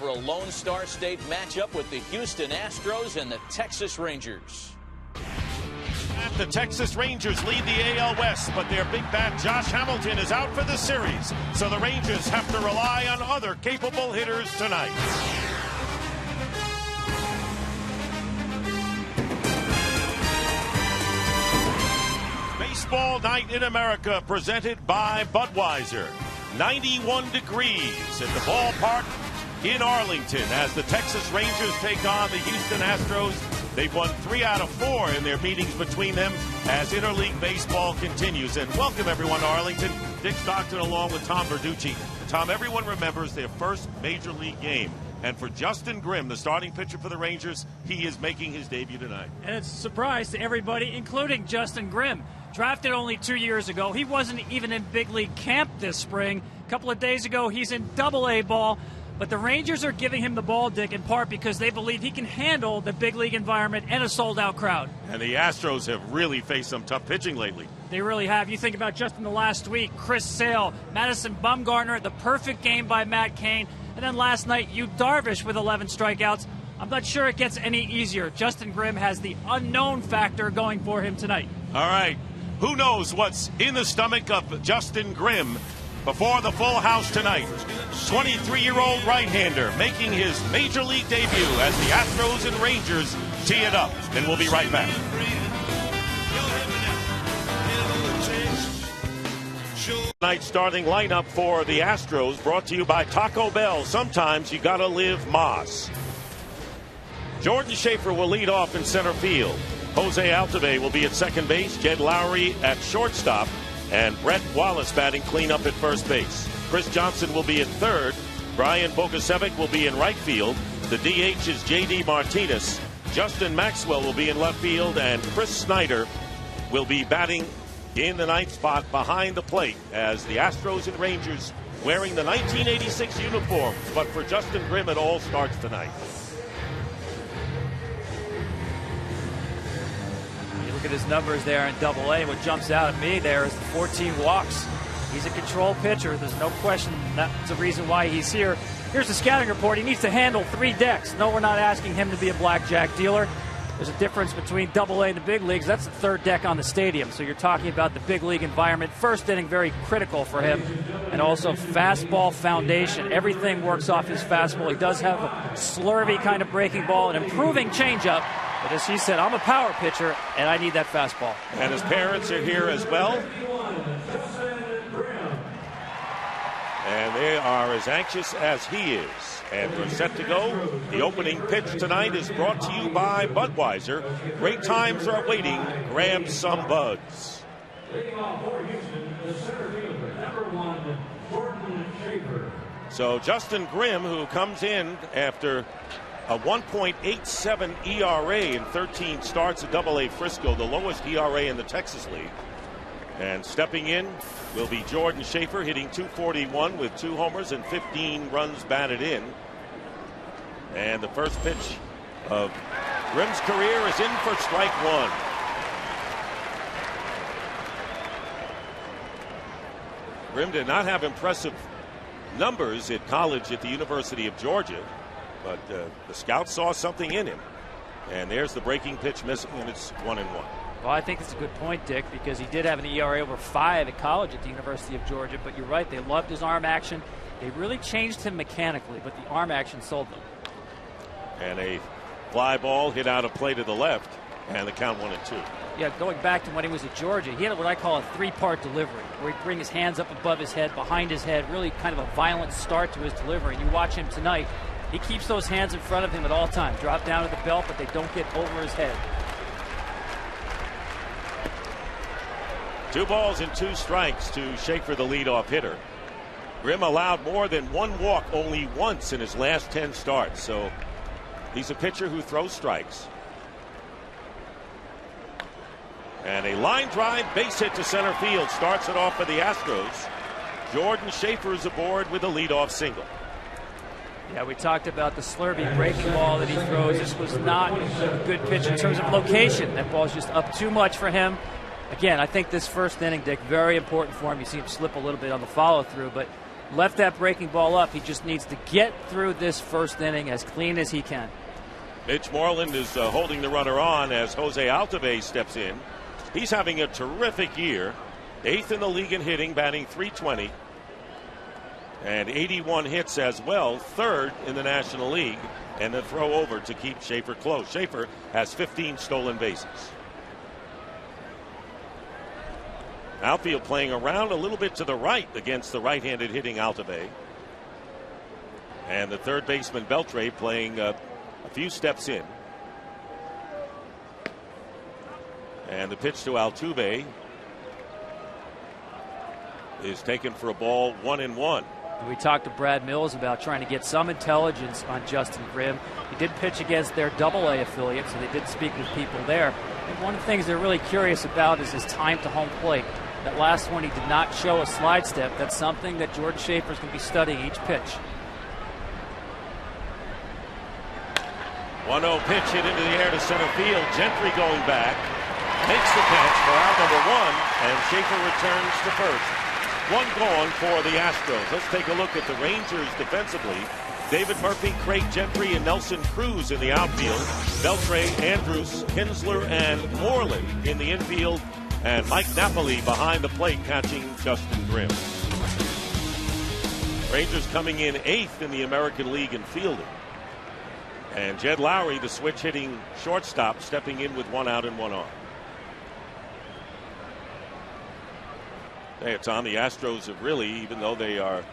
for a Lone Star State matchup with the Houston Astros and the Texas Rangers. The Texas Rangers lead the AL West, but their big bat Josh Hamilton is out for the series, so the Rangers have to rely on other capable hitters tonight. Baseball Night in America presented by Budweiser. 91 degrees at the ballpark in Arlington as the Texas Rangers take on the Houston Astros. They've won 3 out of 4 in their meetings between them as interleague baseball continues. And welcome everyone to Arlington. Dick Stockton along with Tom Verducci. Tom, everyone remembers their first major league game. And for Justin Grimm, the starting pitcher for the Rangers, he is making his debut tonight. And it's a surprise to everybody, including Justin Grimm. Drafted only 2 years ago. He wasn't even in big league camp this spring. A couple of days ago, he's in Double-A ball. But the Rangers are giving him the ball, Dick, in part because they believe he can handle the big league environment and a sold-out crowd. And the Astros have really faced some tough pitching lately. They really have. You think about just in the last week, Chris Sale, Madison Bumgarner, the perfect game by Matt Cain. And then last night, Yu Darvish with 11 strikeouts. I'm not sure it gets any easier. Justin Grimm has the unknown factor going for him tonight. All right. Who knows what's in the stomach of Justin Grimm before the full house tonight. 23-year-old right-hander making his major league debut as the Astros and Rangers tee it up. And we'll be right back. Tonight's starting lineup for the Astros brought to you by Taco Bell. Sometimes you gotta live Moss. Jordan Schaefer will lead off in center field. Jose Altuve will be at second base. Jed Lowry at shortstop. And Brett Wallace batting cleanup at first base. Chris Johnson will be at third. Brian Bogasevic will be in right field. The DH is J.D. Martinez. Justin Maxwell will be in left field. And Chris Snyder will be batting in the ninth spot behind the plate as the Astros and Rangers wearing the 1986 uniforms. But for Justin Grimm, it all starts tonight. Look at his numbers there in Double-A. What jumps out at me there is the 14 walks. He's a control pitcher. There's no question that's the reason why he's here. Here's the scouting report. He needs to handle 3 decks. No, we're not asking him to be a blackjack dealer. There's a difference between Double-A and the big leagues. That's the 3rd deck on the stadium. So you're talking about the big league environment. First inning, very critical for him. And also fastball foundation. Everything works off his fastball. He does have a slurvy kind of breaking ball, an improving changeup. But as he said, I'm a power pitcher, and I need that fastball. And his parents are here as well. And they are as anxious as he is. And we're set to go. The opening pitch tonight is brought to you by Budweiser. Great times are waiting. Grab some buds. So Justin Grimm, who comes in after a 1.87 ERA in 13 starts at Double-A Frisco, the lowest ERA in the Texas League. And stepping in will be Jordan Schaefer, hitting .241 with 2 homers and 15 runs batted in. And the first pitch of Grimm's career is in for strike 1. Grimm did not have impressive numbers at college at the University of Georgia. But the scouts saw something in him. And there's the breaking pitch missing, and it's 1-1. Well, I think it's a good point, Dick, because he did have an ERA over 5 at college at the University of Georgia. But you're right, they loved his arm action. They really changed him mechanically, but the arm action sold them. And a fly ball hit out of play to the left, and the count 1-2. Yeah, going back to when he was at Georgia, he had what I call a 3-part delivery, where he'd bring his hands up above his head, behind his head, really kind of a violent start to his delivery. And you watch him tonight. He keeps those hands in front of him at all times. Drop down to the belt, but they don't get over his head. 2 balls and 2 strikes to Schaefer, the leadoff hitter. Grimm allowed more than 1 walk only once in his last 10 starts. So he's a pitcher who throws strikes. And a line drive base hit to center field starts it off for the Astros. Jordan Schaefer is aboard with a leadoff single. Yeah, we talked about the slurvy breaking ball that he throws. This was not a good pitch in terms of location. That ball's just up too much for him. Again, I think this first inning, Dick, very important for him. You see him slip a little bit on the follow-through, but left that breaking ball up. He just needs to get through this first inning as clean as he can. Mitch Moreland is holding the runner on as Jose Altuve steps in. He's having a terrific year. 8th in the league in hitting, batting .320. And 81 hits as well. 3rd in the National League. And the throw over to keep Schaefer close. Schaefer has 15 stolen bases. Outfield playing around a little bit to the right against the right-handed hitting Altuve. And the third baseman Beltre playing a few steps in. And the pitch to Altuve is taken for a ball, 1-1. We talked to Brad Mills about trying to get some intelligence on Justin Grimm. He did pitch against their AA affiliate, so they did speak with people there. And one of the things they're really curious about is his time to home plate. That last one, he did not show a slide step. That's something that Jordan Schaefer is going to be studying each pitch. 1-0 pitch hit into the air to center field. Gentry going back. Makes the catch for out number 1, and Schaefer returns to first. One gone for the Astros. Let's take a look at the Rangers defensively. David Murphy, Craig Gentry, and Nelson Cruz in the outfield. Beltre, Andrews, Kinsler, and Moreland in the infield. And Mike Napoli behind the plate catching Justin Grimm. Rangers coming in 8th in the American League in fielding. And Jed Lowry, the switch hitting shortstop, stepping in with 1 out and 1 on. Hey, Tom, the Astros have really, even though they are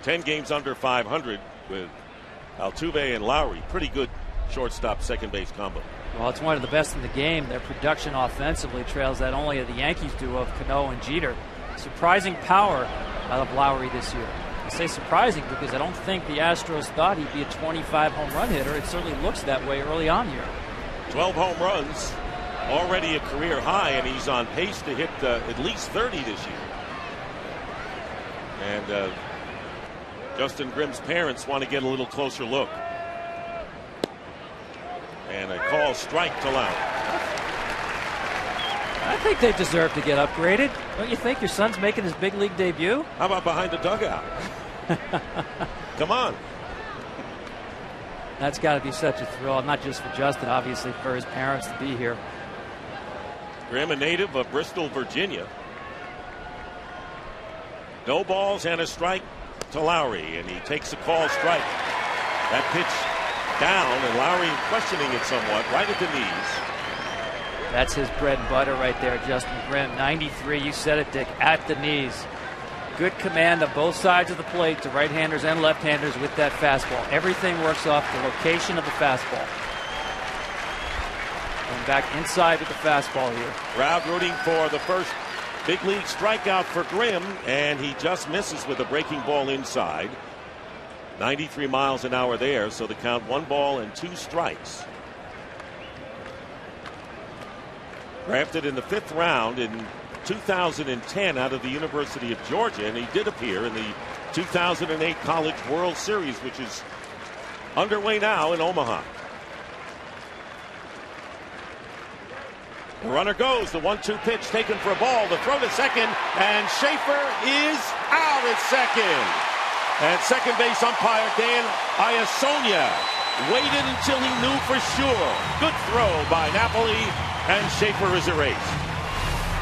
10 games under 500 with Altuve and Lowry, pretty good shortstop second base combo. Well, it's one of the best in the game. Their production offensively trails that only of the Yankees duo of Cano and Jeter. Surprising power out of Lowry this year. I say surprising because I don't think the Astros thought he'd be a 25 home run hitter. It certainly looks that way early on here. 12 home runs, already a career high, and he's on pace to hit at least 30 this year. And Justin Grimm's parents want to get a little closer look. And a call strike to Lowry. I think they deserve to get upgraded. Don't you think your son's making his big league debut? How about behind the dugout? Come on. That's got to be such a thrill, not just for Justin, obviously for his parents to be here. Grimm, a native of Bristol, Virginia. No balls and a strike to Lowry, and he takes a call strike. That pitch down, and Lowry questioning it somewhat, right at the knees. That's his bread and butter right there, Justin Grimm. 93, you said it, Dick, at the knees. Good command of both sides of the plate to right-handers and left-handers with that fastball. Everything works off the location of the fastball. Going back inside with the fastball here. Crowd rooting for the first big league strikeout for Grimm, and he just misses with a breaking ball inside. 93 miles an hour there, so the count 1 ball and 2 strikes. Drafted in the 5th round in 2010 out of the University of Georgia, and he did appear in the 2008 College World Series, which is underway now in Omaha. The runner goes, the 1-2 pitch taken for a ball, the throw to second, and Schaefer is out at second. And second base umpire Dan Iasonia waited until he knew for sure. Good throw by Napoli, and Schaefer is erased.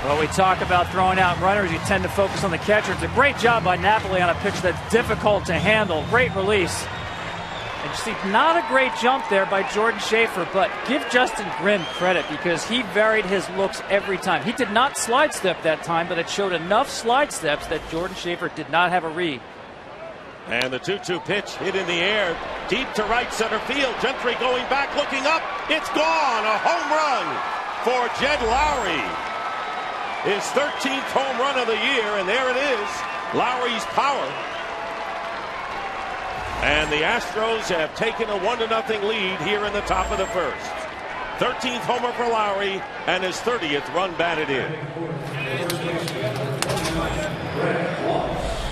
Well, we talk about throwing out runners. You tend to focus on the catcher. It's a great job by Napoli on a pitch that's difficult to handle. Great release. And you see, not a great jump there by Jordan Schaefer, but give Justin Grimm credit because he varied his looks every time. He did not slide step that time, but it showed enough slide steps that Jordan Schaefer did not have a read. And the 2-2 pitch hit in the air, deep to right center field. Gentry going back, looking up. It's gone. A home run for Jed Lowry. His 13th home run of the year, and there it is. Lowry's power. And the Astros have taken a 1-0 lead here in the top of the first. 13th homer for Lowry, and his 30th run batted in.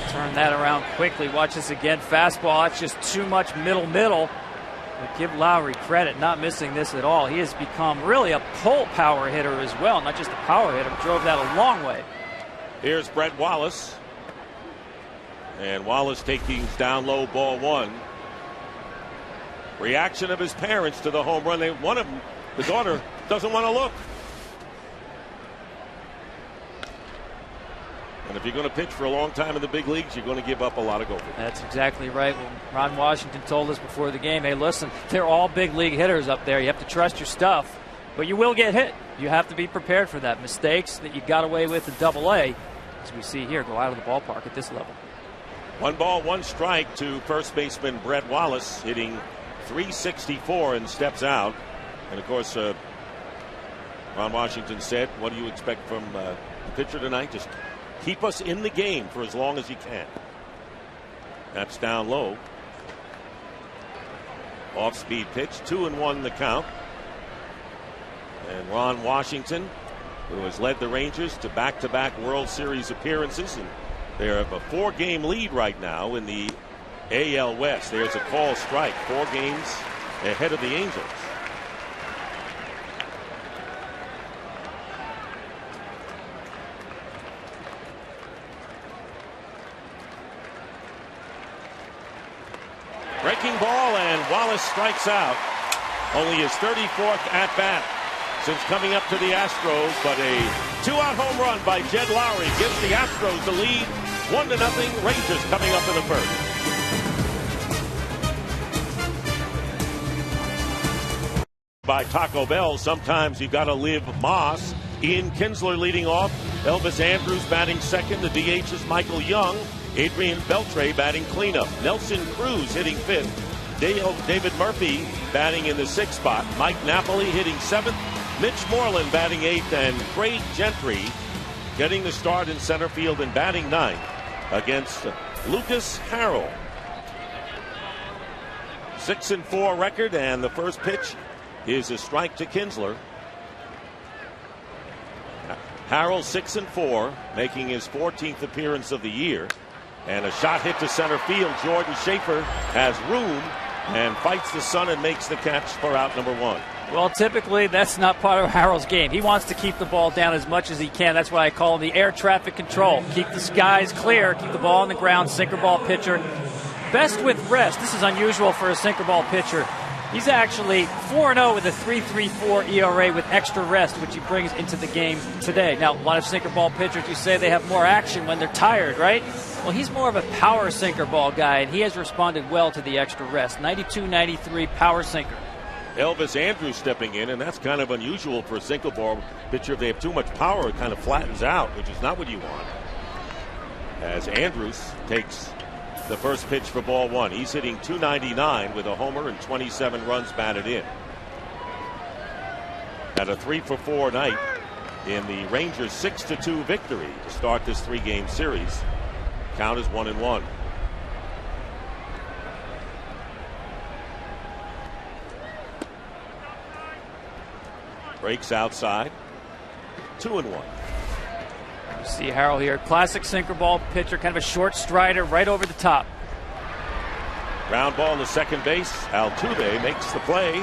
Turn that around quickly. Watch this again. Fastball. That's just too much middle. But give Lowry credit, not missing this at all. He has become really a pull power hitter as well. Not just a power hitter. Drove that a long way. Here's Brett Wallace. And Wallace taking down low, ball one. Reaction of his parents to the home run. One of them, the daughter, doesn't want to look. And if you're going to pitch for a long time in the big leagues, you're going to give up a lot of go. That's exactly right. Well, Ron Washington told us before the game, hey, listen, they're all big league hitters up there. You have to trust your stuff, but you will get hit. You have to be prepared for that. Mistakes that you got away with in Double-A, as we see here, go out of the ballpark at this level. 1 ball, 1 strike to first baseman Brett Wallace, hitting .364 and steps out. And of course, Ron Washington said, what do you expect from the pitcher tonight? Just keep us in the game for as long as you can. That's down low. Off-speed pitch, 2-1 the count. And Ron Washington, who has led the Rangers to back-to-back World Series appearances, and they have a 4-game lead right now in the AL West. There's a call strike, 4 games ahead of the Angels. Breaking ball, and Wallace strikes out. Only his 34th at-bat since coming up to the Astros, but a 2-out home run by Jed Lowry gives the Astros the lead, 1-0. Rangers coming up in the first. By Taco Bell, sometimes you got to live Moss. Ian Kinsler leading off. Elvis Andrews batting second. The DH is Michael Young. Adrian Beltre batting cleanup. Nelson Cruz hitting fifth. David Murphy batting in the 6th spot. Mike Napoli hitting 7th. Mitch Moreland batting 8th. And Craig Gentry getting the start in center field and batting 9th against Lucas Harrell. 6-4 record, and the first pitch is a strike to Kinsler. Harrell 6-4, making his 14th appearance of the year. And a shot hit to center field. Jordan Schaefer has room and fights the sun and makes the catch for out number 1. Well, typically that's not part of Harrell's game. He wants to keep the ball down as much as he can. That's why I call him the air traffic control. Keep the skies clear, keep the ball on the ground, sinker ball pitcher. Best with rest. This is unusual for a sinker ball pitcher. He's actually 4-0 with a 3.34 ERA with extra rest, which he brings into the game today. Now, a lot of sinker ball pitchers, you say they have more action when they're tired, right? Well, he's more of a power sinker ball guy, and he has responded well to the extra rest. 92-93 power sinker. Elvis Andrews stepping in, and that's kind of unusual for a sinker ball pitcher. If they have too much power, it kind of flattens out, which is not what you want. As Andrews takes the first pitch for ball 1. He's hitting .299 with a homer and 27 runs batted in. Had a 3-for-4 night in the Rangers 6-2 victory to start this 3-game series. Count is 1-1. Breaks outside. 2-1. You see Harrell here, classic sinker ball pitcher, kind of a short strider right over the top. Ground ball to second base. Altuve makes the play.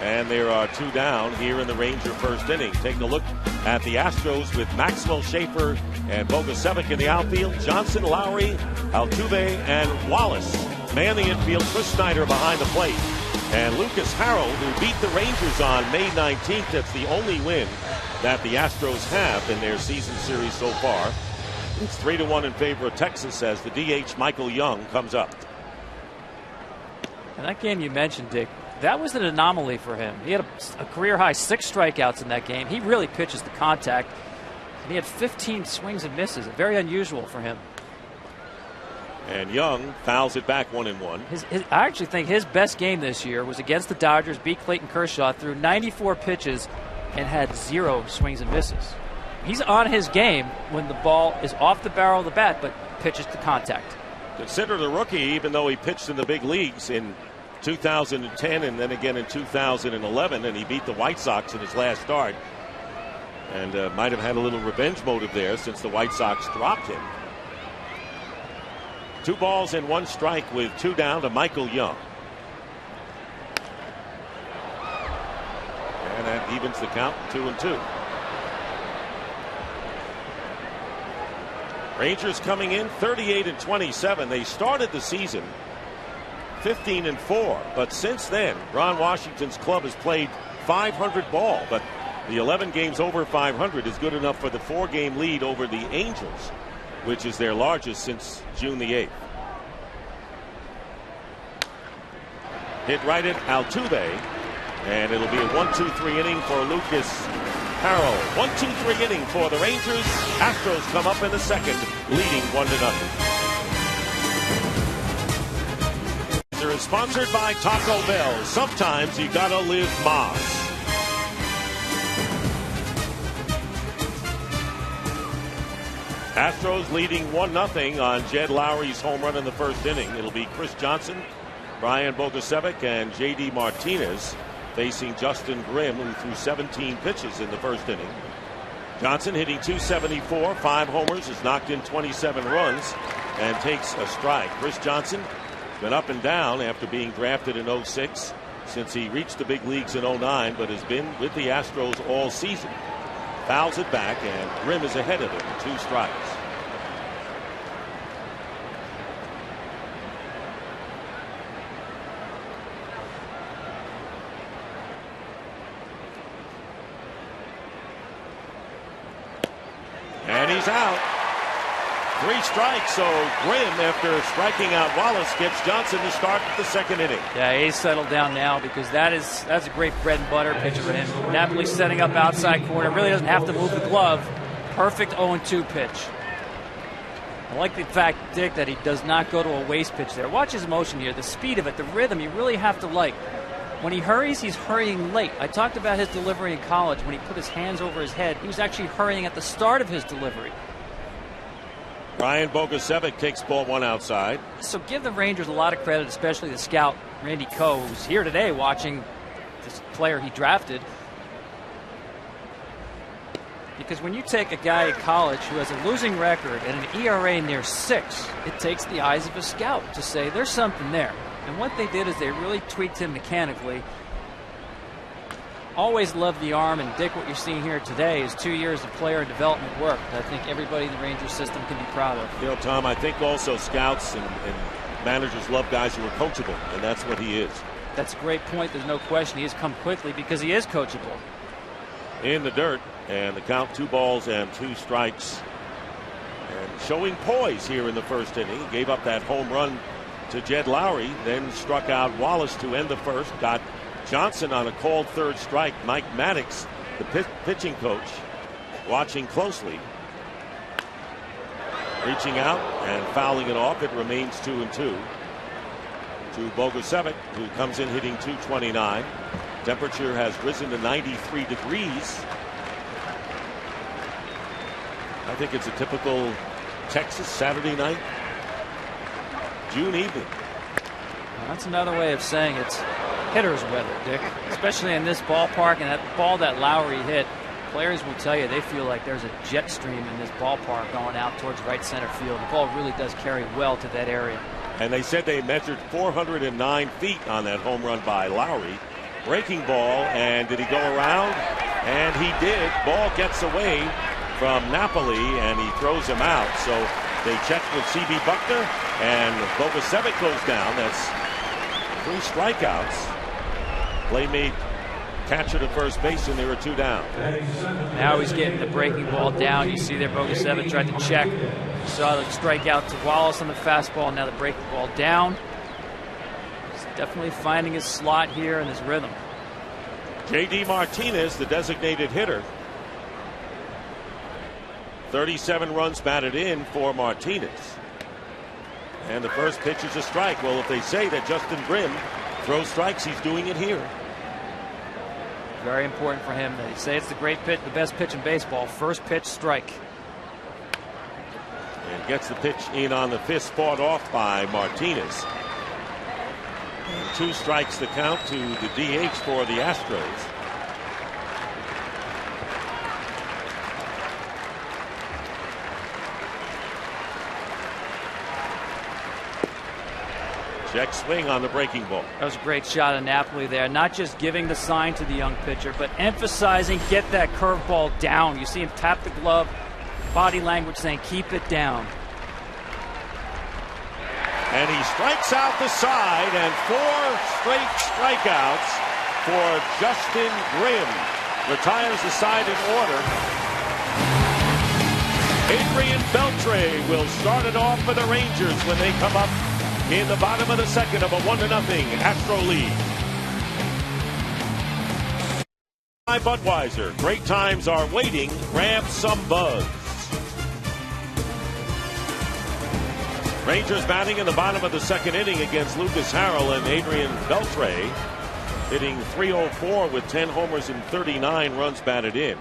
And there are 2 down here in the Ranger first inning. Taking a look at the Astros with Maxwell Schaefer and Bogusevic in the outfield. Johnson, Lowry, Altuve, and Wallace man the infield. Chris Snyder behind the plate. And Lucas Harrell, who beat the Rangers on May 19th. That's the only win that the Astros have in their season series so far. It's 3-1 in favor of Texas as the DH Michael Young comes up. And that game you mentioned, Dick, that was an anomaly for him. He had a career-high 6 strikeouts in that game. He really pitches the contact. And he had 15 swings and misses. Very unusual for him. And Young fouls it back 1-1. I actually think his best game this year was against the Dodgers, beat Clayton Kershaw, threw 94 pitches and had 0 swings and misses. He's on his game when the ball is off the barrel of the bat, but pitches to contact. Considered a rookie, even though he pitched in the big leagues in 2010 and then again in 2011, and he beat the White Sox in his last start. And might have had a little revenge motive there since the White Sox dropped him. 2 balls and 1 strike with 2 down to Michael Young. And that evens the count, 2-2. Rangers coming in 38-27. They started the season 15-4, but since then, Ron Washington's club has played 500 ball, but the 11 games over 500 is good enough for the 4-game lead over the Angels, which is their largest since June the 8th. Hit right at Altuve, and it'll be a 1-2-3 inning for Lucas Harrell. 1-2-3 inning for the Rangers. Astros come up in the second, leading 1-0. Is sponsored by Taco Bell. Sometimes you gotta live Moss. Astros leading 1-0 on Jed Lowry's home run in the first inning. It'll be Chris Johnson, Brian Bogusevic, and J.D. Martinez facing Justin Grimm, who threw 17 pitches in the first inning. Johnson hitting .274, 5 homers, has knocked in 27 runs, and takes a strike. Chris Johnson been up and down after being drafted in 06 since he reached the big leagues in 09, but has been with the Astros all season. Fouls it back, and Grimm is ahead of him, 2 strikes. And he's out. 3 strikes, so Grimm, after striking out Wallace, gets Johnson to start the second inning. Yeah, he's settled down now because that's a great bread and butter pitch for him. Napoli setting up outside corner, really doesn't have to move the glove. Perfect 0-2 pitch. I like the fact, Dick, that he does not go to a waste pitch there. Watch his motion here, the speed of it, the rhythm, you really have to like. When he hurries, he's hurrying late. I talked about his delivery in college. When he put his hands over his head, he was actually hurrying at the start of his delivery. Brian Bogusevic takes ball 1 outside. So give the Rangers a lot of credit, especially the scout, Randy Coe, who's here today watching this player he drafted. Because when you take a guy at college who has a losing record and an ERA near 6, it takes the eyes of a scout to say there's something there. And what they did is they really tweaked him mechanically. Always loved the arm, and Dick, what you're seeing here today is 2 years of player development work that I think everybody in the Rangers system can be proud of. You know, Tom, I think also scouts and managers love guys who are coachable, and that's what he is. That's a great point. There's no question. He has come quickly because he is coachable. In the dirt, and the count 2 balls and 2 strikes. And showing poise here in the first inning. He gave up that home run to Jed Lowry, then struck out Wallace to end the first, got Johnson on a called 3rd strike. Mike Maddox, the pitching coach, watching closely. Reaching out and fouling it off. It remains 2-2 to Bogusevic, who comes in hitting .229. Temperature has risen to 93 degrees. I think it's a typical Texas Saturday night, June evening. Well, that's another way of saying it's hitter's weather, Dick, especially in this ballpark. And that ball that Lowry hit, players will tell you they feel like there's a jet stream in this ballpark going out towards right center field. The ball really does carry well to that area. And they said they measured 409 feet on that home run by Lowry. Breaking ball, and did he go around? And he did. Ball gets away from Napoli, and he throws him out. So they checked with C.B. Buckner, and Bogusevic goes down. That's 3 strikeouts. Play made catcher to first base, and there are 2 down. Now he's getting the breaking ball down. You see there Bogusevic tried to check. You saw the strikeout to Wallace on the fastball. Now the breaking ball down. He's definitely finding his slot here and his rhythm. J.D. Martinez, the designated hitter. 37 runs batted in for Martinez. And the first pitch is a strike. Well, if they say that Justin Grimm throws strikes, he's doing it here. Very important for him. They say it's the great pitch, the best pitch in baseball. First pitch, strike. And gets the pitch in on the fist, fought off by Martinez. And 2 strikes the count to the DH for the Astros. Check swing on the breaking ball. That was a great shot of Napoli there. Not just giving the sign to the young pitcher, but emphasizing get that curveball down. You see him tap the glove body language saying, keep it down. And he strikes out the side, and 4 straight strikeouts for Justin Grimm. Retires the side in order. Adrian Beltre will start it off for the Rangers when they come up in the bottom of the second of a 1-0 Astro lead. By Budweiser, great times are waiting. Grab some buzz. Rangers batting in the bottom of the second inning against Lucas Harrell and Adrian Beltre, hitting .304 with 10 homers and 39 runs batted in.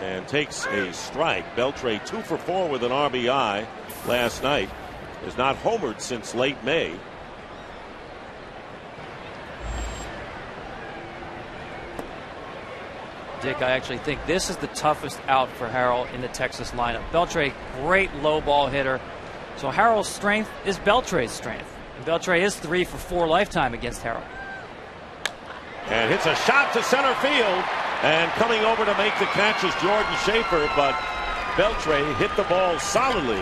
And takes a strike. Beltre 2 for 4 with an RBI last night. Has not homered since late May. Dick, I actually think this is the toughest out for Harrell in the Texas lineup. Beltre, great low ball hitter. So Harrell's strength is Beltre's strength. And Beltre is 3 for 4 lifetime against Harrell. And hits a shot to center field. And coming over to make the catch is Jordan Schaefer, but Beltre hit the ball solidly.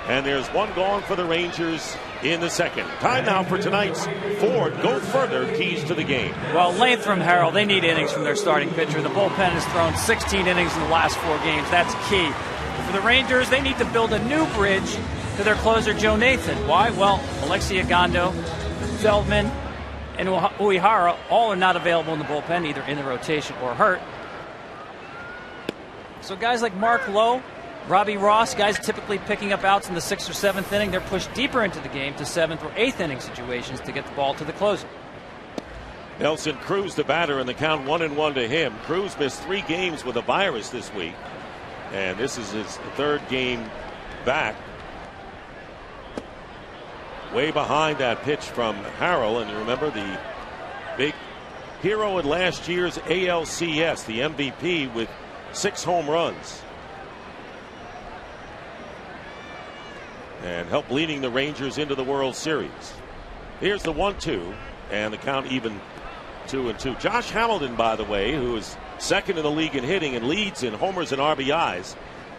And there's one gone for the Rangers in the second. Time now for tonight's Ford Go Further keys to the game. Well, length from Harrell. They need innings from their starting pitcher. The bullpen has thrown 16 innings in the last 4 games. That's key. For the Rangers, they need to build a new bridge to their closer, Joe Nathan. Why? Well, Alexi Ogando, Feldman, and Uehara all are not available in the bullpen, either in the rotation or hurt. So guys like Mark Lowe, Robbie Ross, guys typically picking up outs in the 6th or 7th inning, they're pushed deeper into the game to 7th or 8th inning situations to get the ball to the closer. Nelson Cruz, the batter, and the count 1-1 to him. Cruz missed 3 games with a virus this week, and this is his 3rd game back. Way behind that pitch from Harrell, and you remember the big hero in last year's ALCS, the MVP with 6 home runs. And helped leading the Rangers into the World Series. Here's the 1-2, and the count even 2-2. Josh Hamilton, by the way, who is 2nd in the league in hitting and leads in homers and RBIs,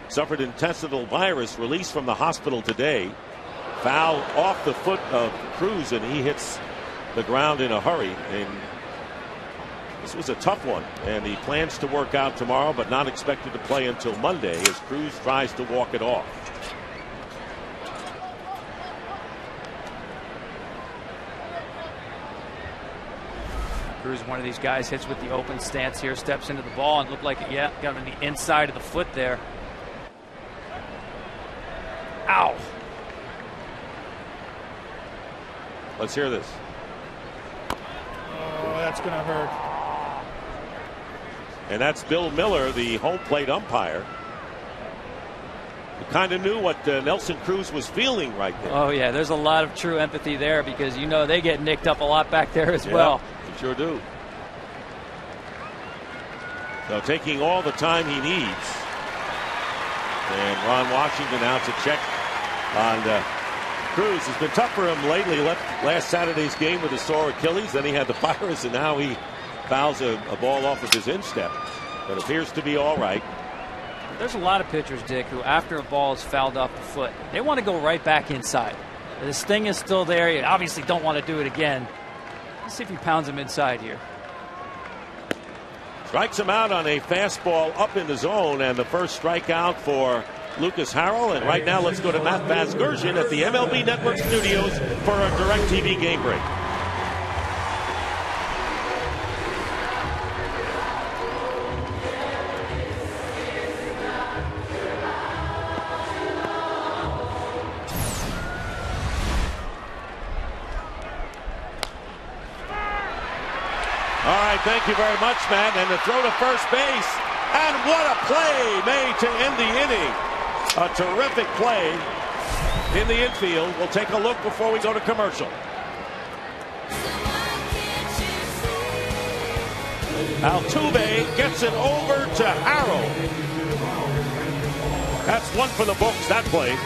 suffered intestinal virus, released from the hospital today. Foul off the foot of Cruz, and he hits the ground in a hurry. And this was a tough one, and he plans to work out tomorrow, but not expected to play until Monday as Cruz tries to walk it off. Cruz, one of these guys, hits with the open stance here, steps into the ball, and looked like, yeah, got on the inside of the foot there. Ow. Let's hear this. Oh, that's going to hurt. And that's Bill Miller, the home plate umpire. He kind of knew what Nelson Cruz was feeling right there. Oh, yeah, there's a lot of true empathy there because, you know, they get nicked up a lot back there as well. They sure do. So taking all the time he needs. And Ron Washington out to check on Cruz. It's been tough for him lately. Left last Saturday's game with a sore Achilles. Then he had the virus, and now he fouls a ball off of his instep. But appears to be all right. There's a lot of pitchers, Dick, who after a ball is fouled off the foot, they want to go right back inside. The sting is still there. You obviously don't want to do it again. Let's see if he pounds him inside here. Strikes him out on a fastball up in the zone, and the first strikeout for Lucas Harrell. And right now, let's go to Matt Vasgersian at the MLB Network studios for a DirecTV game break. All right, thank you very much, Matt. And the throw to first base. And what a play made to end the inning. A terrific play in the infield. We'll take a look before we go to commercial. Altuve gets it over to Harrell. That's one for the books, that play.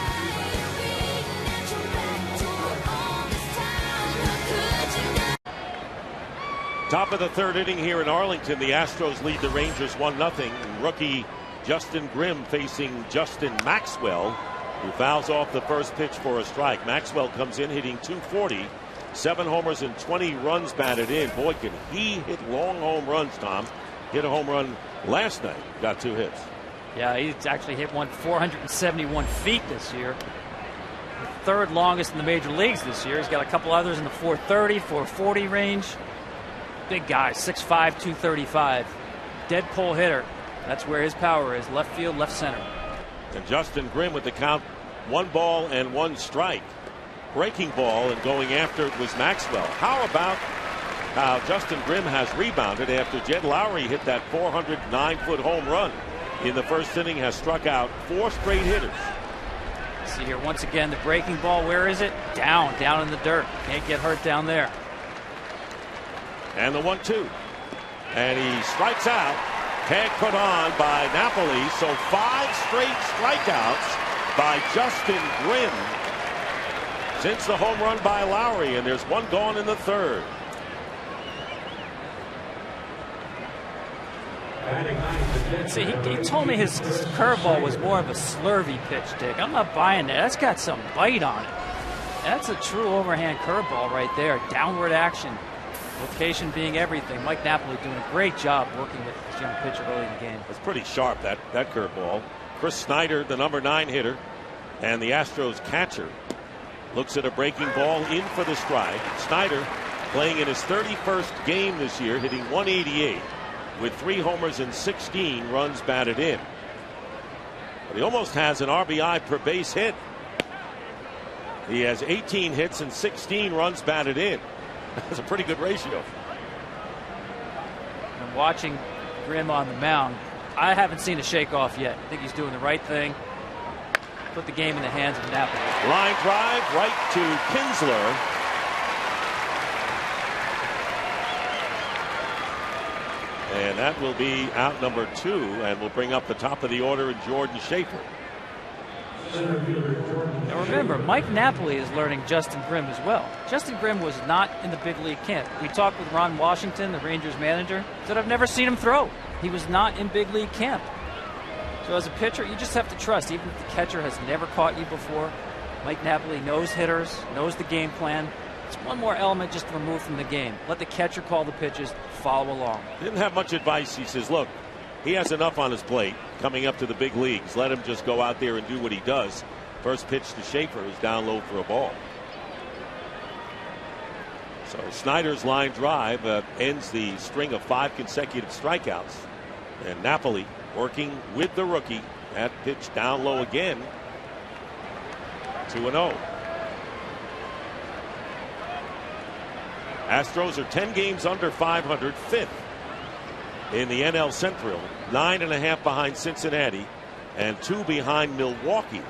Top of the 3rd inning here in Arlington. The Astros lead the Rangers 1-0. Rookie Justin Grimm facing Justin Maxwell, who fouls off the first pitch for a strike. Maxwell comes in hitting .240, 7 homers and 20 runs batted in. Boy, can he hit long home runs, Tom. Hit a home run last night, got 2 hits. Yeah, he's actually hit one 471 feet this year. The third longest in the major leagues this year. He's got a couple others in the 430, 440 range. Big guy, 6'5", 235. Dead pull hitter. That's where his power is, left field, left center. And Justin Grimm with the count, 1 ball and 1 strike. Breaking ball, and going after it was Maxwell. How about how Justin Grimm has rebounded after Jed Lowry hit that 409-foot home run in the first inning, has struck out 4 straight hitters. See here once again the breaking ball. Where is it? Down in the dirt. Can't get hurt down there. And the 1-2. And he strikes out. Tag put on by Napoli. So 5 straight strikeouts by Justin Grimm since the home run by Lowry. And there's 1 gone in the 3rd. See, he told me his curveball was more of a slurvy pitch, Dick. I'm not buying that. That's got some bite on it. That's a true overhand curveball right there. Downward action. Location being everything. Mike Napoli doing a great job working with this young pitcher early in the game. It's pretty sharp, that curveball. Chris Snyder, the number 9 hitter, and the Astros catcher, looks at a breaking ball in for the strike. Snyder playing in his 31st game this year, hitting .188 with 3 homers and 16 runs batted in. But he almost has an RBI per base hit. He has 18 hits and 16 runs batted in. That's a pretty good ratio. I'm watching Grimm on the mound. I haven't seen a shake-off yet. I think he's doing the right thing. Put the game in the hands of Napoli. Line drive right to Kinsler. And that will be out number 2, and will bring up the top of the order in Jordan Schaefer. Now remember, Mike Napoli is learning Justin Grimm as well. Justin Grimm was not in the big league camp. We talked with Ron Washington, the Rangers manager, said I've never seen him throw. He was not in big league camp. So as a pitcher, you just have to trust, even if the catcher has never caught you before. Mike Napoli knows hitters, knows the game plan. It's one more element just removed from the game. Let the catcher call the pitches, follow along. Didn't have much advice. He says, look, he has enough on his plate coming up to the big leagues. Let him just go out there and do what he does. First pitch to Schaefer is down low for a ball. So Snyder's line drive ends the string of 5 consecutive strikeouts. And Napoli working with the rookie. That pitch down low again. 2-0. Astros are 10 games under 500, 5th in the NL Central, 9.5 behind Cincinnati, and 2 behind Milwaukee,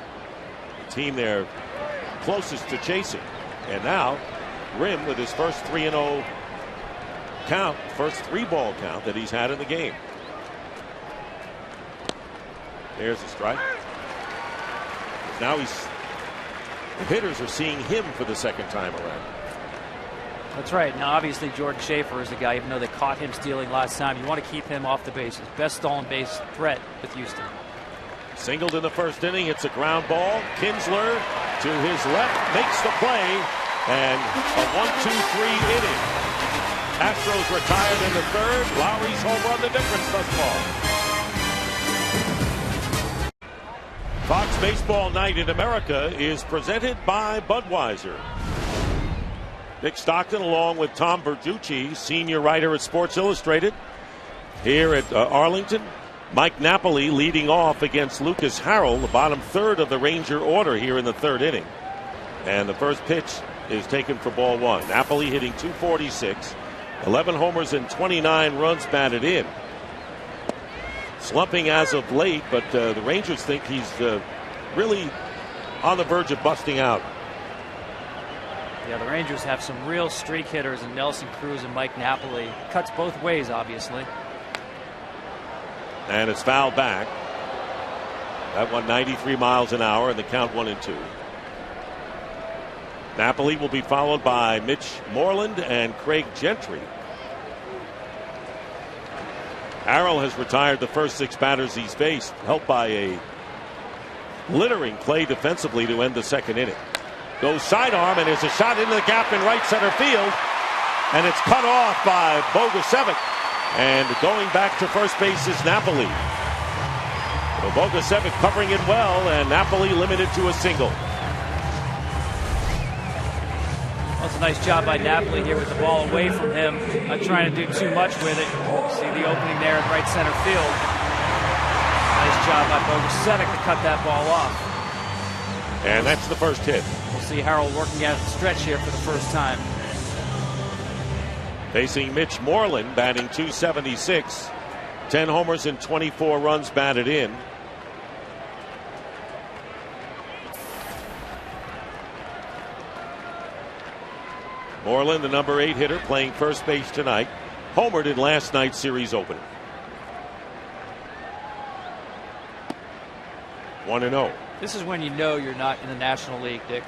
the team they're closest to chasing. And now Grimm with his first 3-0 count, first 3-ball count that he's had in the game. There's a strike. Now the hitters are seeing him for the second time around. That's right. Now, obviously, Jordan Schaefer is the guy, even though they caught him stealing last time. You want to keep him off the bases. Best stolen base threat with Houston. Singled in the first inning. It's a ground ball. Kinsler to his left makes the play. And a 1-2-3 inning. Astros retired in the 3rd. Lowry's home run the difference thus far. Fox Baseball Night in America is presented by Budweiser. Dick Stockton along with Tom Berducci, senior writer at Sports Illustrated, here at Arlington. Mike Napoli leading off against Lucas Harrell, the bottom 3rd of the Ranger order here in the 3rd inning. And the first pitch is taken for ball 1. Napoli hitting .246, 11 homers and 29 runs batted in. Slumping as of late, but the Rangers think he's really on the verge of busting out. Yeah, the Rangers have some real streak hitters in Nelson Cruz and Mike Napoli. Cuts both ways, obviously. And it's fouled back. That one 93 miles an hour, and the count 1-2. Napoli will be followed by Mitch Moreland and Craig Gentry. Harrell has retired the first 6 batters he's faced, helped by a glittering play defensively to end the second inning. Goes sidearm, and there's a shot into the gap in right center field, and it's cut off by Bogusevic. And going back to first base is Napoli. So Bogusevic covering it well, and Napoli limited to a single. That's a nice job by Napoli here with the ball away from him. Not trying to do too much with it. See the opening there in right center field. Nice job by Bogusevic to cut that ball off. And that's the first hit. We'll see Harrell working out the stretch here for the first time. Facing Mitch Moreland, batting .276. 10 homers and 24 runs batted in. Moreland, the number 8 hitter, playing first base tonight. Homered in last night's series opener. 1-0. This is when you know you're not in the National League, Dick.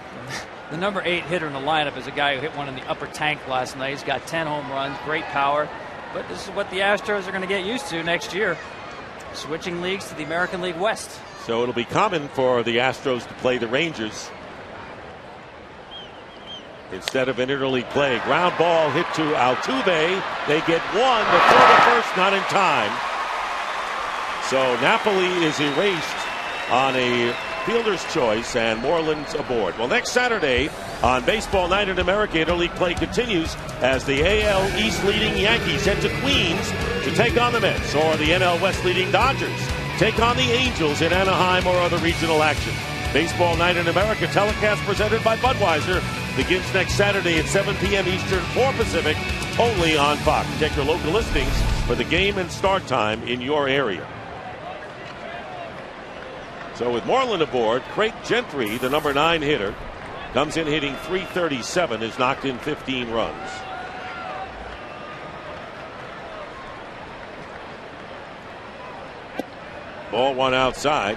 The number 8 hitter in the lineup is a guy who hit one in the upper tank last night. He's got 10 home runs, great power. But this is what the Astros are going to get used to next year. Switching leagues to the American League West. So it'll be common for the Astros to play the Rangers instead of an interleague play. Ground ball hit to Altuve. They get one. The throw to first, not in time. So Napoli is erased on a fielder's choice, and Moreland's aboard. Well, next Saturday on Baseball Night in America, interleague play continues as the AL East leading Yankees head to Queens to take on the Mets, or the NL West leading Dodgers take on the Angels in Anaheim or other regional action. Baseball Night in America telecast presented by Budweiser begins next Saturday at 7 p.m. Eastern, 4 Pacific, only on Fox. Check your local listings for the game and start time in your area. So with Moreland aboard, Craig Gentry, the number 9 hitter, comes in hitting .337, has knocked in 15 runs. Ball one outside.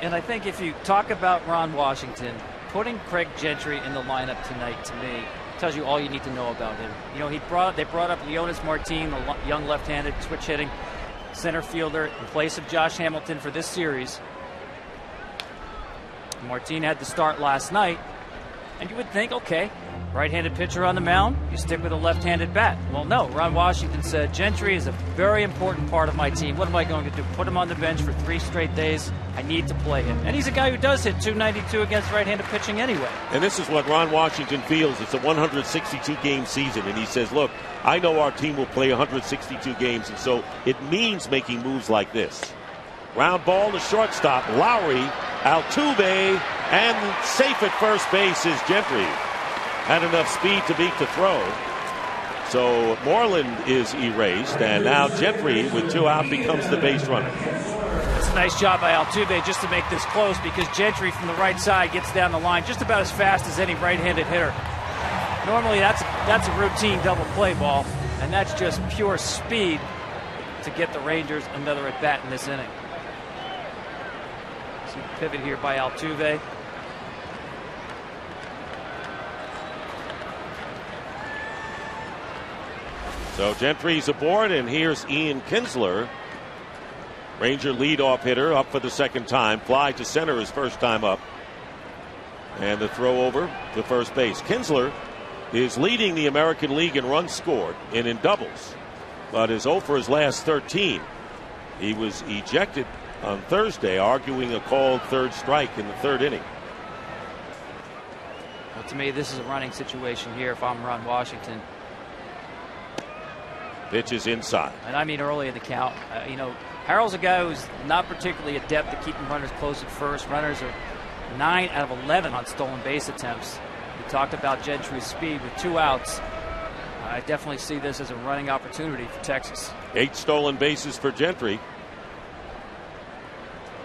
And I think if you talk about Ron Washington, putting Craig Gentry in the lineup tonight, to me, tells you all you need to know about him. You know, they brought up Leonis Martin, the young left-handed switch hitting center fielder, in place of Josh Hamilton for this series. Martin had to start last night, and you would think, okay, right-handed pitcher on the mound, you stick with a left-handed bat. Well, no. Ron Washington said, Gentry is a very important part of my team. What am I going to do? Put him on the bench for 3 straight days? I need to play him. And he's a guy who does hit .292 against right-handed pitching anyway. And this is what Ron Washington feels. It's a 162-game season, and he says, look, I know our team will play 162 games, and so it means making moves like this. Ground ball to shortstop. Lowry, Altuve, and safe at first base is Gentry. Had enough speed to beat the throw. So Moreland is erased, and now Gentry, with 2 out, becomes the base runner. It's a nice job by Altuve just to make this close, because Gentry from the right side gets down the line just about as fast as any right-handed hitter. Normally that's a routine double play ball, and that's just pure speed to get the Rangers another at bat in this inning. See the pivot here by Altuve. So Gentry's aboard, and here's Ian Kinsler, Ranger leadoff hitter, up for the second time. Fly to center his first time up. And the throw over to first base. Kinsler is leading the American League in runs scored and in doubles, but is 0 for his last 13. He was ejected on Thursday, arguing a called third strike in the 3rd inning. Well, to me, this is a running situation here if I'm Ron Washington. Pitch is inside. And I mean early in the count. You know, Harrell's a guy who's not particularly adept at keeping runners close at first. Runners are 9 out of 11 on stolen base attempts. We talked about Gentry's speed with 2 outs. I definitely see this as a running opportunity for Texas. 8 stolen bases for Gentry.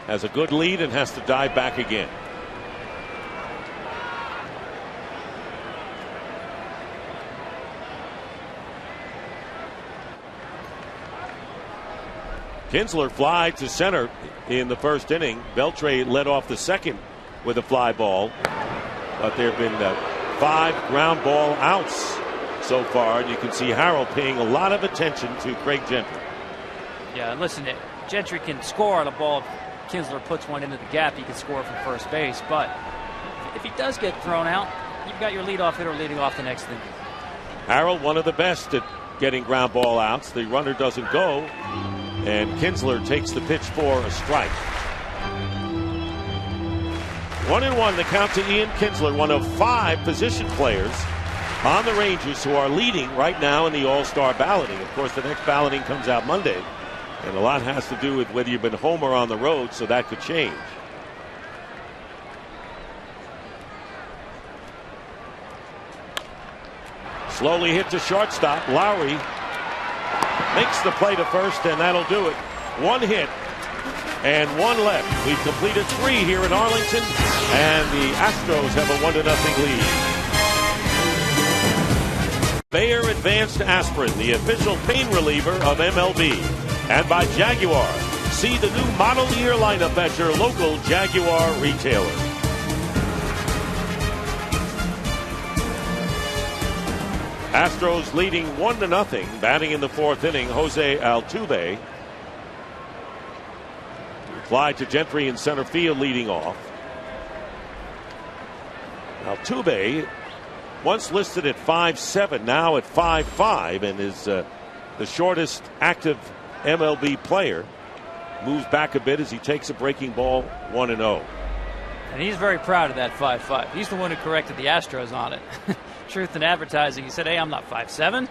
Has a good lead and has to dive back again. Kinsler fly to center in the 1st inning. Beltre led off the 2nd with a fly ball, but there have been 5 ground ball outs so far, and you can see Harrell paying a lot of attention to Craig Gentry. Yeah, and listen, Gentry can score on a ball. If Kinsler puts one into the gap, he can score from first base. But if he does get thrown out, you've got your leadoff hitter leading off the next inning. Harold, one of the best at getting ground ball outs. The runner doesn't go, and Kinsler takes the pitch for a strike. 1-1 the count to Ian Kinsler, one of 5 position players on the Rangers who are leading right now in the All-Star balloting. Of course, the next balloting comes out Monday, and a lot has to do with whether you've been home or on the road, so that could change. Slowly hit to shortstop. Lowry makes the play to first, and that'll do it. 1 hit and 1 left. We've completed 3 here in Arlington, and the Astros have a 1-0 lead. Bayer Advanced Aspirin, the official pain reliever of MLB. And by Jaguar. See the new model year lineup at your local Jaguar retailer. Astros leading 1-0. Batting in the 4th inning, Jose Altuve. Fly to Gentry in center field leading off. Altuve, once listed at 5'7", now at 5'5", and is the shortest active MLB player. Moves back a bit as he takes a breaking ball 1-0. And he's very proud of that 5'5". He's the one who corrected the Astros on it. Truth in advertising, he said, hey, I'm not 5'7".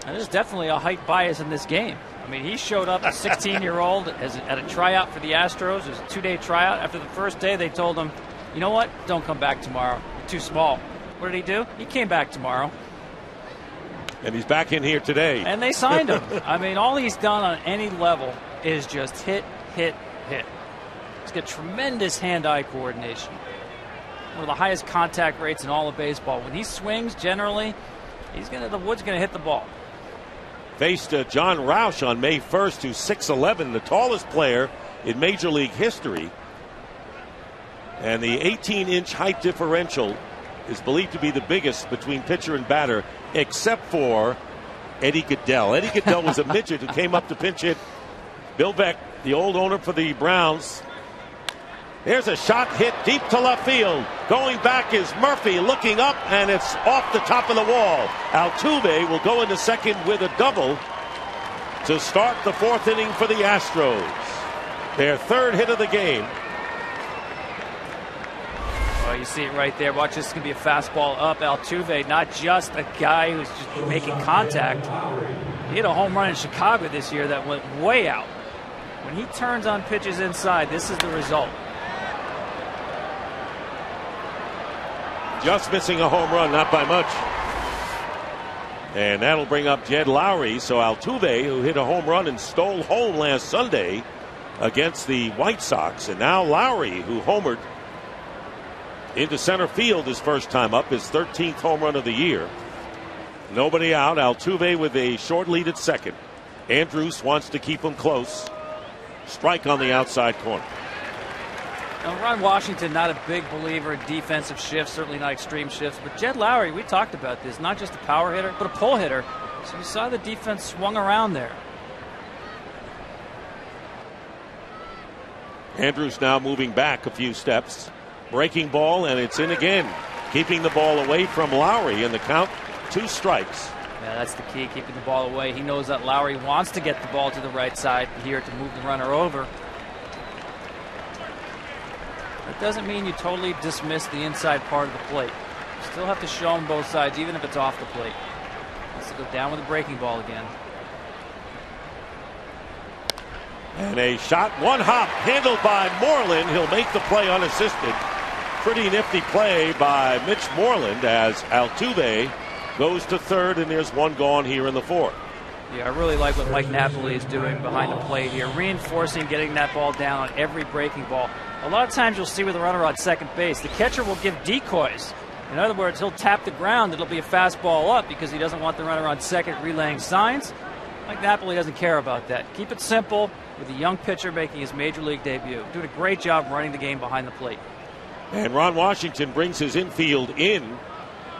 And there's definitely a height bias in this game. I mean, he showed up, a 16-year-old, at a tryout for the Astros. It was a 2-day tryout. After the first day, they told him, you know what, don't come back tomorrow. You're too small. What did he do? He came back tomorrow. And he's back in here today. And they signed him. I mean, all he's done on any level is just hit, hit, hit. He's got tremendous hand-eye coordination. One of the highest contact rates in all of baseball. When he swings, generally, the wood's going to hit the ball. Faced John Roush on May 1st, who's 6'11", the tallest player in Major League history. And the 18-inch height differential is believed to be the biggest between pitcher and batter, except for Eddie Goodell. Eddie Goodell was a midget who came up to pinch hit Bill Beck, the old owner for the Browns. There's a shot hit deep to left field. Going back is Murphy looking up, and it's off the top of the wall. Altuve will go into second with a double to start the 4th inning for the Astros. Their 3rd hit of the game. Oh, you see it right there. Watch, this is going to be a fastball up. Altuve, not just a guy who's just making contact. He hit a home run in Chicago this year that went way out. When he turns on pitches inside, this is the result. Just missing a home run, not by much. And that'll bring up Jed Lowry. So Altuve, who hit a home run and stole home last Sunday against the White Sox. And now Lowry, who homered into center field his first time up, his 13th home run of the year. Nobody out. Altuve with a short lead at second. Andrus wants to keep him close. Strike on the outside corner. Now, Ron Washington, not a big believer in defensive shifts, certainly not extreme shifts. But Jed Lowry, we talked about this, not just a power hitter, but a pull hitter. So you saw the defense swung around there. Andrus now moving back a few steps. Breaking ball, and it's in again. Keeping the ball away from Lowry, and the count 2 strikes. Yeah, that's the key, keeping the ball away. He knows that Lowry wants to get the ball to the right side here to move the runner over. That doesn't mean you totally dismiss the inside part of the plate. You still have to show him both sides, even if it's off the plate. Has to go down with the breaking ball again. And a shot, 1 hop, handled by Moreland. He'll make the play unassisted. Pretty nifty play by Mitch Moreland as Altuve goes to third, and there's 1 gone here in the 4th. Yeah, I really like what Mike Napoli is doing behind the plate here, reinforcing getting that ball down on every breaking ball. A lot of times you'll see with a runner on second base, the catcher will give decoys. In other words, he'll tap the ground. It'll be a fastball up because he doesn't want the runner on second relaying signs. Mike Napoli doesn't care about that. Keep it simple with a young pitcher making his major league debut. Doing a great job running the game behind the plate. And Ron Washington brings his infield in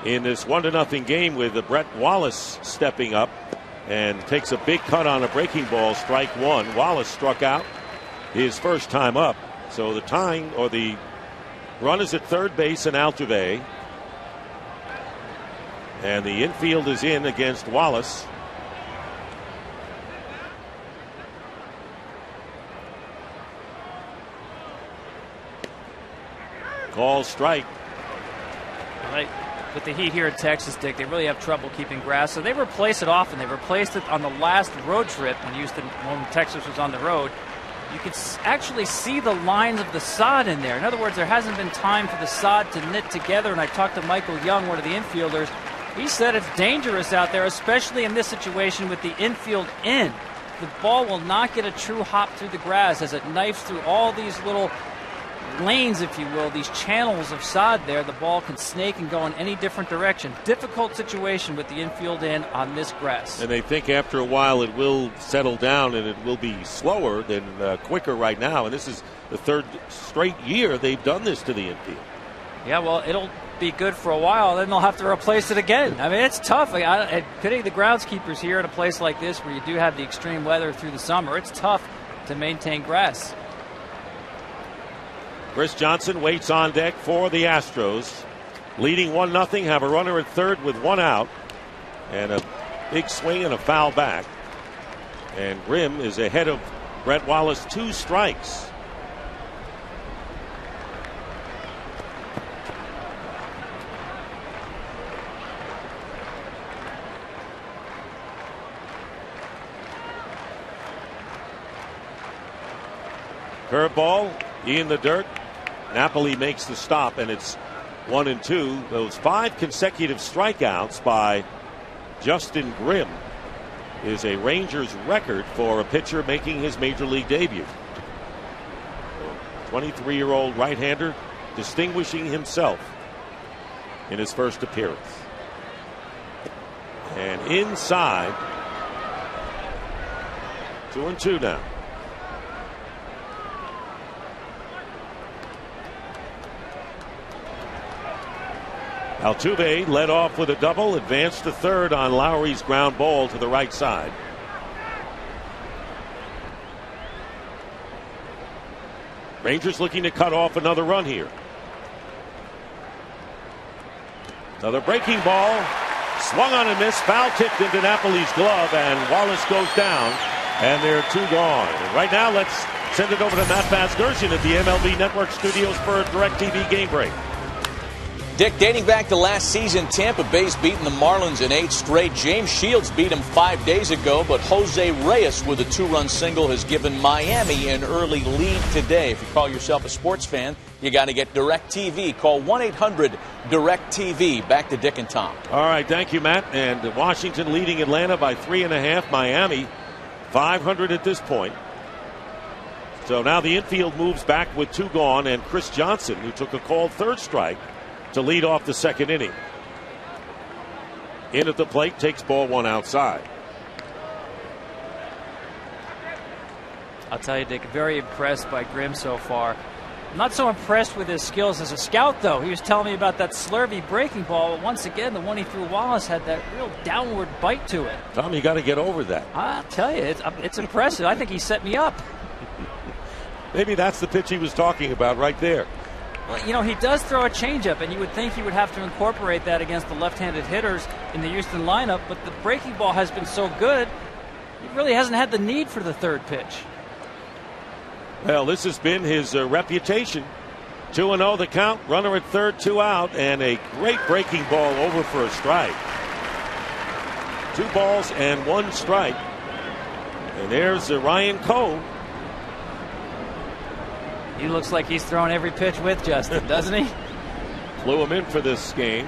this 1-0 game with Brett Wallace stepping up. and takes a big cut on a breaking ball, strike one. Wallace struck out his first time up. So the tying or the run is at third base in Altuve. And the infield is in against Wallace. Call strike. Right. With the heat here in Texas, Dick, they really have trouble keeping grass. So they replace it often. They replaced it on the last road trip when Texas was on the road. You could actually see the lines of the sod in there. In other words, there hasn't been time for the sod to knit together. And I talked to Michael Young, one of the infielders. He said it's dangerous out there, especially in this situation with the infield in. The ball will not get a true hop through the grass as it knifes through all these little lanes, if you will, these channels of sod there. The ball can snake and go in any different direction. Difficult situation with the infield in on this grass. And they think after a while it will settle down and it will be slower than quicker right now. And this is the third straight year they've done this to the infield. Yeah, well, it'll be good for a while, then they'll have to replace it again. I mean, it's tough. Pity the groundskeepers here in a place like this where you do have the extreme weather through the summer. It's tough to maintain grass. Chris Johnson waits on deck for the Astros. Leading 1-0, have a runner at third with one out. And a big swing and a foul back. And Grimm is ahead of Brett Wallace, 2 strikes. Curveball in the dirt. Napoli makes the stop, and it's 1-2. Those 5 consecutive strikeouts by Justin Grimm is a Rangers record for a pitcher making his major league debut. 23-year-old right-hander distinguishing himself in his first appearance. And inside, 2-2 now. Altuve led off with a double, advanced to third on Lowry's ground ball to the right side. Rangers looking to cut off another run here. Another breaking ball, swung on and missed, foul tipped into Napoli's glove, and Wallace goes down, and they're 2 gone. And right now, let's send it over to Matt Vasgersian at the MLB Network studios for a DirecTV game break. Dick, dating back to last season, Tampa Bay's beaten the Marlins in 8 straight. James Shields beat him 5 days ago, but Jose Reyes with a 2-run single has given Miami an early lead today. If you call yourself a sports fan, you got to get DirecTV. Call 1-800-DirecTV. Back to Dick and Tom. All right, thank you, Matt. And Washington leading Atlanta by 3.5. Miami 500 at this point. So now the infield moves back with 2 gone, and Chris Johnson, who took a called third strike, to lead off the second inning. In at the plate, takes ball 1 outside. I'll tell you, Dick, very impressed by Grimm so far. Not so impressed with his skills as a scout, though. He was telling me about that slurvy breaking ball. Once again, the one he threw Wallace had that real downward bite to it. Tom, you got to get over that. I'll tell you, it's impressive. I think he set me up. Maybe that's the pitch he was talking about right there. Well, you know, he does throw a changeup, and you would think he would have to incorporate that against the left-handed hitters in the Houston lineup, but the breaking ball has been so good, he really hasn't had the need for the third pitch. Well, this has been his reputation. 2-0 the count, runner at third, 2 out, and a great breaking ball over for a strike. 2 balls and 1 strike. And there's Ryan Coe. He looks like he's throwing every pitch with Justin, doesn't he? Flew him in for this game.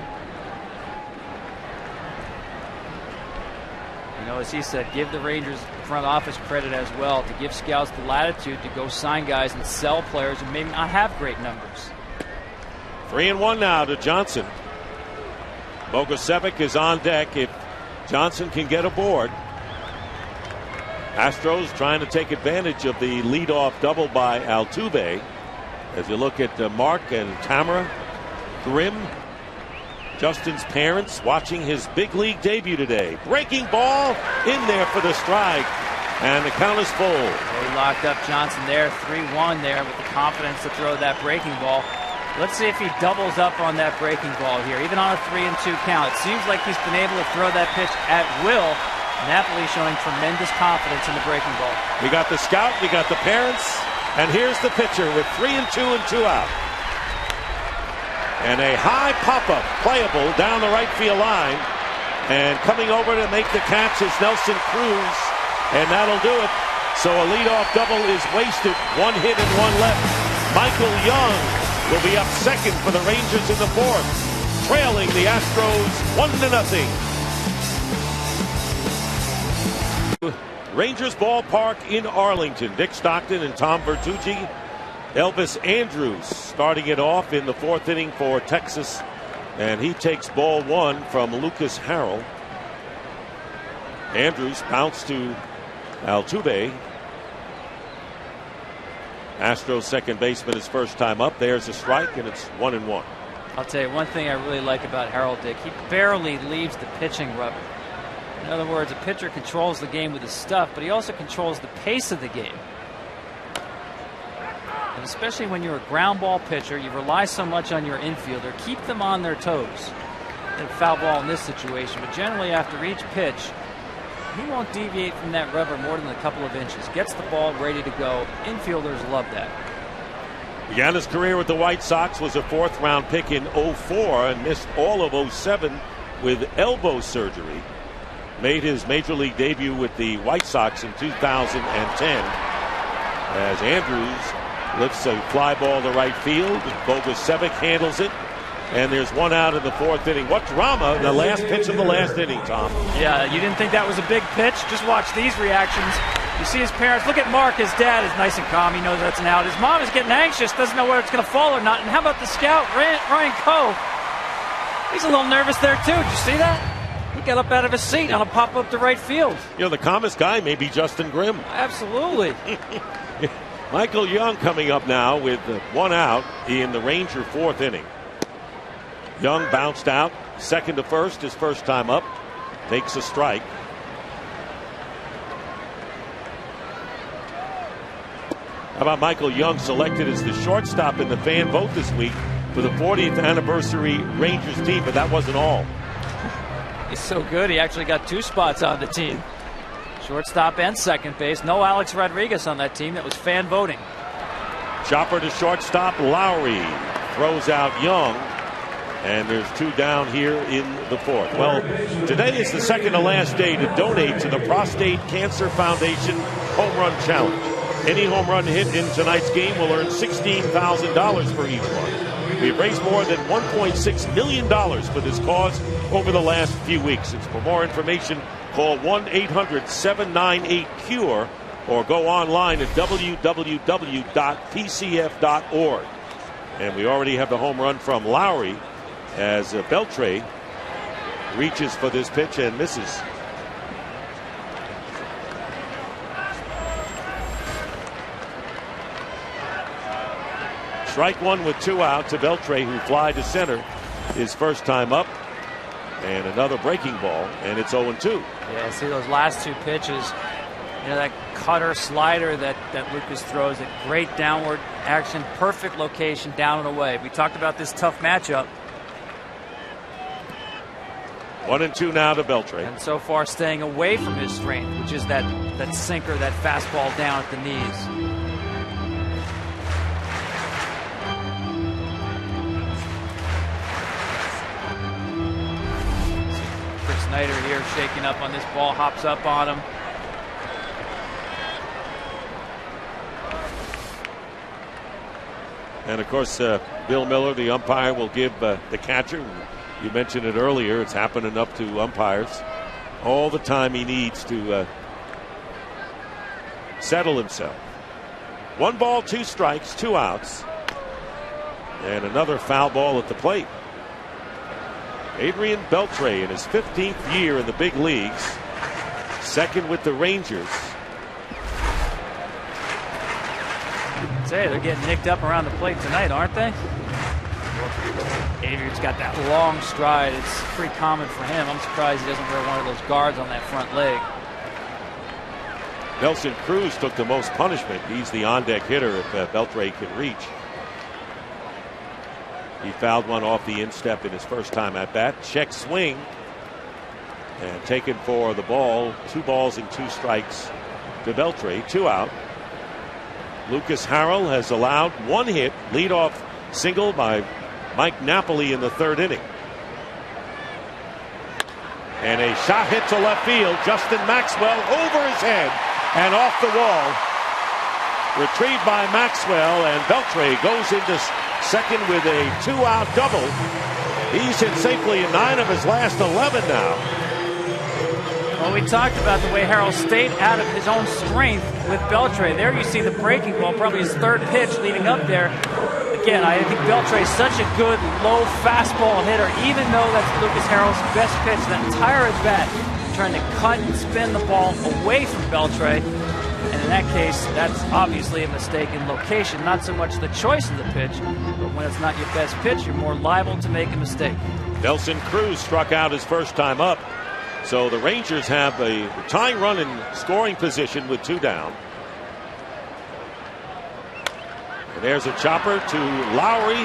You know, as he said, give the Rangers front office credit as well to give scouts the latitude to go sign guys and sell players who may not have great numbers. 3-1 now to Johnson. Bogusevic is on deck if Johnson can get aboard. Astros trying to take advantage of the leadoff double by Altuve. As you look at Mark and Tamara, Grimm, Justin's parents watching his big league debut today. Breaking ball in there for the strike. And the count is full. They locked up Johnson there, 3-1 there with the confidence to throw that breaking ball. Let's see if he doubles up on that breaking ball here, even on a 3-2 count. It seems like he's been able to throw that pitch at will. Napoli showing tremendous confidence in the breaking ball. We got the scout, we got the parents, and here's the pitcher with 3-2 and 2 out. And a high pop-up, playable down the right field line. And coming over to make the catch is Nelson Cruz. And that'll do it. So a leadoff double is wasted. 1 hit and 1 left. Michael Young will be up second for the Rangers in the fourth, trailing the Astros 1-0. Rangers ballpark in Arlington. Dick Stockton and Tom Bertucci. Elvis Andrus starting it off in the fourth inning for Texas. And he takes ball 1 from Lucas Harrell. Andrus bounced to Altuve. Astros second baseman his first time up. There's a strike, and it's 1-1. I'll tell you one thing I really like about Harold, Dick. He barely leaves the pitching rubber. In other words, a pitcher controls the game with his stuff, but he also controls the pace of the game. And especially when you're a ground ball pitcher, you rely so much on your infielder. Keep them on their toes. And foul ball in this situation, but generally after each pitch, he won't deviate from that rubber more than a couple of inches. Gets the ball ready to go. Infielders love that. Began his career with the White Sox, was a fourth-round pick in 04 and missed all of 07 with elbow surgery. Made his major league debut with the White Sox in 2010 as Andrus lifts a fly ball to right field. Bogusevic handles it. And there's 1 out in the fourth inning. What drama in the last pitch of the last inning, Tom. Yeah, you didn't think that was a big pitch? Just watch these reactions. You see his parents. Look at Mark. His dad is nice and calm. He knows that's an out. His mom is getting anxious. Doesn't know whether it's going to fall or not. And how about the scout, Ryan Coe? He's a little nervous there, too. Did you see that? He got up out of his seat on a pop-up to right field. You know, the calmest guy may be Justin Grimm. Absolutely. Michael Young coming up now with 1 out in the Ranger fourth inning. Young bounced out, second to first, his first time up, takes a strike. How about Michael Young selected as the shortstop in the fan vote this week for the 40th anniversary Rangers team, but that wasn't all. He's so good, he actually got 2 spots on the team. Shortstop and second base. No Alex Rodriguez on that team. That was fan voting. Chopper to shortstop. Lowry throws out Young. And there's 2 down here in the fourth. Well, today is the second to last day to donate to the Prostate Cancer Foundation Home Run Challenge. Any home run hit in tonight's game will earn $16,000 for each one. We've raised more than $1.6 million for this cause over the last few weeks. For more information, call 1-800-798-CURE or go online at www.pcf.org. And we already have the home run from Lowry as Beltre reaches for this pitch and misses. Strike 1 with 2 out to Beltre, who fly to center his first time up. And another breaking ball, and it's 0-2. Yeah, see those last 2 pitches. You know, that cutter slider that Lucas throws, that great downward action, perfect location, down and away. We talked about this tough matchup. 1-2 now to Beltre. And so far staying away from his strength, which is that sinker, that fastball down at the knees. Chris Snyder here shaking up on this ball, hops up on him. And of course, Bill Miller, the umpire, will give the catcher, you mentioned it earlier, it's happening up to umpires, all the time he needs to settle himself. 1 ball, 2 strikes, 2 outs. And another foul ball at the plate. Adrian Beltre in his 15th year in the big leagues, second with the Rangers. Say, they're getting nicked up around the plate tonight, aren't they? Xavier's got that long stride. It's pretty common for him. I'm surprised he doesn't wear one of those guards on that front leg. Nelson Cruz took the most punishment. He's the on-deck hitter if Beltre can reach. He fouled one off the instep in his first time at bat. Check swing. And taken for the ball. 2 balls and 2 strikes to Beltre. 2 out. Lucas Harrell has allowed 1 hit. Leadoff single by Mike Napoli in the 3rd inning. And a shot hit to left field. Justin Maxwell over his head and off the wall. Retrieved by Maxwell, and Beltre goes into second with a 2-out double. He's hit safely in 9 of his last 11 now. Well, we talked about the way Harrell stayed out of his own strength with Beltre. There you see the breaking ball, probably his 3rd pitch leading up there. Again, I think Beltre is such a good low fastball hitter, even though that's Lucas Harrell's best pitch that entire at bat, trying to cut and spin the ball away from Beltre. And in that case, that's obviously a mistake in location, not so much the choice of the pitch, but when it's not your best pitch, you're more liable to make a mistake. Nelson Cruz struck out his first time up. So the Rangers have a tying run in scoring position with 2 down. And there's a chopper to Lowry.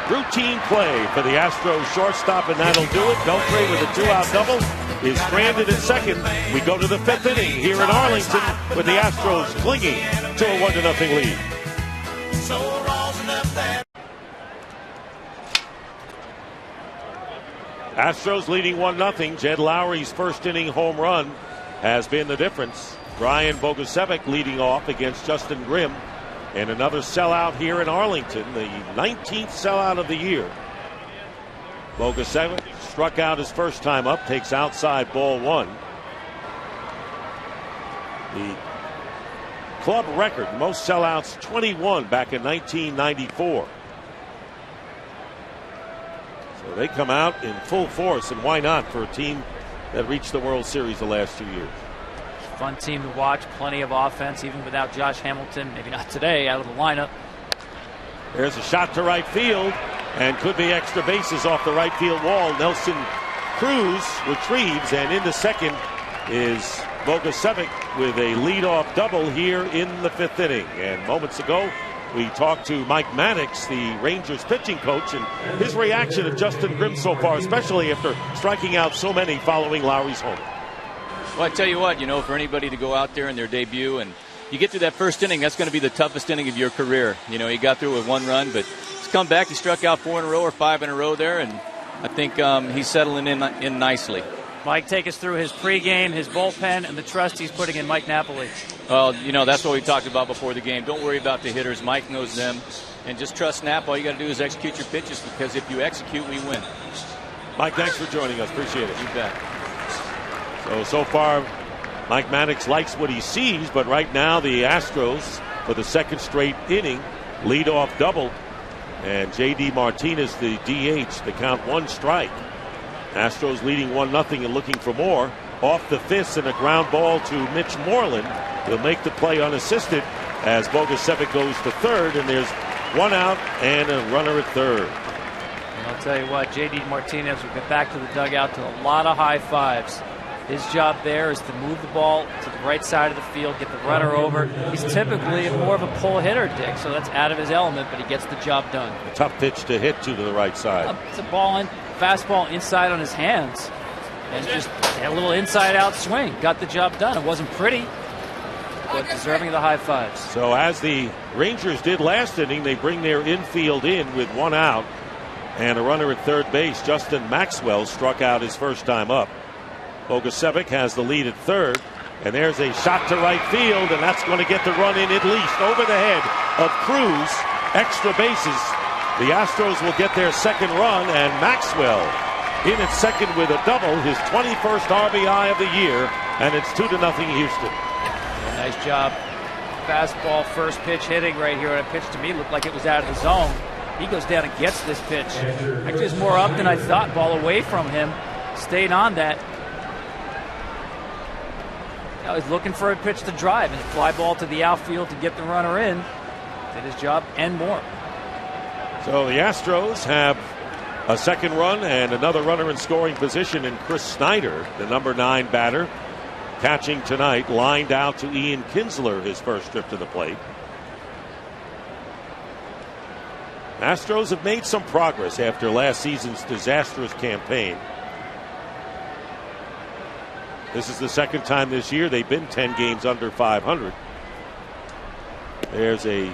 Routine play for the Astros shortstop, and that'll do it. Beltre with a 2-out double is stranded at second. We go to the 5th inning here in Arlington with the Astros clinging to a 1-0 lead. Astros leading 1-0. Jed Lowry's first inning home run has been the difference. Brian Bogusevic leading off against Justin Grimm. And another sellout here in Arlington, the 19th sellout of the year. Bogusevic struck out his first time up, takes outside ball 1. The club record, most sellouts, 21 back in 1994. So they come out in full force, and why not for a team that reached the World Series the last 2 years. Fun team to watch, plenty of offense, even without Josh Hamilton, maybe not today, out of the lineup. There's a shot to right field, and could be extra bases off the right field wall. Nelson Cruz retrieves, and into second is Bogusevic with a leadoff double here in the 5th inning. And moments ago, we talked to Mike Maddox, the Rangers pitching coach, and his reaction to Justin Grimm so far, especially after striking out so many following Lowry's home. Well, I tell you what, for anybody to go out there in their debut and you get through that first inning, that's going to be the toughest inning of your career. He got through with 1 run, but he's come back. He struck out 4 in a row or 5 in a row there, and I think he's settling in nicely. Mike, take us through his pregame, his bullpen, and the trust he's putting in Mike Napoli. Well, that's what we talked about before the game. Don't worry about the hitters. Mike knows them, and just trust Nap. All you got to do is execute your pitches, because if you execute, we win. Mike, thanks for joining us. Appreciate it. You bet. So far, Mike Maddox likes what he sees, but right now the Astros, for the 2nd straight inning, lead-off double. And J.D. Martinez, the DH, the count 1 strike. Astros leading 1-0 and looking for more. Off the fist and a ground ball to Mitch Moreland. He'll make the play unassisted as Bogusevic goes to 3rd, and there's 1 out and a runner at 3rd. And I'll tell you what, J.D. Martinez will get back to the dugout to a lot of high fives. His job there is to move the ball to the right side of the field, get the runner over. He's typically more of a pull hitter, Dick, so that's out of his element, but he gets the job done. A tough pitch to hit to the right side. It's a fastball inside on his hands. And just a little inside-out swing. Got the job done. It wasn't pretty, but deserving of the high fives. So as the Rangers did last inning, they bring their infield in with 1 out and a runner at 3rd base. Justin Maxwell struck out his first time up. Bogusevic has the lead at 3rd, and there's a shot to right field, and that's going to get the run in at least over the head of Cruz. Extra bases. The Astros will get their 2nd run, and Maxwell in at second with a double, his 21st RBI of the year, and it's 2-0 Houston. Nice job. Fastball, first pitch hitting right here. And a pitch to me looked like it was out of the zone. He goes down and gets this pitch. Actually, it's more up than I thought. Ball away from him. Stayed on that. Now he's looking for a pitch to drive, and fly ball to the outfield to get the runner in. Did his job and more. So the Astros have A second run and another runner in scoring position in Chris Snyder, the number 9 batter, catching tonight, lined out to Ian Kinsler, his first trip to the plate. Astros have made some progress after last season's disastrous campaign. This is the second time this year they've been 10 games under 500. There's a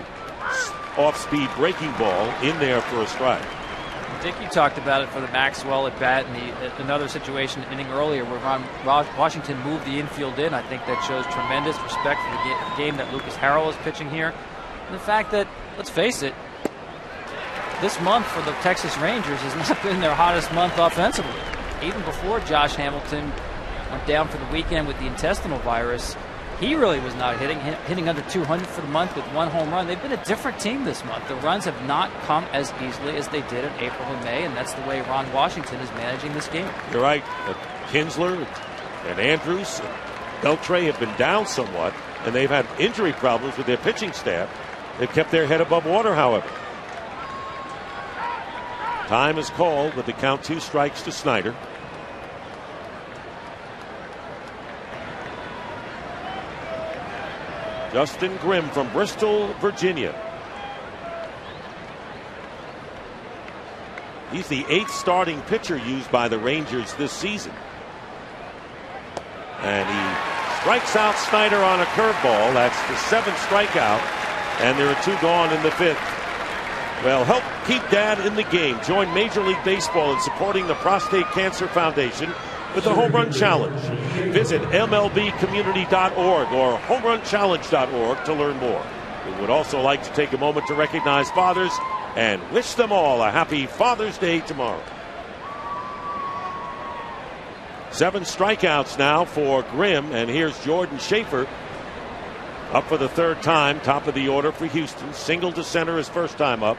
off-speed breaking ball in there for a strike. I think you talked about it for the Maxwell at bat and another situation inning earlier where Washington moved the infield in. I think that shows tremendous respect for the game that Lucas Harrell is pitching here. And the fact that, let's face it, this month for the Texas Rangers has not been their hottest month offensively. Even before Josh Hamilton went down for the weekend with the intestinal virus, he really was not hitting under 200 for the month with 1 home run. They've been a different team this month. The runs have not come as easily as they did in April and May, and that's the way Ron Washington is managing this game. You're right. Kinsler and Andrews and Beltre have been down somewhat, and they've had injury problems with their pitching staff. They've kept their head above water, however. Time is called with the count 2 strikes to Snyder. Justin Grimm from Bristol, Virginia. He's the 8th starting pitcher used by the Rangers this season. And he strikes out Snyder on a curveball. That's the 7th strikeout. And there are 2 gone in the 5th. Well, help keep Dad in the game. Join Major League Baseball in supporting the Prostate Cancer Foundation with the Home Run Challenge. Visit MLBcommunity.org or HomeRunChallenge.org to learn more. We would also like to take a moment to recognize fathers and wish them all a happy Father's Day tomorrow. 7 strikeouts now for Grimm, and here's Jordan Schaefer up for the 3rd time, top of the order for Houston. Single to center his first time up.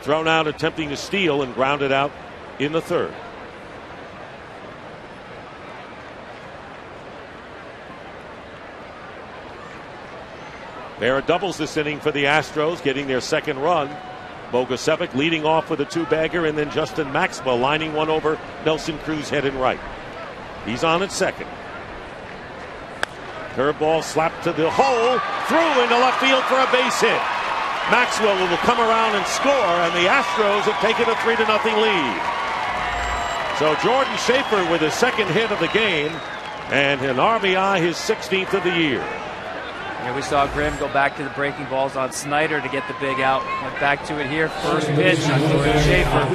Thrown out attempting to steal and grounded out in the 3rd. There are doubles this inning for the Astros, getting their 2nd run. Bogusevic leading off with a 2-bagger, and then Justin Maxwell lining one over Nelson Cruz head and right. He's on at 2nd. Curveball slapped to the hole, through into left field for a base hit. Maxwell will come around and score, and the Astros have taken a 3-0 lead. So Jordan Schaefer with his 2nd hit of the game, and an RBI, his 16th of the year. Here we saw Grimm go back to the breaking balls on Snyder to get the big out. Went back to it here. First pitch on Jordan Schaefer.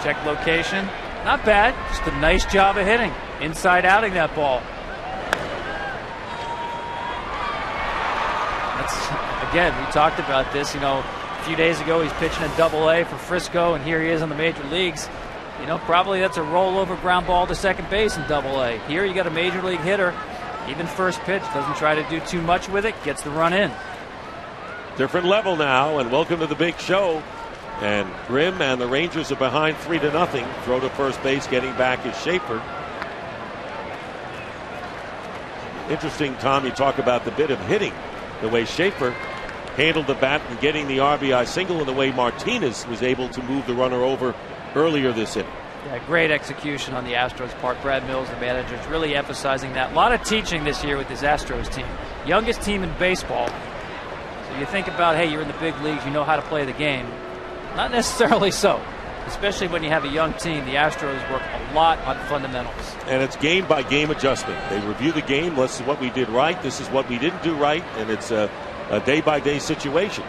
Check location. Not bad. Just a nice job of hitting. Inside outing that ball. That's, again, we talked about this. You know, a few days ago he's pitching a Double-A for Frisco, and here he is in the major leagues. You know, probably that's a rollover ground ball to second base in Double-A. Here you got a major league hitter. Even first pitch, doesn't try to do too much with it, gets the run in. Different level now, and welcome to the big show. And Grimm and the Rangers are behind 3-0. Throw to first base, getting back is Schaefer. Interesting, Tom, you talk about the bit of hitting. The way Schaefer handled the bat and getting the RBI single, and the way Martinez was able to move the runner over earlier this inning. Yeah, great execution on the Astros part. Brad Mills, the manager, is really emphasizing that. A lot of teaching this year with this Astros team. Youngest team in baseball. So you think about, hey, you're in the big leagues, you know how to play the game. Not necessarily so. Especially when you have a young team. The Astros work a lot on fundamentals. And it's game-by-game adjustment. They review the game. This is what we did right. This is what we didn't do right. And it's a day-by-day situation.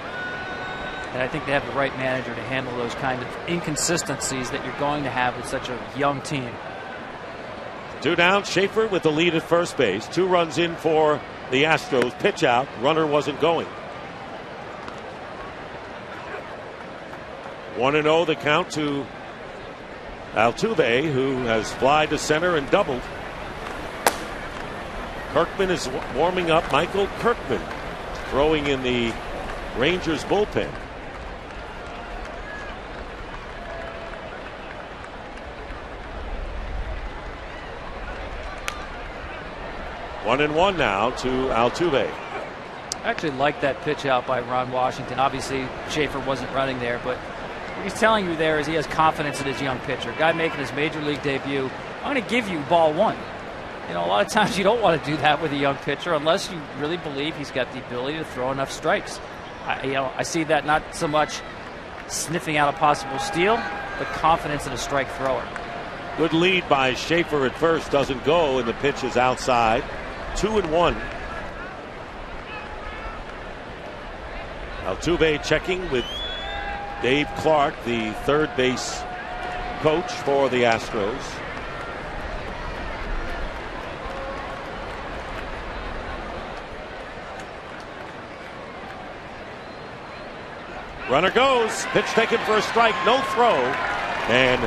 And I think they have the right manager to handle those kind of inconsistencies that you're going to have with such a young team. 2 down, Schaefer with the lead at first base. 2 runs in for the Astros. Pitch out. Runner wasn't going. 1-0 the count to Altuve, who has fly to center and doubled. Kirkman is warming up. Michael Kirkman throwing in the Rangers bullpen. One and one now to Altuve. I actually like that pitch out by Ron Washington. Obviously, Schaefer wasn't running there, but What he's telling you there is he has confidence in his young pitcher. Guy making his major league debut. I'm going to give you ball one. You know, a lot of times you don't want to do that with a young pitcher unless you really believe he's got the ability to throw enough strikes. I see that not so much sniffing out a possible steal, but confidence in a strike thrower. Good lead by Schaefer at first. Doesn't go, and the pitch is outside. 2-1. Altuve checking with Dave Clark, the third base coach for the Astros. Runner goes. Pitch taken for a strike. No throw. And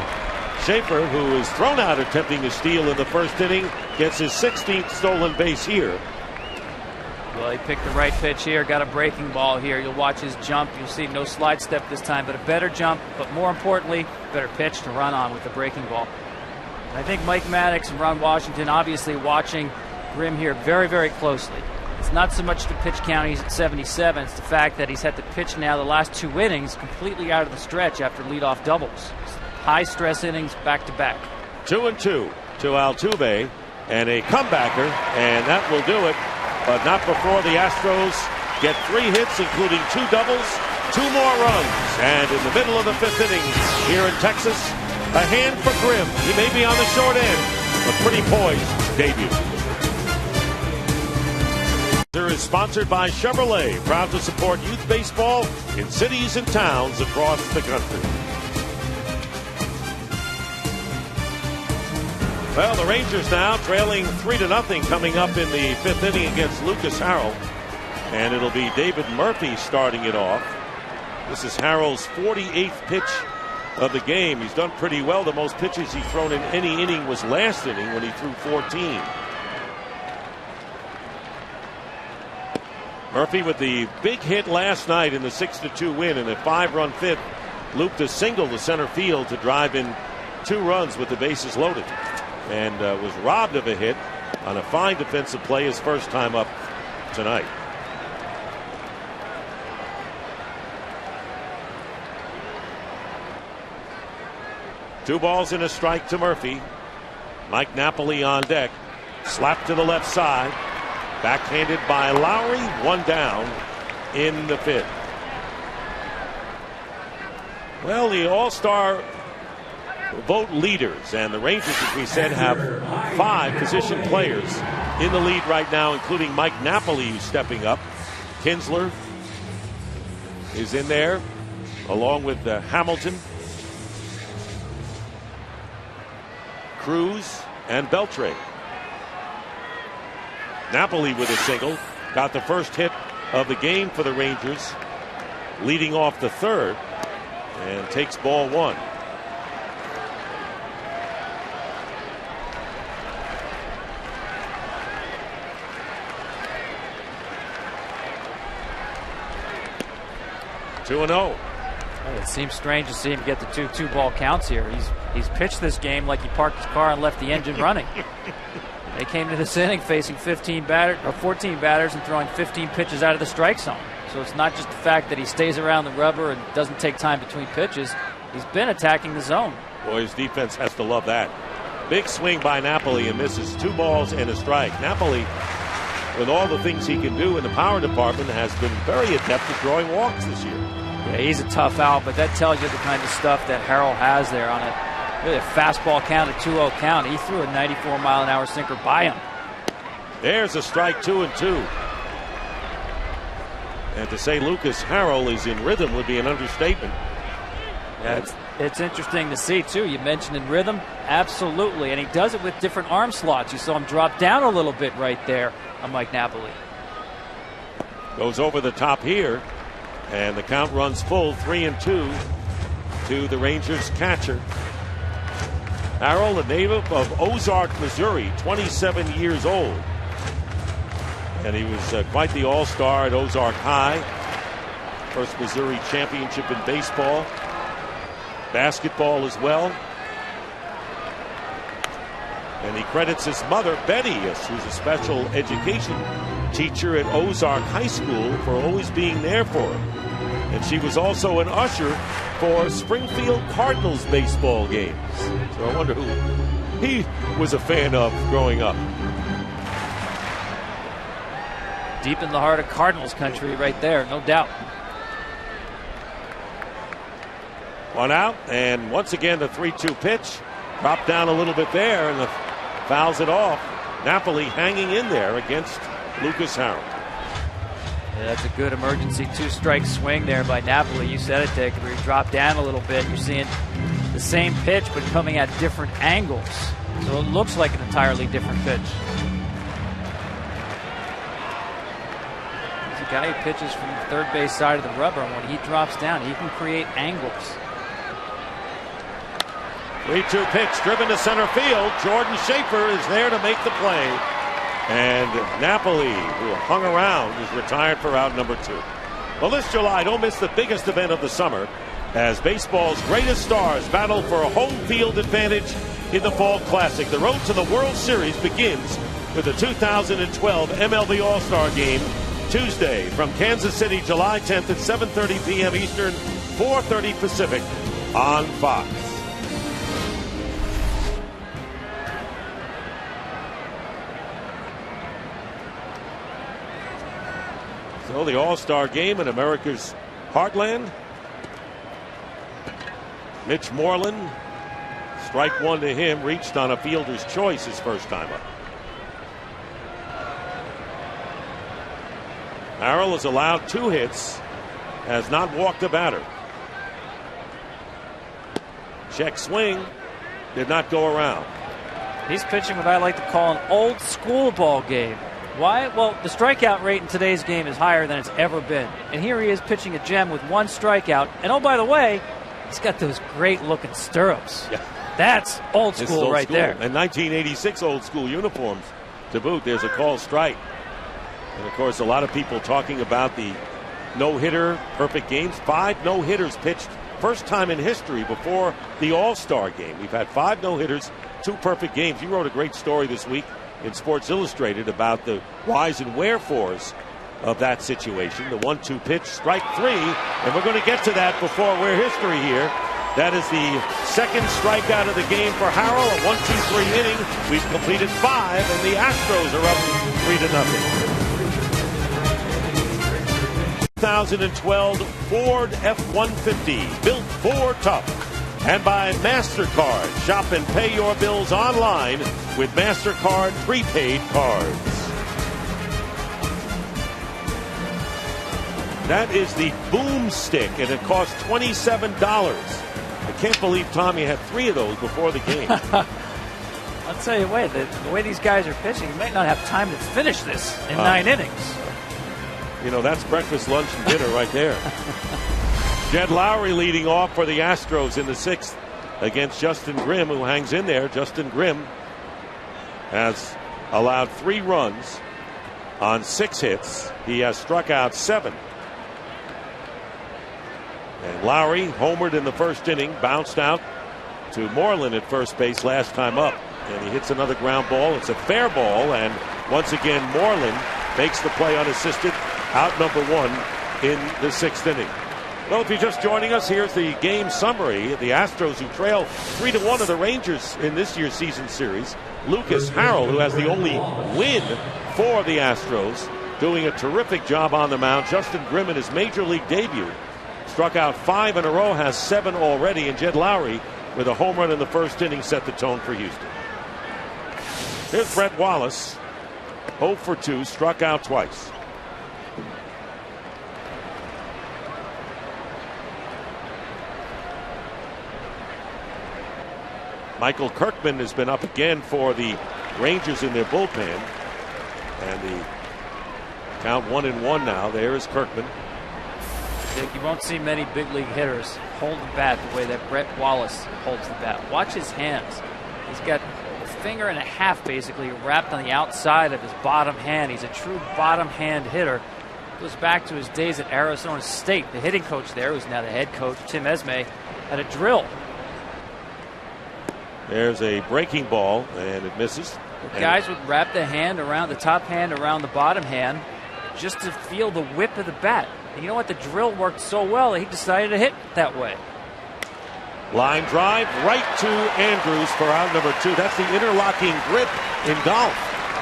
Schaefer, who is thrown out attempting to steal in the first inning, gets his 16th stolen base here. Well, he picked the right pitch here. Got a breaking ball here. You'll watch his jump. You'll see no slide step this time, but a better jump. But more importantly, better pitch to run on with the breaking ball. I think Mike Maddox and Ron Washington obviously watching Grimm here very, very closely. It's not so much the pitch count, he's at 77. It's the fact that he's had to pitch now the last 2 innings completely out of the stretch after leadoff doubles. High stress innings back to back. 2-2 to Altuve and a comebacker, and that will do it. But not before the Astros get 3 hits, including 2 doubles, 2 more runs. And in the middle of the 5th inning here in Texas, a hand for Grimm. He may be on the short end, but pretty poised debut. Is sponsored by Chevrolet, proud to support youth baseball in cities and towns across the country. Well, the Rangers now trailing 3-0 coming up in the 5th inning against Lucas Harrell. And it'll be David Murphy starting it off. This is Harrell's 48th pitch of the game. He's done pretty well. The most pitches he's thrown in any inning was last inning when he threw 14. Murphy with the big hit last night in the 6-2 win, and a 5-run fifth looped a single to center field to drive in 2 runs with the bases loaded, and was robbed of a hit on a fine defensive play his first time up tonight. Two balls and a strike to Murphy. Mike Napoli on deck. Slap to the left side. Backhanded by Lowry, 1 down in the 5th. Well, the All-Star vote leaders, and the Rangers, as we said, have 5 position players in the lead right now, including Mike Napoli, who's stepping up. Kinsler is in there, along with Hamilton, Cruz, and Beltre. Napoli with a single, got the first hit of the game for the Rangers, leading off the 3rd, and takes ball 1. Two and 0. It seems strange to see him get the 2 ball counts here. He's pitched this game like he parked his car and left the engine running. They came to this inning facing 14 batters and throwing 15 pitches out of the strike zone. So it's not just the fact that he stays around the rubber and doesn't take time between pitches. He's been attacking the zone. Boy, his defense has to love that. Big swing by Napoli and misses 2 balls and a strike. Napoli, with all the things he can do in the power department, has been very adept at drawing walks this year. Yeah, he's a tough out, but that tells you the kind of stuff that Harrell has there on it. Really a fastball count, a 2-0 count. He threw a 94-mile-an-hour sinker by him. There's a strike, 2-2. And to say Lucas Harrell is in rhythm would be an understatement. Yeah, it's interesting to see, too. You mentioned in rhythm. Absolutely. And he does it with different arm slots. You saw him drop down a little bit right there on Mike Napoli. Goes over the top here. And the count runs full, 3-2 to the Rangers catcher. Harrell, a native of Ozark, Missouri, 27 years old. And he was quite the all-star at Ozark High. First Missouri championship in baseball. Basketball as well. And he credits his mother, Betty, who's a special education teacher at Ozark High School, for always being there for him. and she was also an usher for Springfield Cardinals baseball games. So I wonder who he was a fan of growing up. Deep in the heart of Cardinals country right there, no doubt. One out, and once again the 3-2 pitch. Dropped down a little bit there, and fouls it off. Napoli hanging in there against Lucas Harold. Yeah, that's a good emergency 2-strike swing there by Napoli. You said it, Dick. Where he dropped down a little bit. You're seeing the same pitch, but coming at different angles. So it looks like an entirely different pitch. He's a guy who pitches from the third base side of the rubber, and when he drops down, he can create angles. 3-2 pitch driven to center field. Jordan Schaefer is there to make the play. And Napoli, who hung around, is retired for out number 2. Well, this July, don't miss the biggest event of the summer as baseball's greatest stars battle for a home field advantage in the Fall Classic. The road to the World Series begins with the 2012 MLB All-Star Game Tuesday from Kansas City, July 10th at 7:30 p.m. Eastern, 4:30 Pacific on Fox. So the All-Star Game in America's heartland. Mitch Moreland, strike one to him, reached on a fielder's choice his first time up. Harrell has allowed 2 hits, has not walked a batter. Check swing, did not go around. He's pitching what I like to call an old school ball game. Why? Well, the strikeout rate in today's game is higher than it's ever been. And here he is pitching a gem with 1 strikeout. And oh, by the way, he's got those great looking stirrups. Yeah. That's old school old right school. there. And 1986 old school uniforms to boot. There's a called strike. And of course, a lot of people talking about the no-hitter, perfect games. 5 no-hitters pitched first time in history before the All-Star Game. We've had 5 no-hitters, 2 perfect games. You wrote a great story this week in Sports Illustrated about the whys and wherefores of that situation. The 1-2 pitch, strike 3, and we're going to get to that before we're history here. That is the second strikeout of the game for Harrell. A 1-2-3 inning. We've completed 5, and the Astros are up 3-0. 2012 Ford F-150, built for tough. And by MasterCard. Shop and pay your bills online with MasterCard prepaid cards. That is the Boomstick, and it costs $27. I can't believe Tommy had 3 of those before the game. I'll tell you what, the way these guys are pitching, you might not have time to finish this in 9 innings. You know, that's breakfast, lunch, and dinner right there. Jed Lowry leading off for the Astros in the 6th against Justin Grimm, who hangs in there. Justin Grimm has allowed 3 runs on 6 hits. He has struck out 7. And Lowry homered in the first inning, bounced out to Moreland at first base last time up. And he hits another ground ball. It's a fair ball, and once again Moreland makes the play unassisted. Out number 1 in the 6th inning. Well, if you're just joining us, here's the game summary. The Astros, who trail 3-1 of the Rangers in this year's season series. Lucas Harold, who has the only win for the Astros, doing a terrific job on the mound. Justin Grimm in his major league debut struck out 5 in a row, has 7 already, and Jed Lowry with a home run in the first inning set the tone for Houston. Here's Brett Wallace, 0 for 2, struck out twice. Michael Kirkman has been up again for the Rangers in their bullpen. And the count 1-1 now. There is Kirkman. Dick, you won't see many big league hitters hold the bat the way that Brett Wallace holds the bat. Watch his hands. He's got a finger and a half basically wrapped on the outside of his bottom hand. He's a true bottom hand hitter. Goes back to his days at Arizona State. The hitting coach there, who's now the head coach, Tim Esme, had a drill. There's a breaking ball, and it misses. The guys would wrap the hand around the top hand around the bottom hand, just to feel the whip of the bat. And you know what? The drill worked so well that he decided to hit that way. Line drive right to Andrews for out number 2. That's the interlocking grip in golf.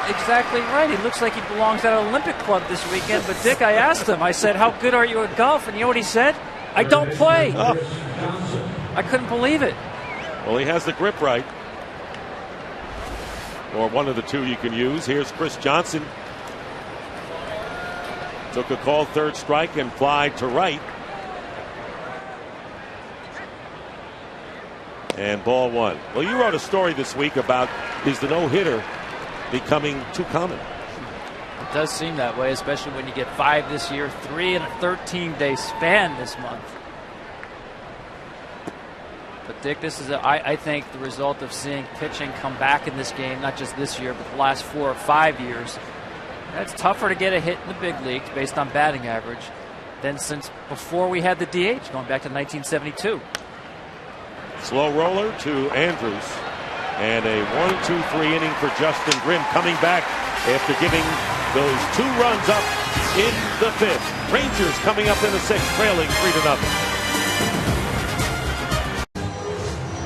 Exactly right. He looks like he belongs at an Olympic club this weekend. But Dick, I asked him, I said, how good are you at golf? And you know what he said? I don't play. Oh. I couldn't believe it. Well, he has the grip right. Or one of the two you can use. Here's Chris Johnson. Took a call, third strike, and fly to right. And ball 1. Well, you wrote a story this week about is the no-hitter becoming too common? It does seem that way, especially when you get 5 this year, 3 in a 13-day span this month. But Dick, this is, I think, the result of seeing pitching come back in this game, not just this year, but the last 4 or 5 years. It's tougher to get a hit in the big leagues based on batting average than since before we had the DH, going back to 1972. Slow roller to Andrews. And a 1-2-3 inning for Justin Grimm, coming back after giving those 2 runs up in the 5th. Rangers coming up in the 6th, trailing 3-0.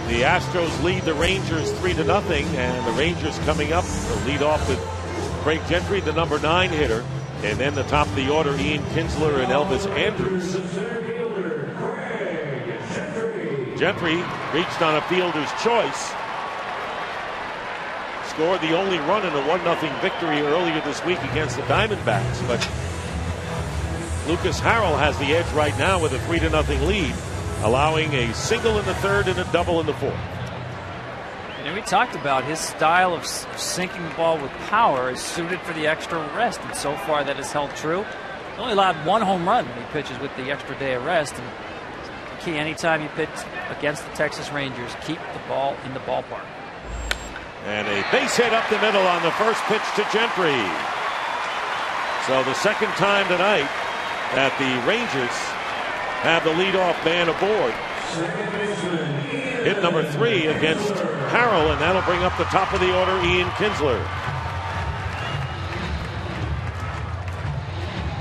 The Astros lead the Rangers 3-0, and the Rangers coming up will lead off with Craig Gentry, the number 9 hitter, and then the top of the order, Ian Kinsler and Elvis Andrews. Gentry reached on a fielder's choice. Scored the only run in a 1-0 victory earlier this week against the Diamondbacks. But Lucas Harrell has the edge right now with a 3-0 lead, allowing a single in the 3rd and a double in the 4th. And we talked about his style of sinking the ball with power is suited for the extra rest, and so far that has held true. He only allowed 1 home run when he pitches with the extra day of rest. And key anytime you pitch against the Texas Rangers, keep the ball in the ballpark. And a base hit up the middle on the first pitch to Gentry. So the second time tonight that the Rangers have the leadoff man aboard. Hit number 3 against Harrell, and that'll bring up the top of the order, Ian Kinsler.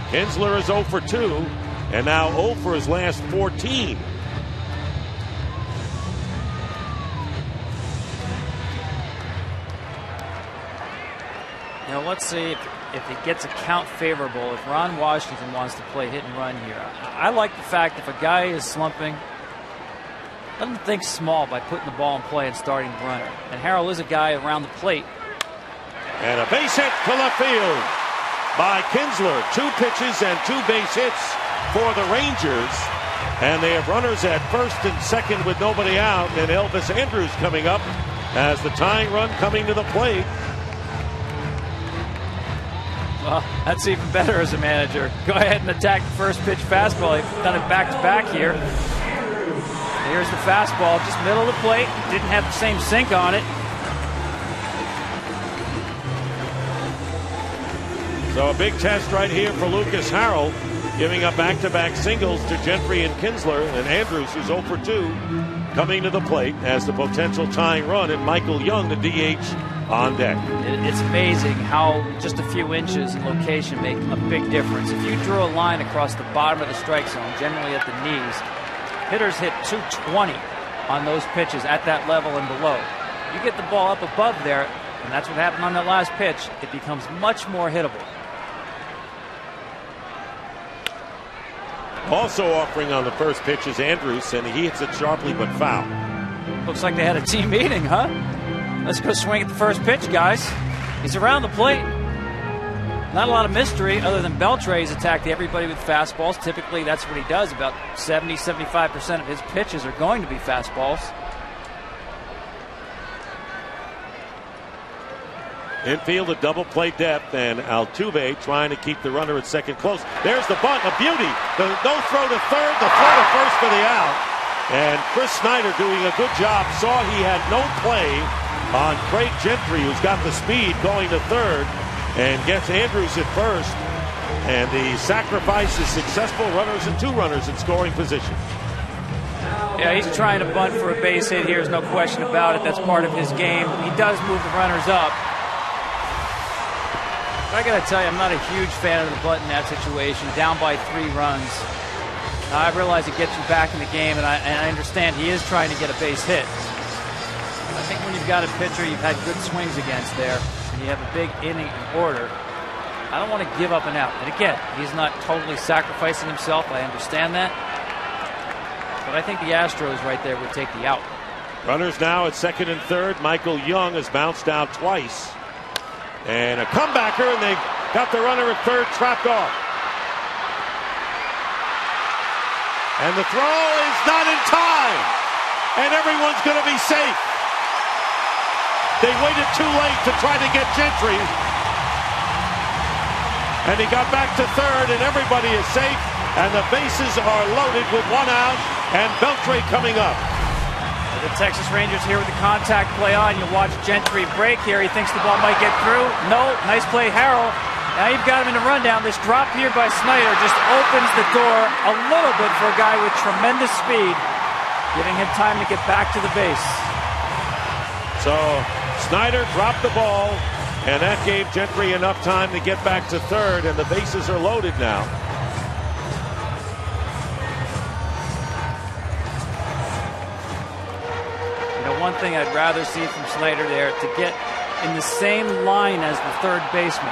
Kinsler is 0 for 2, and now 0 for his last 14. Now let's see if it gets a count favorable. If Ron Washington wants to play hit and run here, I like the fact if a guy is slumping, let him think small by putting the ball in play and starting the runner. And Harrell is a guy around the plate. And a base hit to left field by Kinsler. 2 pitches and 2 base hits for the Rangers. And they have runners at first and second with nobody out. And Elvis Andrews coming up as the tying run coming to the plate. Well, that's even better as a manager. Go ahead and attack the first pitch fastball. They've done it back-to-back here. Here's the fastball, just middle of the plate. Didn't have the same sink on it. So a big test right here for Lucas Harrell, giving up back-to-back singles to Gentry and Kinsler, and Andrews, who's 0 for 2, coming to the plate as the potential tying run, and Michael Young, the DH, on deck. It's amazing how just a few inches in location make a big difference. If you drew a line across the bottom of the strike zone, generally at the knees, hitters hit 220 on those pitches at that level and below. You get the ball up above there, and that's what happened on that last pitch. It becomes much more hittable. Also offering on the first pitch is Andrews, and he hits it sharply but foul. Looks like they had a team meeting, huh? Let's go swing at the first pitch, guys. He's around the plate. Not a lot of mystery other than Beltre's attacked everybody with fastballs. Typically, that's what he does. About 70-75% of his pitches are going to be fastballs. Infield, a double play depth, and Altuve trying to keep the runner at second close. There's the bunt, a beauty. The no throw to third, the throw to first for the out. And Chris Snyder doing a good job. Saw he had no play on Craig Gentry, who's got the speed going to third, and gets Andrews at first. And the sacrifice is successful. Runners and 2 runners in scoring position. Yeah, he's trying to bunt for a base hit here. There's no question about it. That's part of his game. He does move the runners up. I got to tell you, I'm not a huge fan of the bunt in that situation. Down by 3 runs. I realize it gets you back in the game, and I understand he is trying to get a base hit. I think when you've got a pitcher you've had good swings against there, and you have a big inning in order, I don't want to give up an out. And again, he's not totally sacrificing himself. I understand that. But I think the Astros right there would take the out. Runners now at second and third. Michael Young has bounced out twice. And a comebacker, and they got the runner at third trapped off. And the throw is not in time. And everyone's going to be safe. They waited too late to try to get Gentry. And he got back to third, and everybody is safe. And the bases are loaded with 1 out, and Beltre coming up. The Texas Rangers here with the contact play on. You watch Gentry break here. He thinks the ball might get through. No, nice play, Harrell. Now you've got him in a rundown. This drop here by Snyder just opens the door a little bit for a guy with tremendous speed, giving him time to get back to the base. So Snyder dropped the ball, and that gave Gentry enough time to get back to third, and the bases are loaded now. One thing I'd rather see from Snyder there, to get in the same line as the third baseman.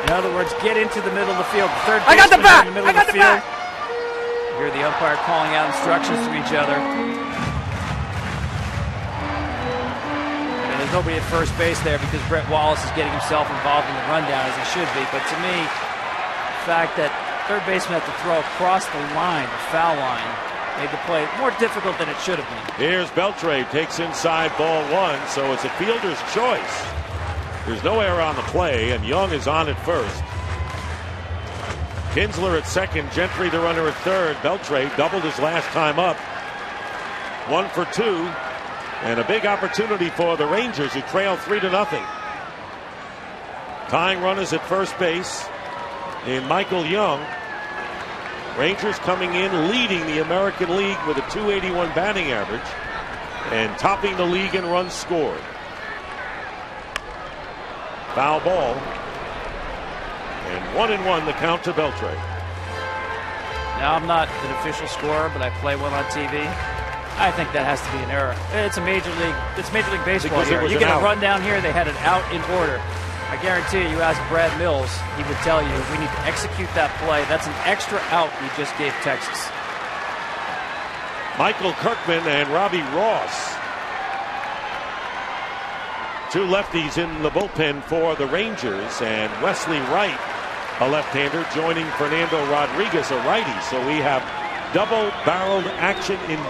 In other words, get into the middle of the field. The third baseman I got the bat! in the middle I got of the the field. bat! Hear the umpire calling out instructions to each other. And there's nobody at first base there because Brett Wallace is getting himself involved in the rundown as he should be. But to me, the fact that third baseman had to throw across the line, the foul line, made the play more difficult than it should have been. Here's Beltre, takes inside ball 1, so it's a fielder's choice. There's no error on the play, and Young is on at first. Kinsler at second, Gentry the runner at third. Beltre doubled his last time up. 1 for 2, and a big opportunity for the Rangers, who trail 3-0. Tying runners at first base in Michael Young. Rangers coming in leading the American League with a .281 batting average and topping the league in runs scored. Foul ball, and 1-1 the count to Beltre. Now, I'm not an official scorer, but I play one on TV. I think that has to be an error. It's a major league. It's Major League Baseball here. You get a run down here. They had it out in order. I guarantee you ask Brad Mills, he would tell you we need to execute that play. That's an extra out we just gave Texas. Michael Kirkman and Robbie Ross, 2 lefties in the bullpen for the Rangers, and Wesley Wright, a left-hander, joining Fernando Rodriguez, a righty. So we have double-barreled action in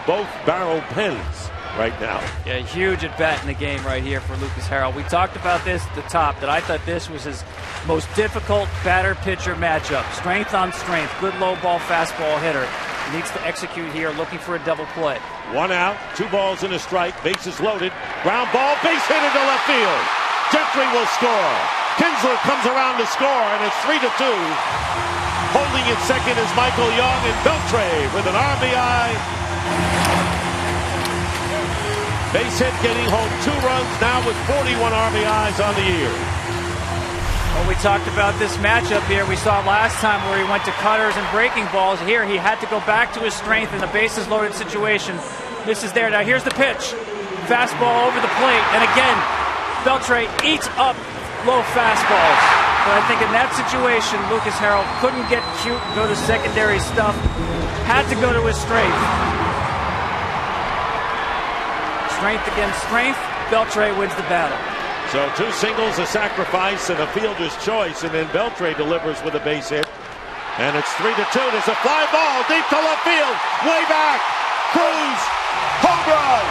both barrel pens right now. Yeah, huge at bat in the game right here for Lucas Harrell. We talked about this at the top, that I thought this was his most difficult batter-pitcher matchup. Strength on strength, good low ball fastball hitter. He needs to execute here, looking for a double play. 1 out, 2 balls and a strike, bases loaded, ground ball, base hit into left field. Gentry will score. Kinsler comes around to score, and it's 3-2. Holding at second is Michael Young, and Beltre with an RBI. Base hit, getting home 2 runs now with 41 RBIs on the year. Well, we talked about this matchup here. We saw last time where he went to cutters and breaking balls. Here he had to go back to his strength in a bases loaded situation. This is there. Now here's the pitch. Fastball over the plate. And again, Beltre eats up low fastballs. But I think in that situation, Lucas Harrell couldn't get cute and go to secondary stuff. Had to go to his strength. Strength against strength, Beltre wins the battle. So 2 singles, a sacrifice, and a fielder's choice, and then Beltre delivers with a base hit. And it's 3-2. There's a fly ball deep to left field, way back. Cruz, home run.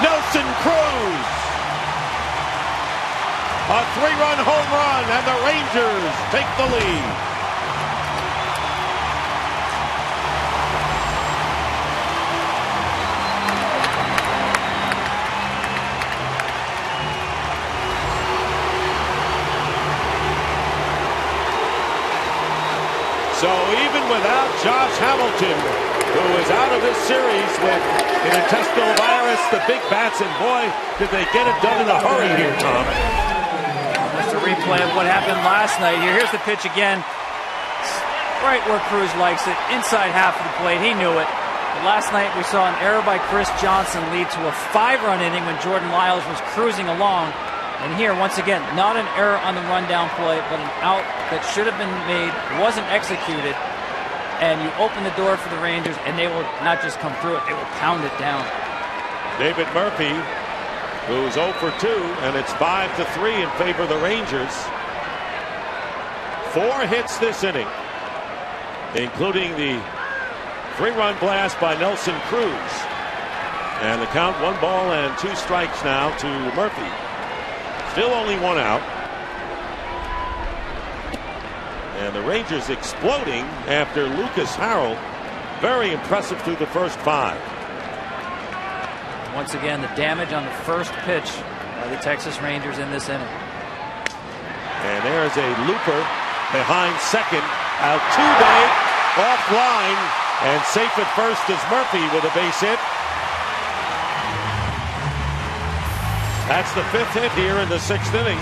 Nelson Cruz. A 3-run home run, and the Rangers take the lead. So even without Josh Hamilton, who is out of this series with an intestinal virus, the big bats, and boy, did they get it done in a hurry here, Tom. That's just a replay of what happened last night here. Here's the pitch again. Right where Cruz likes it, inside half of the plate. He knew it. But last night we saw an error by Chris Johnson lead to a 5-run inning when Jordan Lyles was cruising along. And here, once again, not an error on the rundown play, but an out that should have been made, wasn't executed. And you open the door for the Rangers, and they will not just come through it, they will pound it down. David Murphy, who's 0 for 2, and it's 5-3 in favor of the Rangers. 4 hits this inning, including the 3-run blast by Nelson Cruz. And the count 1 ball and 2 strikes now to Murphy. Still only 1 out. And the Rangers exploding after Lucas Harrell. Very impressive through the first 5. Once again, the damage on the first pitch by the Texas Rangers in this inning. And there's a looper behind second. Altuve offline, and safe at first is Murphy with a base hit. That's the 5th hit here in the 6th inning.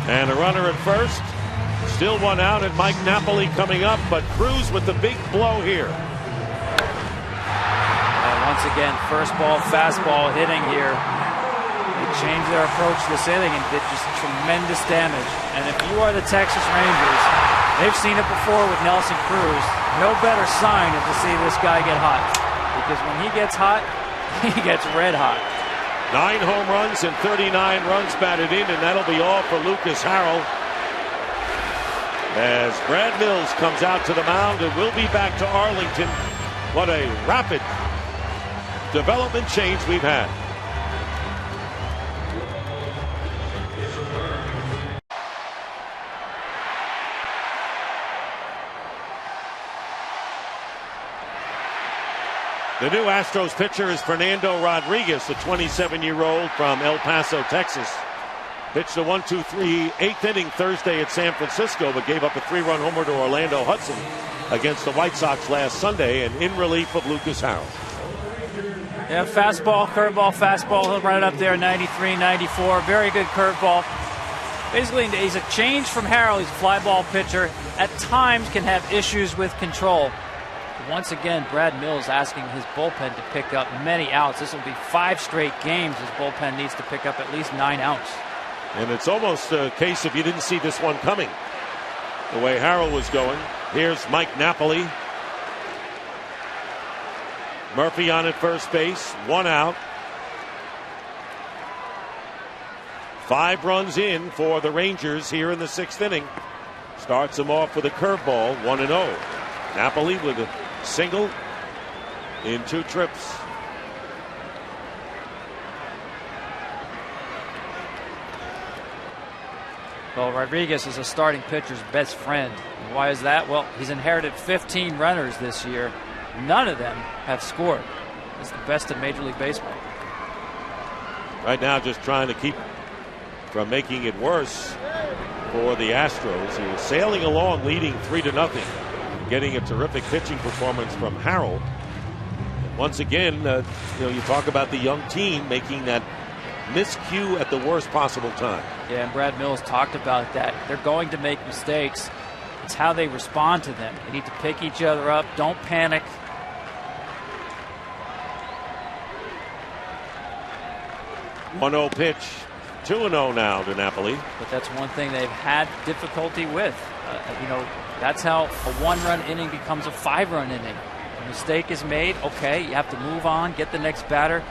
And a runner at first. Still 1 out, and Mike Napoli coming up, but Cruz with the big blow here. And once again, first ball, fastball hitting here. They changed their approach this inning and did just tremendous damage. And if you are the Texas Rangers, they've seen it before with Nelson Cruz. No better sign than to see this guy get hot. Because when he gets hot, he gets red hot. 9 home runs and 39 runs batted in, and that'll be all for Lucas Harrell. As Brad Mills comes out to the mound, and we'll be back to Arlington. What a rapid development change we've had. The new Astros pitcher is Fernando Rodriguez, the 27-year-old from El Paso, Texas. Pitched a 1-2-3 8th inning Thursday at San Francisco, but gave up a 3-run homer to Orlando Hudson against the White Sox last Sunday, and in relief of Lucas Harrell. Yeah, fastball, curveball, fastball. He'll run it up there, 93, 94. Very good curveball. Basically, he's a change from Harrell. He's a fly ball pitcher. At times can have issues with control. Once again, Brad Mills asking his bullpen to pick up many outs. This will be 5 straight games his bullpen needs to pick up at least 9 outs. And it's almost a case if you didn't see this one coming, the way Harrell was going. Here's Mike Napoli. Murphy on at first base, 1 out. 5 runs in for the Rangers here in the 6th inning. Starts them off with a curveball, 1-0. Napoli with a single in 2 trips. Well, Rodriguez is a starting pitcher's best friend. And why is that? Well, he's inherited 15 runners this year. None of them have scored. It's the best in Major League Baseball. Right now, just trying to keep from making it worse for the Astros. He was sailing along, leading 3-0, getting a terrific pitching performance from Harrell. Once again, you talk about the young team making that miscue at the worst possible time. Yeah, and Brad Mills talked about that. They're going to make mistakes. It's how they respond to them. They need to pick each other up. Don't panic. One-0 pitch. 2-0 now to Napoli. But that's one thing they've had difficulty with. That's how a 1-run inning becomes a 5-run inning. A mistake is made, okay, you have to move on, get the next batter,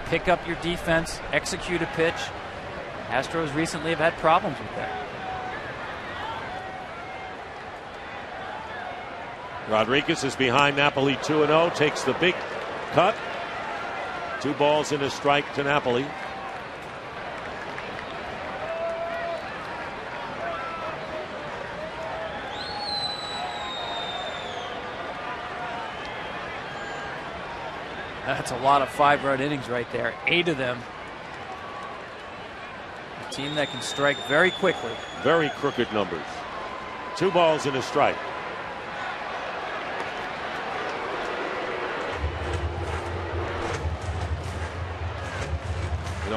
pick up your defense, execute a pitch. Astros recently have had problems with that. Rodriguez is behind Napoli 2-0, takes the big cut. 2 balls and a strike to Napoli. That's a lot of 5-run innings right there. 8 of them. A team that can strike very quickly. Very crooked numbers. 2 balls and a strike.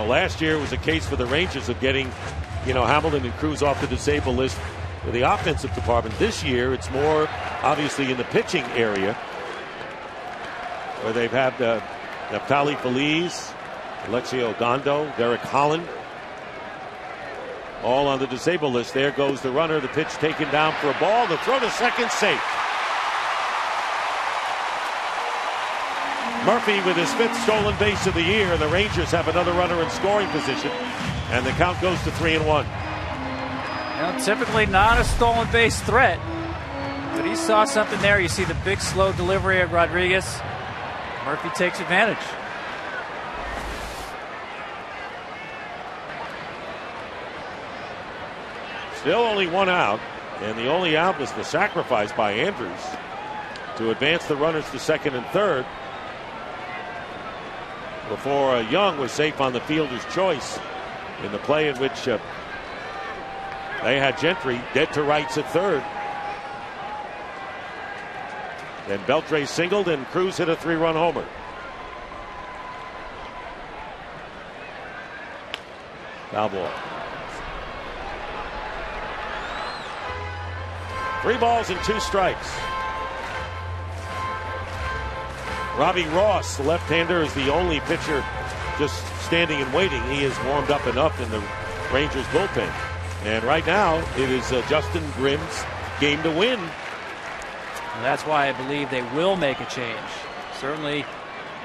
Last year was a case for the Rangers of getting Hamilton and Cruz off the disabled list for the offensive department. This year, it's more obviously in the pitching area, where they've had Naftali Feliz, Alexio Gondo, Derek Holland, all on the disabled list. There goes the runner. The pitch taken down for a ball. The throw to second, safe. Murphy with his 5th stolen base of the year, and the Rangers have another runner in scoring position, and the count goes to 3-1. Typically not a stolen base threat, but he saw something there. You see the big slow delivery of Rodriguez. Murphy takes advantage. Still only 1 out, and the only out was the sacrifice by Andrews to advance the runners to second and third before Young was safe on the fielder's choice in the play in which they had Gentry dead to rights at third. Then Beltre singled and Cruz hit a 3-run homer. Foul ball. 3 balls and 2 strikes. Robbie Ross, the left-hander, is the only pitcher just standing and waiting. He has warmed up enough in the Rangers bullpen. And right now, it is Justin Grimm's game to win. And that's why I believe they will make a change. Certainly,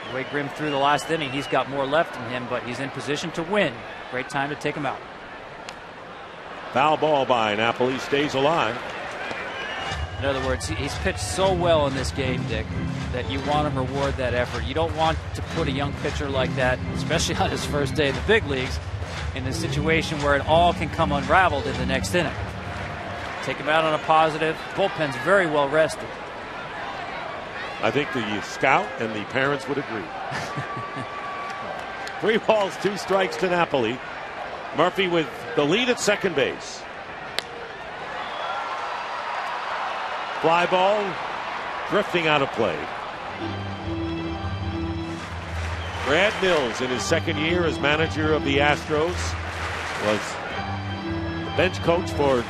the way Grimm threw the last inning, he's got more left in him, but he's in position to win. Great time to take him out. Foul ball by Napoli, stays alive. In other words, he's pitched so well in this game, Dick, that you want to reward that effort. You don't want to put a young pitcher like that, especially on his first day in the big leagues, in a situation where it all can come unraveled in the next inning. Take him out on a positive. Bullpen's very well rested. I think the scout and the parents would agree. 3 balls, 2 strikes to Napoli. Murphy with the lead at second base. Fly ball drifting out of play. Brad Mills, in his second year as manager of the Astros, was the bench coach for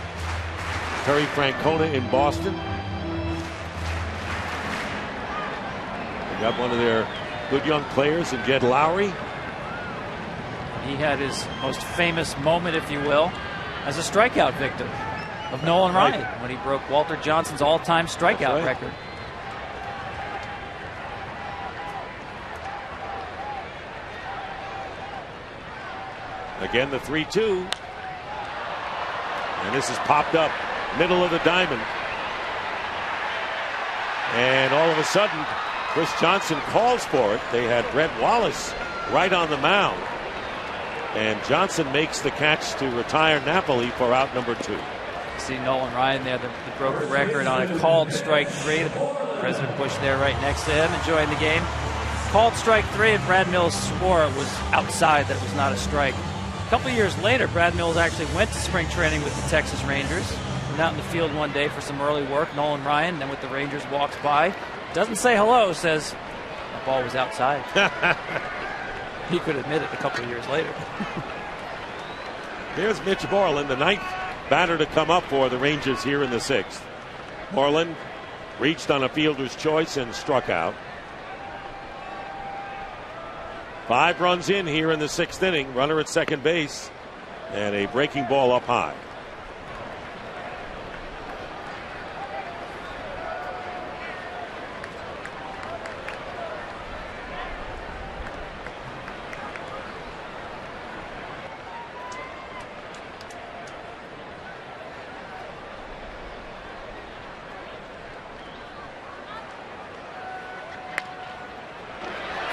Terry Francona in Boston. They got one of their good young players in Jed Lowry. He had his most famous moment, if you will, as a strikeout victim of Nolan Ryan when he broke Walter Johnson's all-time strikeout record. Again, the 3-2. And this is popped up middle of the diamond. And all of a sudden, Chris Johnson calls for it. They had Brett Wallace right on the mound. And Johnson makes the catch to retire Napoli for out number 2. See Nolan Ryan there that broke the record on a called strike 3. President Bush there right next to him enjoying the game. Called strike 3, and Brad Mills swore it was outside, that it was not a strike. A couple years later, Brad Mills actually went to spring training with the Texas Rangers. Went out in the field one day for some early work. Nolan Ryan, then with the Rangers, walks by. Doesn't say hello, says the ball was outside. He could admit it a couple of years later. There's Mitch Moreland, the 9th batter to come up for the Rangers here in the 6th. Moreland reached on a fielder's choice and struck out. 5 runs in here in the 6th inning. Runner at second base and a breaking ball up high.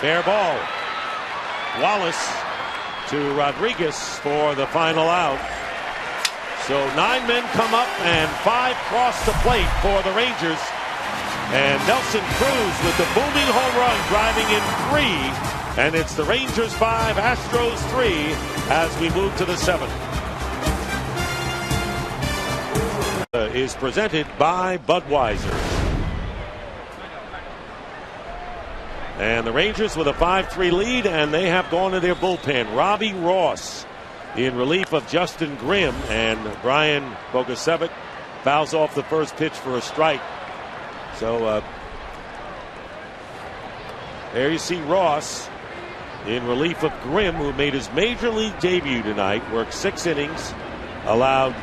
Fair ball. Wallace to Rodriguez for the final out. So 9 men come up and 5 cross the plate for the Rangers. And Nelson Cruz with the booming home run driving in 3. And it's the Rangers 5, Astros 3 as we move to the 7th. Is presented by Budweiser. And the Rangers with a 5-3 lead, and they have gone to their bullpen. Robbie Ross in relief of Justin Grimm, and Brian Bogusevic fouls off the first pitch for a strike. So there you see Ross in relief of Grimm, who made his major league debut tonight, worked 6 innings, allowed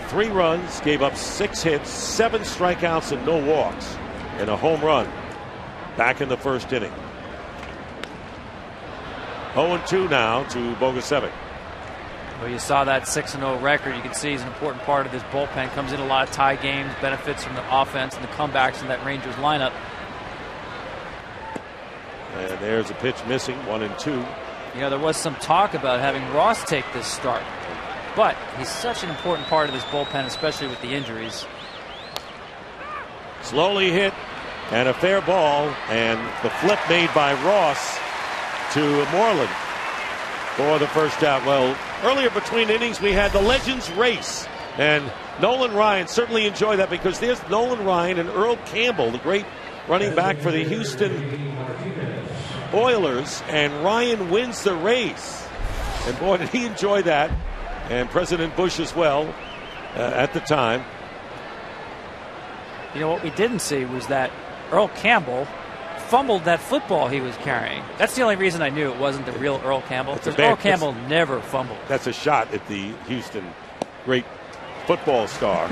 3 runs, gave up 6 hits, 7 strikeouts and no walks, and a home run back in the first inning. 0-2 now to Bogusevic. Well, you saw that 6-0 record. You can see he's an important part of this bullpen. Comes in a lot of tie games, benefits from the offense and the comebacks in that Rangers lineup. And there's a pitch missing, 1-2. You know, there was some talk about having Ross take this start, but he's such an important part of this bullpen, especially with the injuries. Slowly hit, and a fair ball, and the flip made by Ross to Moreland for the first out. Well, earlier between innings we had the Legends race, and Nolan Ryan certainly enjoyed that, because there's Nolan Ryan and Earl Campbell, the great running back for the Houston Oilers, and Ryan wins the race. And boy, did he enjoy that, and President Bush as well at the time. You know, what we didn't see was that Earl Campbell fumbled that football he was carrying. That's the only reason I knew it wasn't the real Earl Campbell, because Earl Campbell never fumbled. That's a shot at the Houston great football star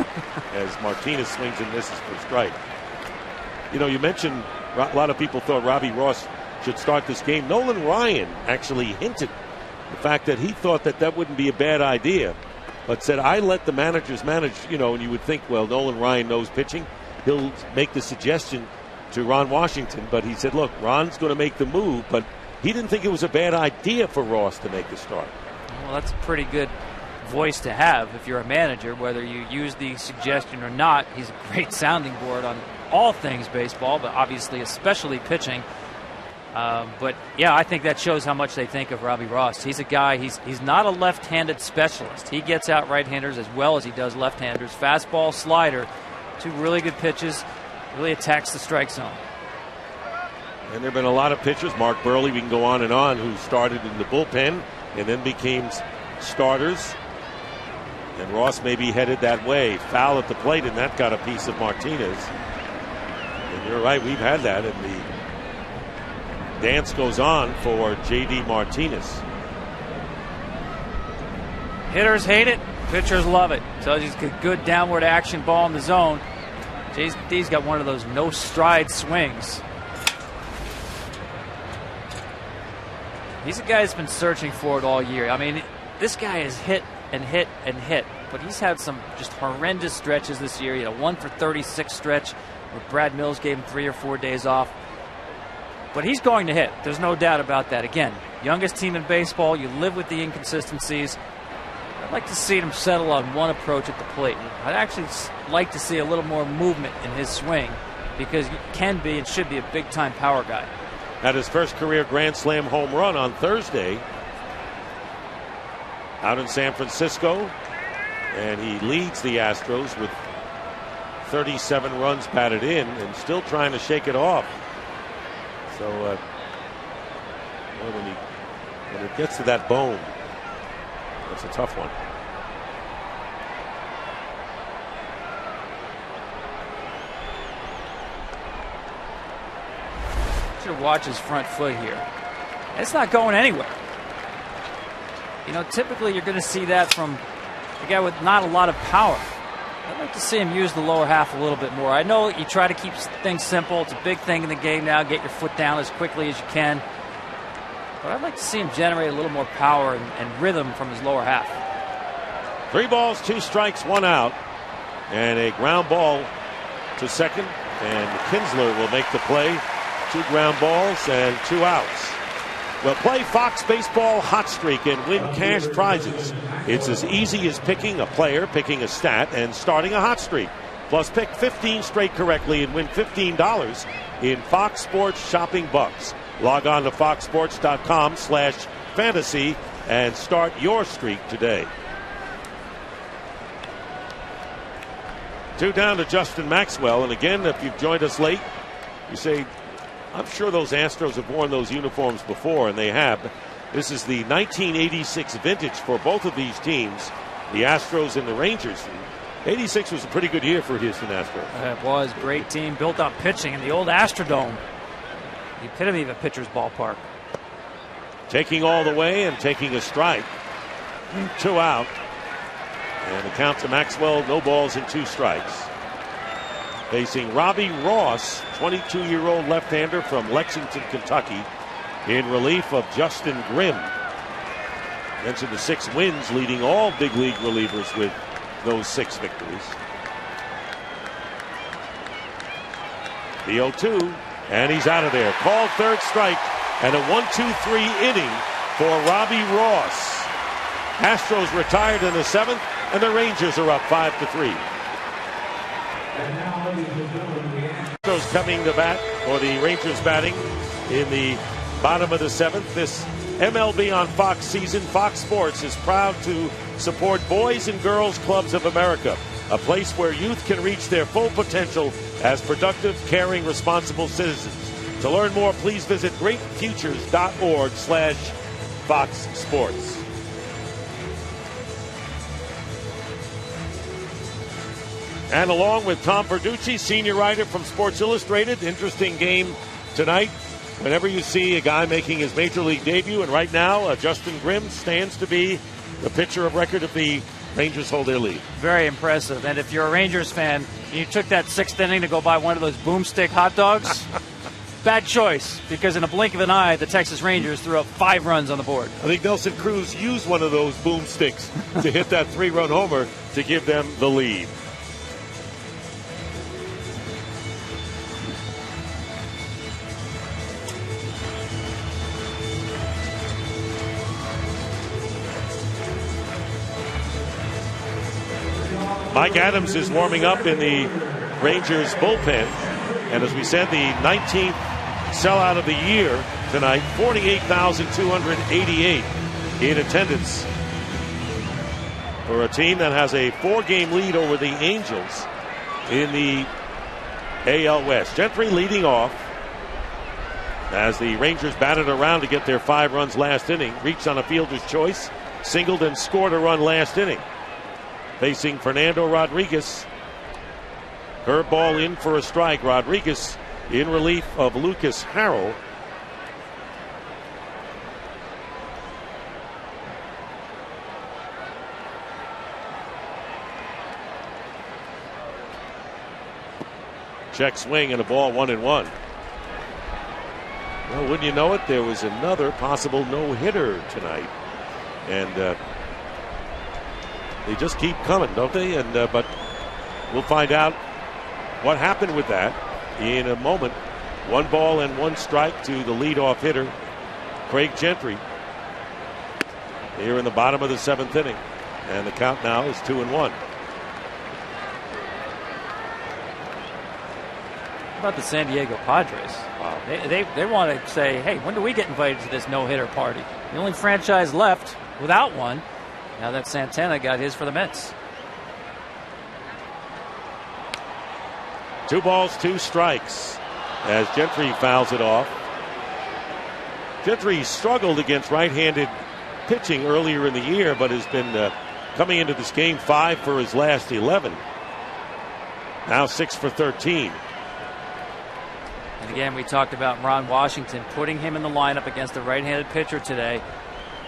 as Martinez swings and misses for strike. You know, you mentioned a lot of people thought Robbie Ross should start this game. Nolan Ryan actually hinted the fact that he thought that that wouldn't be a bad idea, but said, I let the managers manage, you know, and you would think, well, Nolan Ryan knows pitching. He'll make the suggestion to Ron Washington, but he said, look, Ron's going to make the move, but he didn't think it was a bad idea for Ross to make the start. Well, that's a pretty good voice to have if you're a manager, whether you use the suggestion or not. He's a great sounding board on all things baseball, but obviously especially pitching. But yeah, I think that shows how much they think of Robbie Ross. He's a guy, he's not a left-handed specialist. He gets out right-handers as well as he does left-handers. Fastball, slider, 2 really good pitches, really attacks the strike zone. And there have been a lot of pitchers, Mark Burley, we can go on, who started in the bullpen and then became starters. And Ross may be headed that way. Foul at the plate, and that got a piece of Martinez. And you're right, we've had that, and the dance goes on for J.D. Martinez. Hitters hate it, pitchers love it. So he's a good downward action ball in the zone. JD's got one of those no stride swings. He's a guy that's been searching for it all year. I mean, this guy has hit and hit and hit, but he's had some just horrendous stretches this year. He had a 1-for-36 stretch where Brad Mills gave him 3 or 4 days off. But he's going to hit. There's no doubt about that. Again, youngest team in baseball. You live with the inconsistencies. I'd like to see him settle on one approach at the plate. I'd actually like to see a little more movement in his swing, because he can be and should be a big-time power guy. Had his first career Grand Slam home run on Thursday out in San Francisco, and he leads the Astros with 37 runs batted in and still trying to shake it off. So when it gets to that bone, that's a tough one. Should watch his front foot here. It's not going anywhere. You know, typically you're going to see that from a guy with not a lot of power. I'd like to see him use the lower half a little bit more. I know you try to keep things simple. It's a big thing in the game now. Get your foot down as quickly as you can. But I'd like to see him generate a little more power and rhythm from his lower half. 3 balls, 2 strikes, 1 out. And a ground ball to second. And Kinsler will make the play. 2 ground balls and 2 outs. Well, play Fox Baseball Hot Streak and win cash prizes. It's as easy as picking a player, picking a stat, and starting a hot streak. Plus, pick 15 straight correctly and win $15 in Fox Sports Shopping Bucks. Log on to foxsports.com/fantasy and start your streak today. 2 down to Justin Maxwell. And again, if you've joined us late, you say, I'm sure those Astros have worn those uniforms before, and they have. This is the 1986 vintage for both of these teams, the Astros and the Rangers. 86 was a pretty good year for Houston Astros. It was. Great team, built up pitching in the old Astrodome. The epitome of a pitcher's ballpark. Taking all the way and taking a strike. 2 out. And the count to Maxwell, no balls and 2 strikes. Facing Robbie Ross, 22-year-old left-hander from Lexington, Kentucky, in relief of Justin Grimm. Mentioned the 6 wins, leading all big league relievers with those 6 victories. The 0-2, and he's out of there. Called third strike, and a 1-2-3 inning for Robbie Ross. Astros retired in the 7th, and the Rangers are up 5-3. Astros coming to bat, or the Rangers batting in the bottom of the 7th. This MLB on Fox season, Fox Sports is proud to support Boys and Girls Clubs of America, a place where youth can reach their full potential as productive, caring, responsible citizens. To learn more, please visit greatfutures.org/Fox Sports. And along with Tom Verducci, senior writer from Sports Illustrated, interesting game tonight. Whenever you see a guy making his major league debut, and right now Justin Grimm stands to be the pitcher of record if the Rangers hold their lead. Very impressive. And if you're a Rangers fan and you took that 6th inning to go buy one of those boomstick hot dogs, bad choice, because in a blink of an eye, the Texas Rangers threw up 5 runs on the board. I think Nelson Cruz used one of those boomsticks to hit that 3-run homer to give them the lead. Mike Adams is warming up in the Rangers bullpen. And as we said, the 19th sellout of the year tonight, 48,288 in attendance for a team that has a 4-game lead over the Angels in the AL West. Gentry leading off as the Rangers batted around to get their 5 runs last inning, reached on a fielder's choice, singled and scored a run last inning. Facing Fernando Rodriguez. Curveball in for a strike. Rodriguez in relief of Lucas Harrell. Check swing and a ball 1-1. Well, wouldn't you know it, there was another possible no-hitter tonight. And they just keep coming, don't they? And but we'll find out what happened with that in a moment. 1 ball and 1 strike to the leadoff hitter, Craig Gentry, here in the bottom of the 7th inning. And the count now is 2-1. How about the San Diego Padres? Wow. They want to say, hey, when do we get invited to this no-hitter party? The only franchise left without one. Now that Santana got his for the Mets. 2 balls, 2 strikes as Gentry fouls it off. Gentry struggled against right-handed pitching earlier in the year, but has been coming into this game 5 for his last 11. Now 6 for 13. And again, we talked about Ron Washington, putting him in the lineup against a right-handed pitcher today.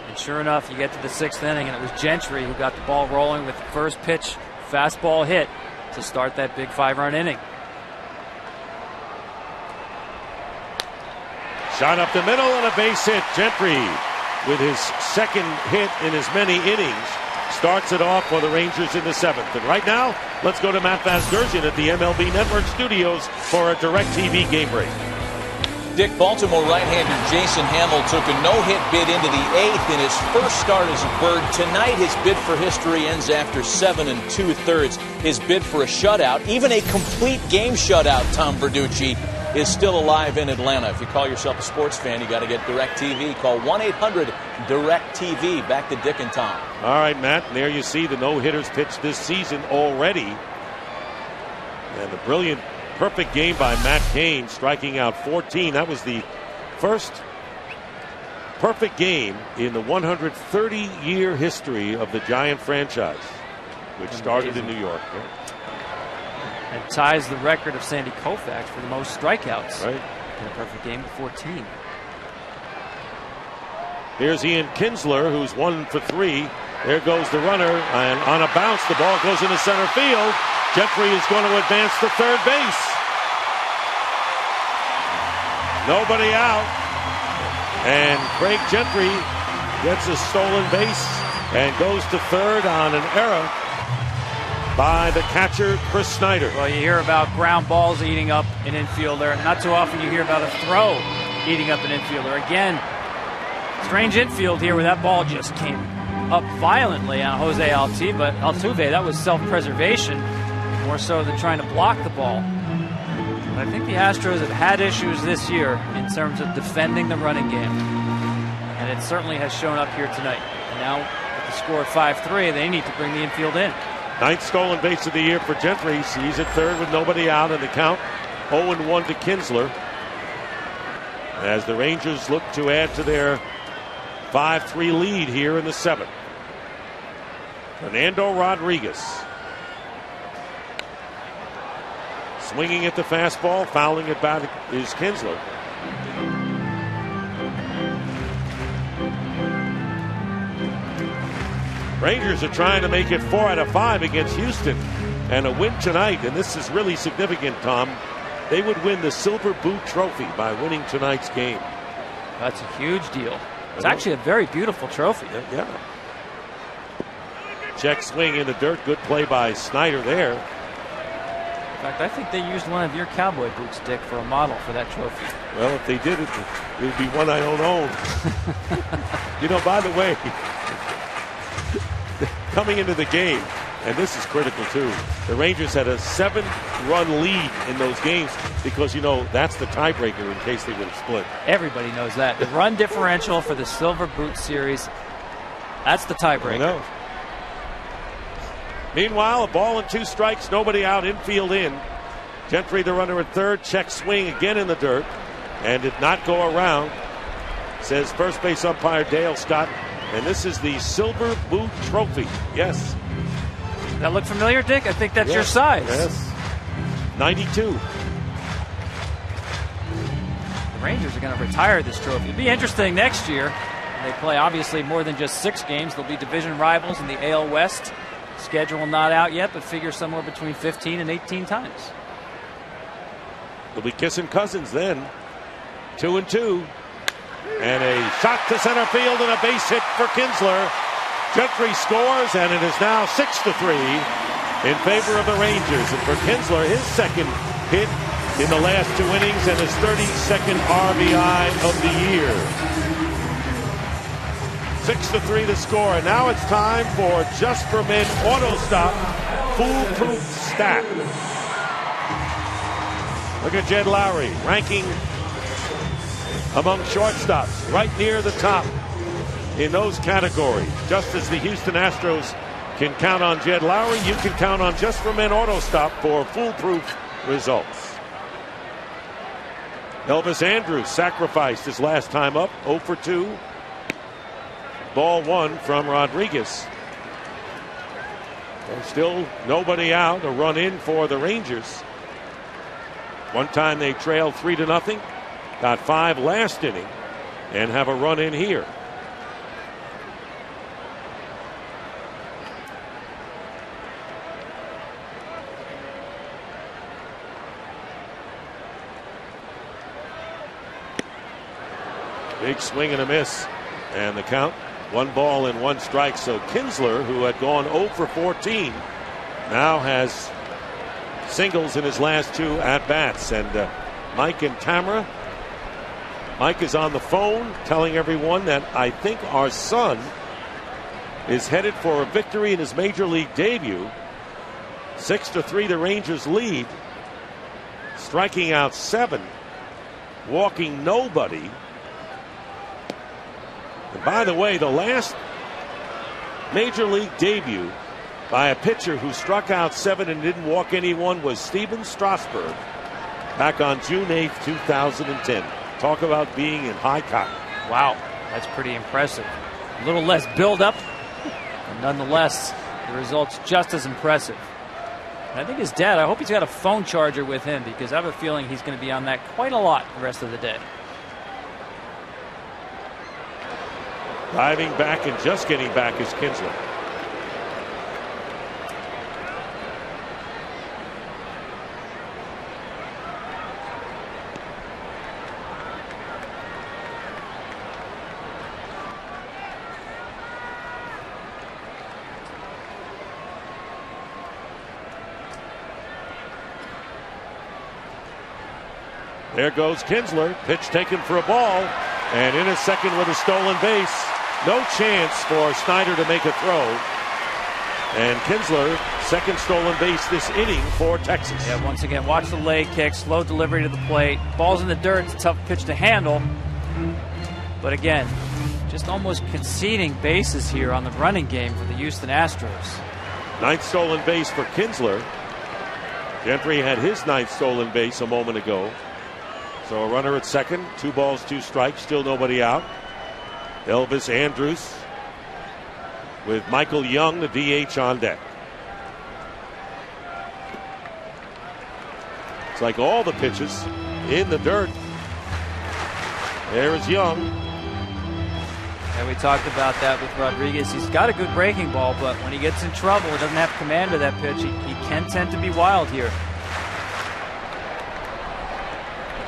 And sure enough, you get to the 6th inning, and it was Gentry who got the ball rolling with the first pitch, fastball hit to start that big 5-run inning. Shot up the middle and a base hit. Gentry, with his 2nd hit in as many innings, starts it off for the Rangers in the 7th. And right now, let's go to Matt Vasgersian at the MLB Network studios for a DirecTV game break. Dick, Baltimore right-hander Jason Hamill took a no-hit bid into the 8th in his first start as a Bird. Tonight, his bid for history ends after 7 2/3. His bid for a shutout, even a complete game shutout, Tom Verducci, is still alive in Atlanta. If you call yourself a sports fan, you got to get DirecTV. Call 1-800-DirecTV. Back to Dick and Tom. All right, Matt, and there you see the no-hitters pitched this season already. And the brilliant, perfect game by Matt Cain, striking out 14. That was the first perfect game in the 130-year history of the Giant franchise, which started in New York. And ties the record of Sandy Koufax for the most strikeouts right in a perfect game with 14. Here's Ian Kinsler, who's 1 for 3. There goes the runner, and on a bounce, the ball goes into center field. Gentry is going to advance to third base. Nobody out. And Craig Gentry gets a stolen base and goes to third on an error by the catcher, Chris Snyder. Well, you hear about ground balls eating up an infielder. Not too often you hear about a throw eating up an infielder. Again, strange infield here where that ball just came up violently on Jose Altuve. That was self-preservation, more so than trying to block the ball. But I think the Astros have had issues this year in terms of defending the running game. And it certainly has shown up here tonight. And now with the score of 5-3, they need to bring the infield in. 9th stolen base of the year for Gentry. He's at third with nobody out, and the count 0-1 to Kinsler. As the Rangers look to add to their 5-3 lead here in the 7th. Fernando Rodriguez swinging at the fastball, fouling it back is Kinsler. Rangers are trying to make it 4 out of 5 against Houston, and a win tonight, and this is really significant, Tom. They would win the Silver Boot Trophy by winning tonight's game. That's a huge deal. It's actually a very beautiful trophy. Yeah. Check swing in the dirt. Good play by Snyder there. In fact, I think they used one of your cowboy boots, Dick, for a model for that trophy. Well, if they did, it would be one I don't own. You know, by the way, coming into the game, and this is critical too, the Rangers had a 7-run lead in those games because, you know, that's the tiebreaker in case they would have split. Everybody knows that. The run differential for the Silver Boot Series, that's the tiebreaker. I know. Meanwhile, a ball and 2 strikes, nobody out, infield in. Gentry, the runner at third, check swing again in the dirt, and did not go around, says first base umpire Dale Scott. And this is the Silver Boot Trophy. Yes. That look familiar, Dick? I think that's your size. Yes. 92. The Rangers are going to retire this trophy. It'll be interesting next year. They play obviously more than just 6 games. They'll be division rivals in the AL West. Schedule not out yet, but figure somewhere between 15 and 18 times. They'll be kissing cousins then. 2-2. And a shot to center field and a base hit for Kinsler. Gentry scores, and it is now 6-3 in favor of the Rangers. And for Kinsler, his second hit in the last 2 innings and his 32nd RBI of the year. 6-3 the score. And now it's time for Just for Men Auto Stop Foolproof Stat. Look at Jed Lowry ranking among shortstops, right near the top in those categories. Just as the Houston Astros can count on Jed Lowry, you can count on Just for Men Auto Stop for foolproof results. Elvis Andrus sacrificed his last time up, 0 for 2. Ball 1 from Rodriguez. And still nobody out, a run in for the Rangers. One time they trailed 3-0. Got 5 last inning and have a run in here. Big swing and a miss. And the count, 1 ball and 1 strike. So Kinsler, who had gone 0 for 14, now has singles in his last 2 at-bats. And Mike and Tamara. Mike is on the phone telling everyone that I think our son is headed for a victory in his major league debut. 6-3 the Rangers lead. Striking out 7. Walking nobody. And by the way, the last major league debut by a pitcher who struck out 7 and didn't walk anyone was Steven Strasburg back on June 8th, 2010. Talk about being in high cotton. Wow. That's pretty impressive. A little less build-up, but nonetheless, the result's just as impressive. And I think his dad, I hope he's got a phone charger with him, because I have a feeling he's going to be on that quite a lot the rest of the day. Diving back and just getting back is Kinsler. There goes Kinsler. Pitch taken for a ball. And in a second with a stolen base. No chance for Snyder to make a throw. And Kinsler, second stolen base this inning for Texas. Yeah, once again, watch the leg kick. Slow delivery to the plate. Ball's in the dirt. It's a tough pitch to handle. But again, just almost conceding bases here on the running game for the Houston Astros. Ninth stolen base for Kinsler. Gentry had his ninth stolen base a moment ago. So a runner at second, 2 balls, 2 strikes, still nobody out. Elvis Andrus with Michael Young, the DH, on deck. It's like all the pitches in the dirt. There is Young. And we talked about that with Rodriguez. He's got a good breaking ball, but when he gets in trouble, he doesn't have command of that pitch. He can tend to be wild here.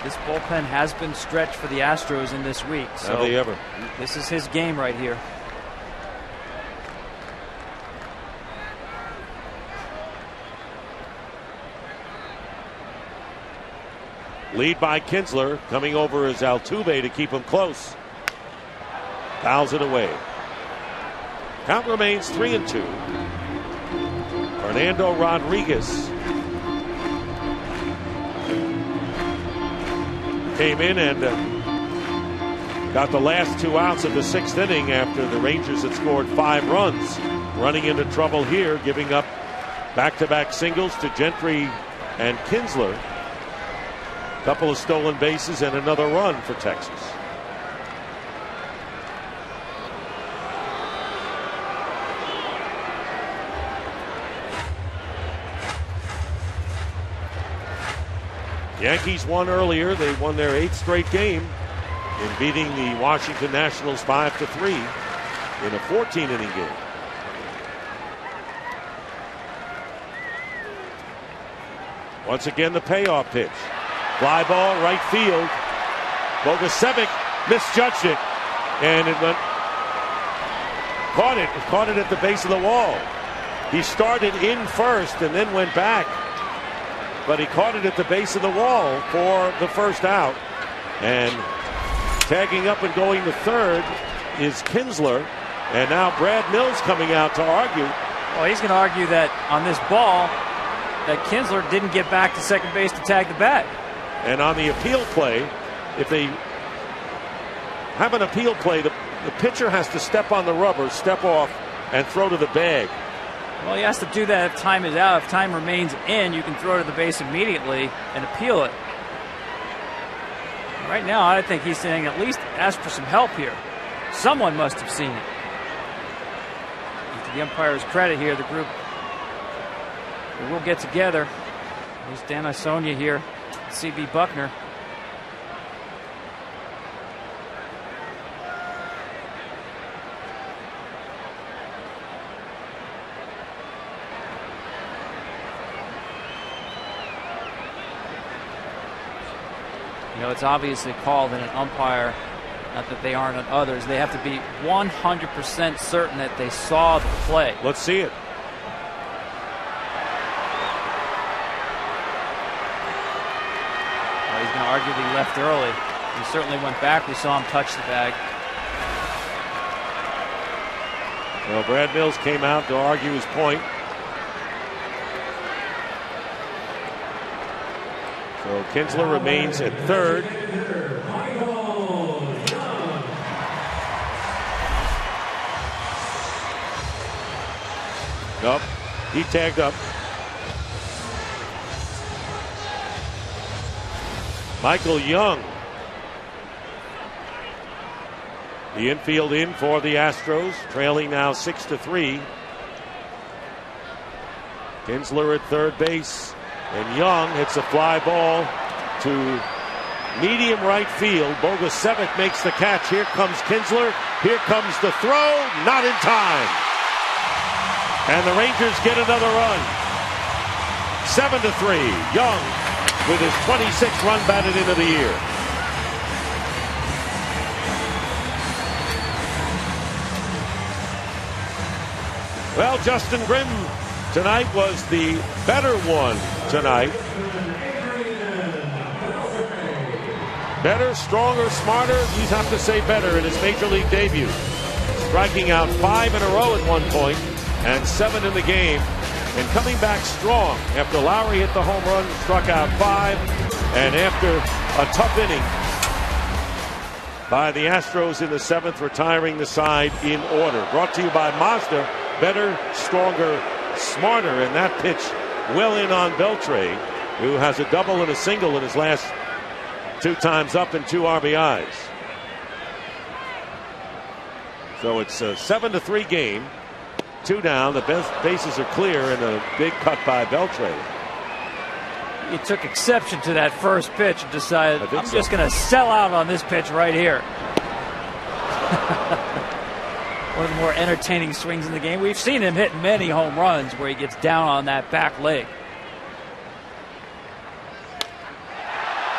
This bullpen has been stretched for the Astros in this week. So have they ever? This is his game right here. Lead by Kinsler. Coming over is Altuve to keep him close. Fouls it away. Count remains 3-2. Fernando Rodriguez came in and got the last 2 outs of the 6th inning after the Rangers had scored 5 runs. Running into trouble here, giving up back-to-back singles to Gentry and Kinsler. A couple of stolen bases and another run for Texas. Yankees won earlier. They won their 8th straight game in beating the Washington Nationals 5-3 in a 14-inning game. Once again, the payoff pitch. Fly ball, right field. Bogusevic misjudged it, and it went. Caught it at the base of the wall. He started in first and then went back, but he caught it at the base of the wall for the first out. And tagging up and going to third is Kinsler, and now Brad Mills coming out to argue. Well, he's going to argue that on this ball that Kinsler didn't get back to second base to tag the bat. And on the appeal play, if they have an appeal play, the pitcher has to step on the rubber, step off, and throw to the bag. Well, he has to do that if time is out. If time remains in, you can throw to the base immediately and appeal it. Right now, I think he's saying at least ask for some help here. Someone must have seen it. To the umpire's credit here, the group will get together. There's Dan Isonia here, C.B. Buckner. You know, it's obviously called in an umpire, not that they aren't on others. They have to be 100% certain that they saw the play. Let's see it. Well, he's going to argue that he left early. He certainly went back. We saw him touch the bag. Well, Brad Mills came out to argue his point. So Kinsler remains at third. Nope, he tagged up. Michael Young The infield in for the Astros, trailing now 6-3. Kinsler at third base, and Young hits a fly ball to medium right field. Bogusevic makes the catch. Here comes Kinsler. Here comes the throw. Not in time. And the Rangers get another run. 7-3. Young with his 26th run batted into the year. Well, Justin Grimm tonight was the better one tonight. Better, stronger, smarter. You'd have to say better in his major league debut. Striking out 5 in a row at one point and 7 in the game. And coming back strong after Lowry hit the home run, struck out 5. And after a tough inning by the Astros in the 7th, retiring the side in order. Brought to you by Mazda. Better, stronger, smarter. And that pitch well in on Beltre, who has a double and a single in his last 2 times up and 2 RBIs. So it's a 7-3 game. 2 down. The bases are clear, and a big cut by Beltre. He took exception to that first pitch and decided, I'm just going to sell out on this pitch right here. One of the more entertaining swings in the game. We've seen him hit many home runs where he gets down on that back leg.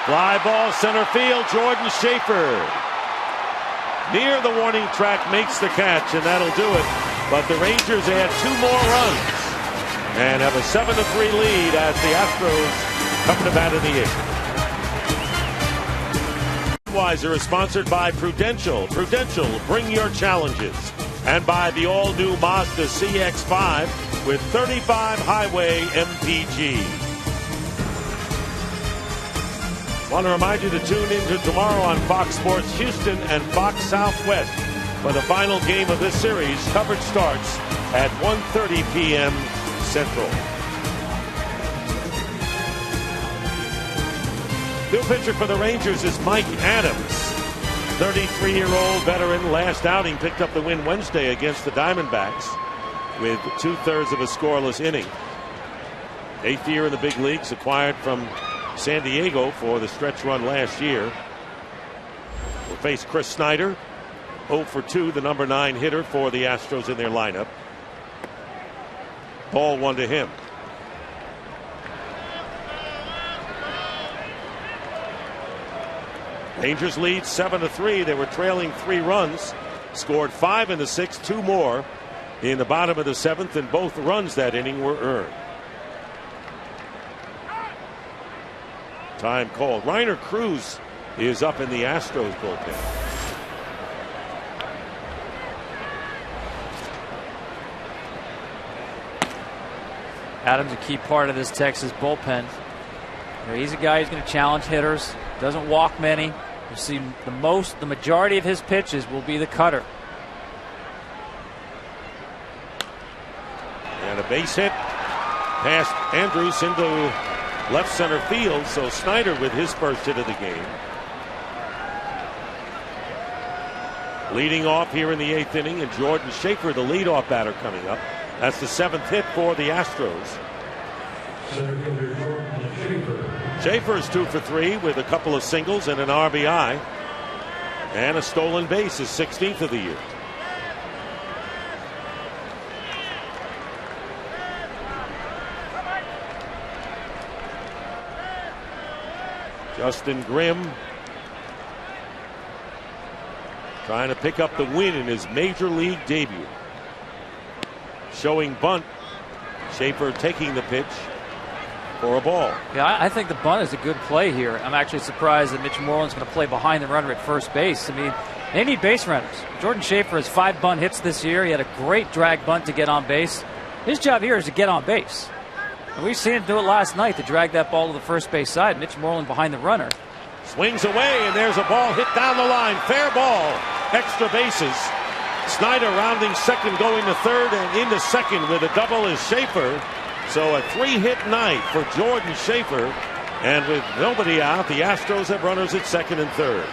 Fly ball center field. Jordan Schaefer near the warning track makes the catch, and that'll do it. But the Rangers add 2 more runs and have a 7-3 lead as the Astros come to bat in the 8th. Weiser is sponsored by Prudential. Prudential, bring your challenges. And by the all-new Mazda CX-5 with 35 highway MPG. Want to remind you to tune in to tomorrow on Fox Sports Houston and Fox Southwest for the final game of this series. Coverage starts at 1:30 p.m. Central. New pitcher for the Rangers is Mike Adams. 33-year-old veteran, last outing picked up the win Wednesday against the Diamondbacks with 2/3 of a scoreless inning. 8th year in the big leagues, acquired from San Diego for the stretch run last year. Will face Chris Snyder, 0 for 2, the number 9 hitter for the Astros in their lineup. Ball 1 to him. Rangers lead 7-3. They were trailing 3 runs, scored 5 in the 6th, 2 more in the bottom of the 7th, and both runs that inning were earned. Time called. Reiner Cruz is up in the Astros bullpen. Adams a key part of this Texas bullpen. He's a guy who's going to challenge hitters. Doesn't walk many. You see the majority of his pitches will be the cutter. And a base hit past Andrus into left center field. So Snyder with his first hit of the game. Leading off here in the 8th inning, and Jordan Schaefer, the leadoff batter, coming up. That's the 7th hit for the Astros. Schaefer is 2 for 3 with a couple of singles and an RBI. And a stolen base, his 16th of the year. Justin Grimm trying to pick up the win in his major league debut. Showing bunt. Schaefer taking the pitch for a ball. Yeah, I think the bunt is a good play here. I'm actually surprised that Mitch Moreland's going to play behind the runner at first base. I mean, they need base runners. Jordan Schaefer has 5 bunt hits this year. He had a great drag bunt to get on base. His job here is to get on base. And we've seen him do it last night to drag that ball to the first base side. Mitch Moreland behind the runner. Swings away, and there's a ball hit down the line. Fair ball. Extra bases. Snyder rounding second, going to third, and into second with a double is Schaefer. So a 3-hit night for Jordan Schaefer. And with nobody out, the Astros have runners at second and third.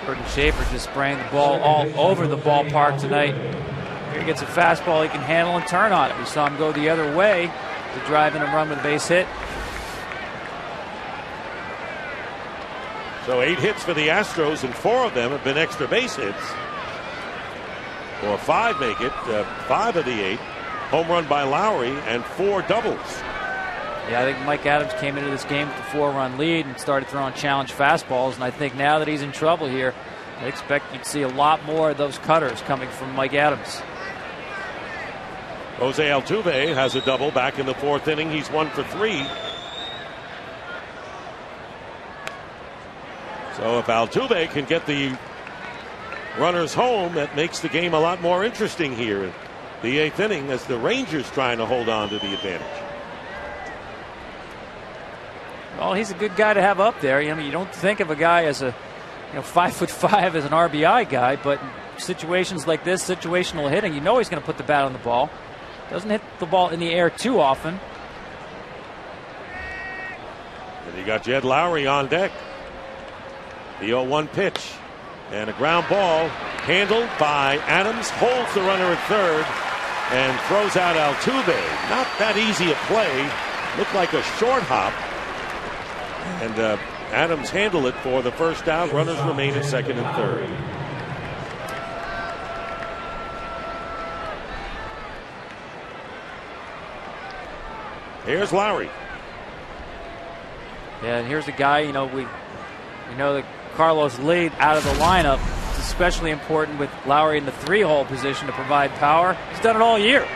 Shepard, and Schaefer just spraying the ball all over the ballpark tonight. Here he gets a fastball he can handle and turn on it. We saw him go the other way to drive in a run with a base hit. So 8 hits for the Astros, and 4 of them have been extra base hits. Or 5 make it, 5 of the 8. Home run by Lowry and 4 doubles. Yeah, I think Mike Adams came into this game with a 4-run lead and started throwing challenge fastballs. And I think now that he's in trouble here, I expect you'd see a lot more of those cutters coming from Mike Adams. Jose Altuve has a double back in the 4th inning. He's 1 for 3. So if Altuve can get the runners home, that makes the game a lot more interesting here in the 8th inning as the Rangers trying to hold on to the advantage. Well, he's a good guy to have up there. I mean, you don't think of a guy as a 5'5" as an RBI guy, but in situations like this, situational hitting, you know he's going to put the bat on the ball. Doesn't hit the ball in the air too often. And you got Jed Lowry on deck. The 0-1 pitch. And a ground ball handled by Adams. Holds the runner at third and throws out Altuve. Not that easy a play. Looked like a short hop. And Adams handled it for the first down. Runners remain at second and third. Here's Lowry. Yeah, and here's a guy, we know that Carlos Lee out of the lineup. It's especially important with Lowry in the 3-hole position to provide power. He's done it all year.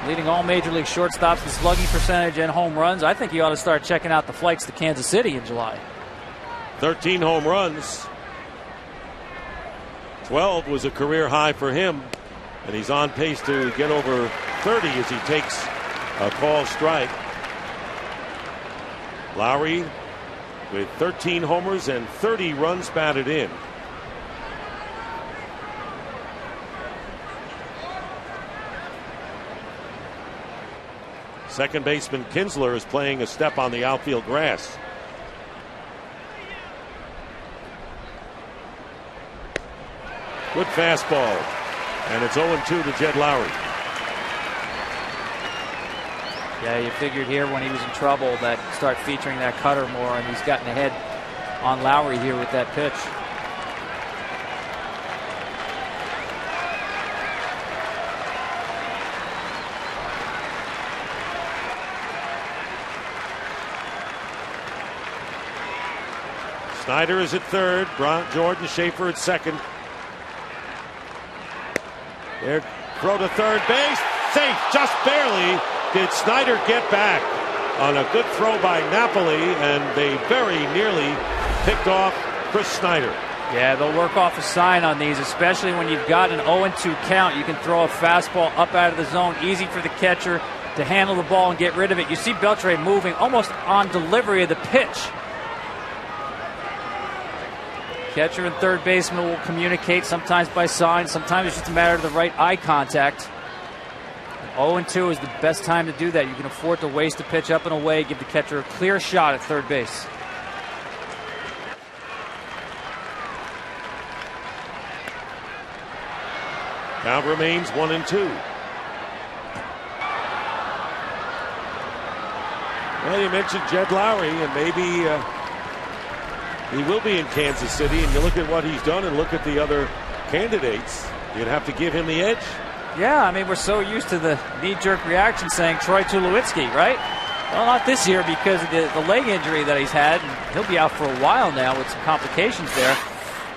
Leading all Major League shortstops in slugging percentage and home runs. I think he ought to start checking out the flights to Kansas City in July. 13 home runs. 12 was a career high for him. And he's on pace to get over 30 as he takes a call strike. Lowry with 13 homers and 30 runs batted in. Second baseman Kinsler is playing a step on the outfield grass. Good fastball. And it's 0-2 to Jed Lowry. Yeah, you figured here when he was in trouble that start featuring that cutter more, and he's gotten ahead on Lowry here with that pitch. Snyder is at third. Jordan Schaefer at second. There, throw to third base. Safe, just barely. Did Snyder get back on a good throw by Napoli, and they very nearly picked off Chris Snyder. Yeah, they'll work off a sign on these, especially when you've got an 0-2 count. You can throw a fastball up out of the zone, easy for the catcher to handle the ball and get rid of it. You see Beltre moving almost on delivery of the pitch. Catcher and third baseman will communicate, sometimes by sign, sometimes it's just a matter of the right eye contact. 0-2 is the best time to do that. You can afford to waste a pitch up and away, give the catcher a clear shot at third base. Count remains 1-2. Well, you mentioned Jed Lowry, and maybe he will be in Kansas City, and you look at what he's done and look at the other candidates, you'd have to give him the edge. Yeah, I mean, we're so used to the knee-jerk reaction saying Troy Tulowitzki, right? Well, not this year because of the leg injury that he's had. And he'll be out for a while now with some complications there.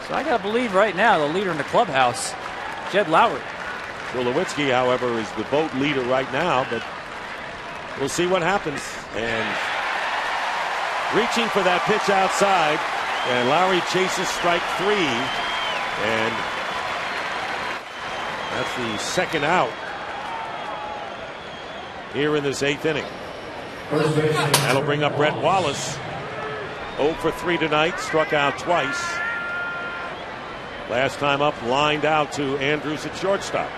So I got to believe right now the leader in the clubhouse, Jed Lowry. Tulowitzki, however, is the vote leader right now, but we'll see what happens. And reaching for that pitch outside, and Lowry chases strike 3, and that's the second out here in this 8th inning. That'll bring up Brett Wallace. 0 for 3 tonight, struck out twice. Last time up, lined out to Andrews at shortstop.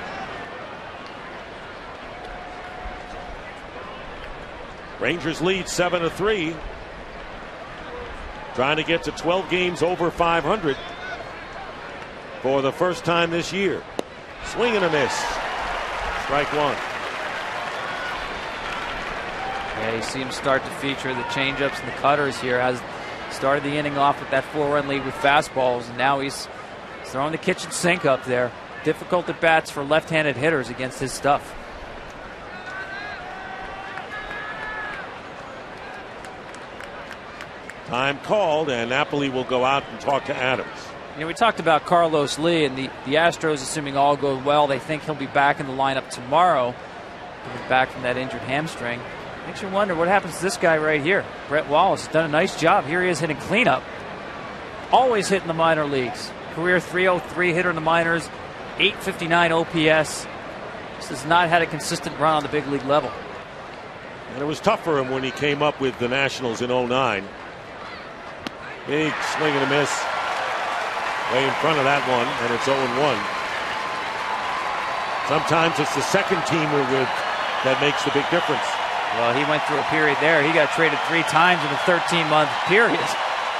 Rangers lead 7-3. trying to get to 12 games over 500 for the first time this year. Swing and a miss. Strike one. Yeah, you see him start to feature the changeups and the cutters here. Has started the inning off with that 4-run lead with fastballs, and now he's throwing the kitchen sink up there. Difficult at bats for left-handed hitters against his stuff. Time called, and Napoli will go out and talk to Adams. You know, we talked about Carlos Lee and the Astros, assuming all goes well, they think he'll be back in the lineup tomorrow. He's back from that injured hamstring. Makes you wonder what happens to this guy right here. Brett Wallace has done a nice job. Here he is hitting cleanup. Always hitting the minor leagues. Career .303 hitter in the minors, .859 OPS. This has not had a consistent run on the big league level. And it was tough for him when he came up with the Nationals in '09. Big swing and a miss. Way in front of that one, and it's 0-1. Sometimes it's the second teamer that makes the big difference. Well, he went through a period there. He got traded 3 times in a 13-month period.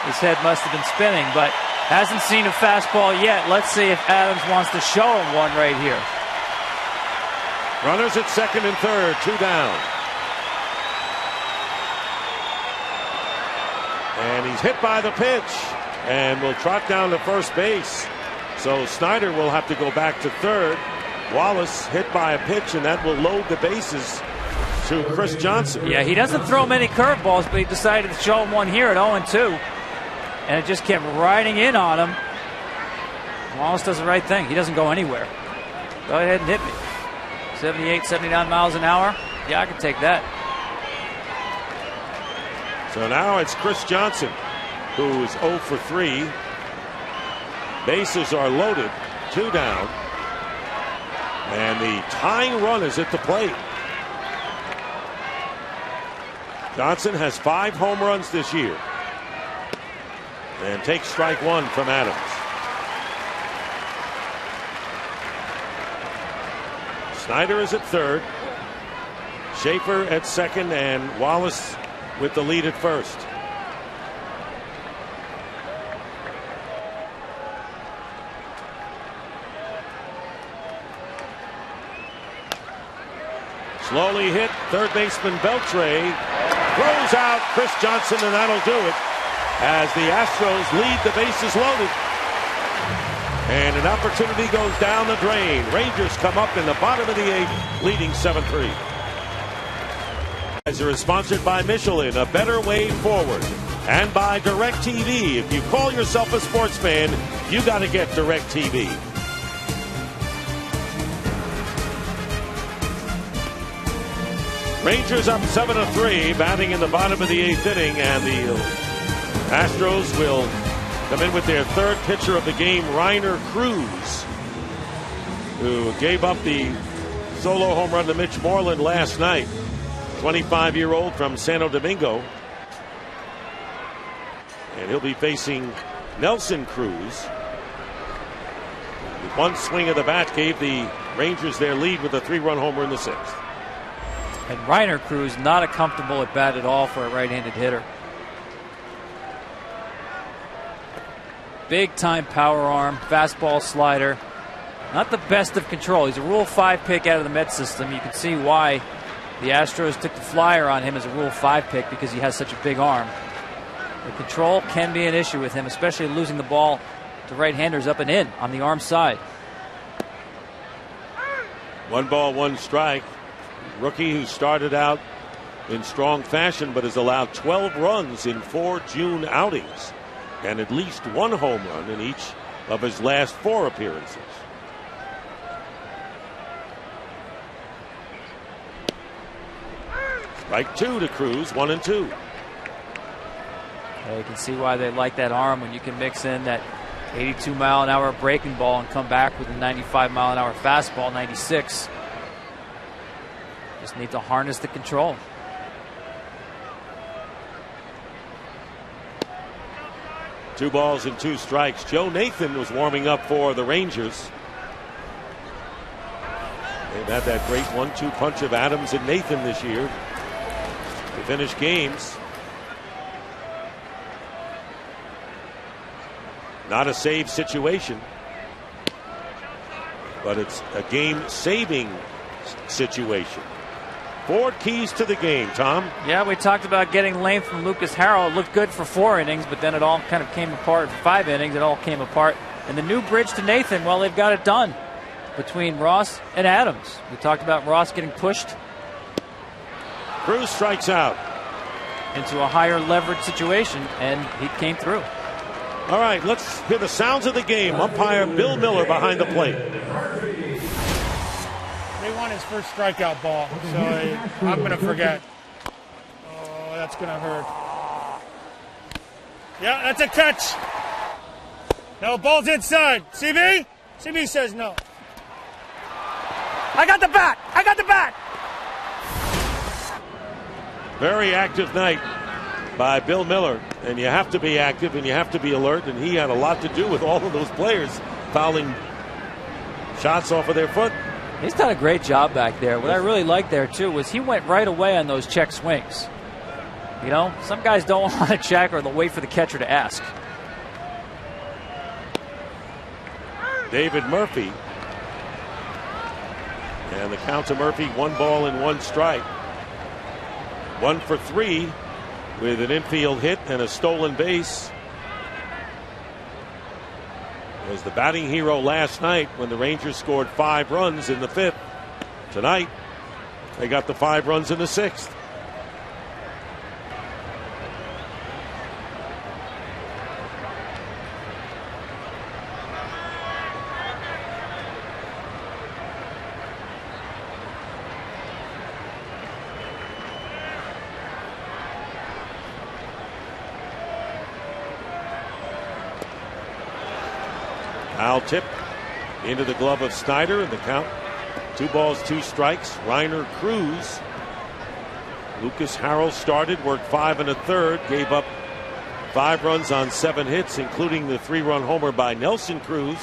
His head must have been spinning, but hasn't seen a fastball yet. Let's see if Adams wants to show him one right here. Runners at second and third, 2 down. And he's hit by the pitch and will trot down to first base. So Snyder will have to go back to third. Wallace hit by a pitch, and that will load the bases to Chris Johnson. Yeah, he doesn't throw many curveballs, but he decided to show him one here at 0-2. And it just kept riding in on him. Wallace does the right thing. He doesn't go anywhere. Go ahead and hit me. 78, 79 miles an hour. Yeah, I can take that. So now it's Chris Johnson, who is 0 for 3. Bases are loaded, 2 down. And the tying run is at the plate. Johnson has 5 home runs this year. And takes strike one from Adams. Snyder is at third. Schaefer at second, and Wallace with the lead at first. Slowly hit, third baseman Beltre throws out Chris Johnson, and that'll do it as the Astros lead the bases loaded. And an opportunity goes down the drain. Rangers come up in the bottom of the 8th, leading 7-3. Is sponsored by Michelin, a better way forward, and by DirecTV. If you call yourself a sports fan, you got to get DirecTV. Rangers up 7-3, batting in the bottom of the 8th inning, and the Astros will come in with their third pitcher of the game, Reiner Cruz, who gave up the solo home run to Mitch Moreland last night. 25-year-old from Santo Domingo. And he'll be facing Nelson Cruz. With one swing of the bat gave the Rangers their lead with a 3-run homer in the 6th. And Reiner Cruz not a comfortable at bat at all for a right-handed hitter. Big time power arm, fastball slider. Not the best of control. He's a Rule 5 pick out of the Mets system. You can see why the Astros took the flyer on him as a Rule 5 pick, because he has such a big arm. The control can be an issue with him, especially losing the ball to right-handers up and in on the arm side. 1 ball, 1 strike. Rookie who started out in strong fashion but has allowed 12 runs in 4 June outings and at least 1 home run in each of his last 4 appearances. Strike 2 to Cruz, 1-2. You can see why they like that arm when you can mix in that 82-mile-an-hour breaking ball and come back with a 95-mile-an-hour fastball, 96. Just need to harness the control. Two balls and 2 strikes. Joe Nathan was warming up for the Rangers. They've had that great 1-2 punch of Adams and Nathan this year to finish games. Not a save situation, but it's a game-saving situation. 4 keys to the game, Tom. Yeah, we talked about getting length from Lucas Harrell. It looked good for 4 innings, but then it all kind of came apart. For 5 innings, it all came apart. And the new bridge to Nathan, well, they've got it done between Ross and Adams. We talked about Ross getting pushed Cruz strikes out into a higher leverage situation, and he came through. All right, let's hear the sounds of the game. Umpire Bill Miller behind the plate. They want his first strikeout ball, so I'm going to forget. Oh, that's going to hurt. Yeah, that's a catch. No, ball's inside. CB? CB says no. I got the bat. I got the bat. Very active night by Bill Miller, and you have to be active and you have to be alert, and he had a lot to do with all of those players fouling shots off of their foot. He's done a great job back there. What I really liked there, too, was he went right away on those check swings. You know, some guys don't want to check or they'll wait for the catcher to ask. David Murphy. And the count to Murphy, 1 ball and 1 strike. 1 for 3 with an infield hit and a stolen base. Was the batting hero last night when the Rangers scored 5 runs in the 5th. Tonight, they got the 5 runs in the 6th. Foul tip into the glove of Snyder, and the count 2 balls, 2 strikes. Reiner Cruz. Lucas Harrell started, worked 5 1/3, gave up 5 runs on 7 hits, including the 3-run homer by Nelson Cruz.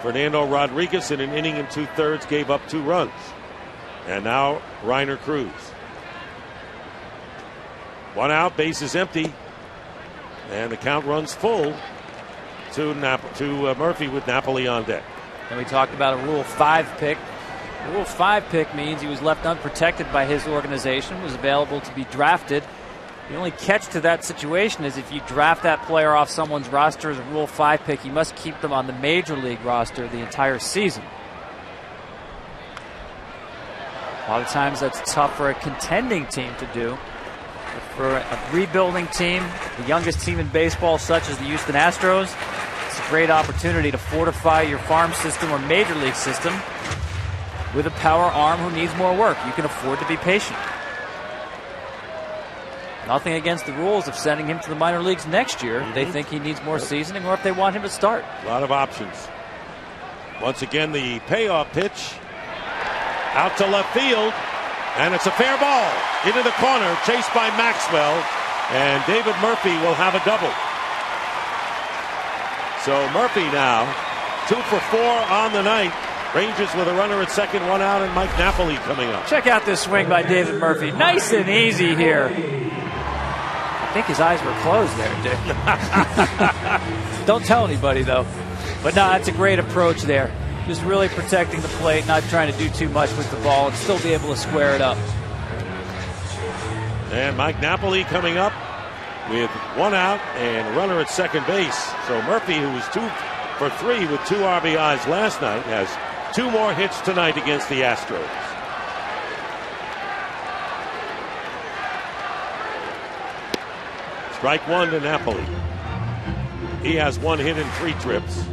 Fernando Rodriguez in an inning and 2/3 gave up 2 runs. And now Reiner Cruz. 1 out, base is empty, and the count runs full to Murphy with Napoli on deck. And we talked about a Rule 5 pick. A Rule 5 pick means he was left unprotected by his organization, was available to be drafted. The only catch to that situation is if you draft that player off someone's roster as a Rule 5 pick, you must keep them on the Major League roster the entire season. A lot of times that's tough for a contending team to do. But for a rebuilding team, the youngest team in baseball, such as the Houston Astros, it's a great opportunity to fortify your farm system or Major League system with a power arm who needs more work. You can afford to be patient. Nothing against the rules of sending him to the minor leagues next year if they think he needs more seasoning or if they want him to start. A lot of options. Once again, the payoff pitch out to left field, and it's a fair ball into the corner, chased by Maxwell, and David Murphy will have a double. So Murphy now 2 for 4 on the night. Rangers with a runner at second, 1 out, and Mike Napoli coming up. Check out this swing by David Murphy. Nice and easy here. I think his eyes were closed there, Dick. Don't tell anybody, though. But no, that's a great approach there. Just really protecting the plate, not trying to do too much with the ball, and still be able to square it up. And Mike Napoli coming up with 1 out and a runner at second base. So Murphy, who was 2 for 3 with 2 RBIs last night, has 2 more hits tonight against the Astros. Strike 1 to Napoli. He has 1 hit in 3 trips.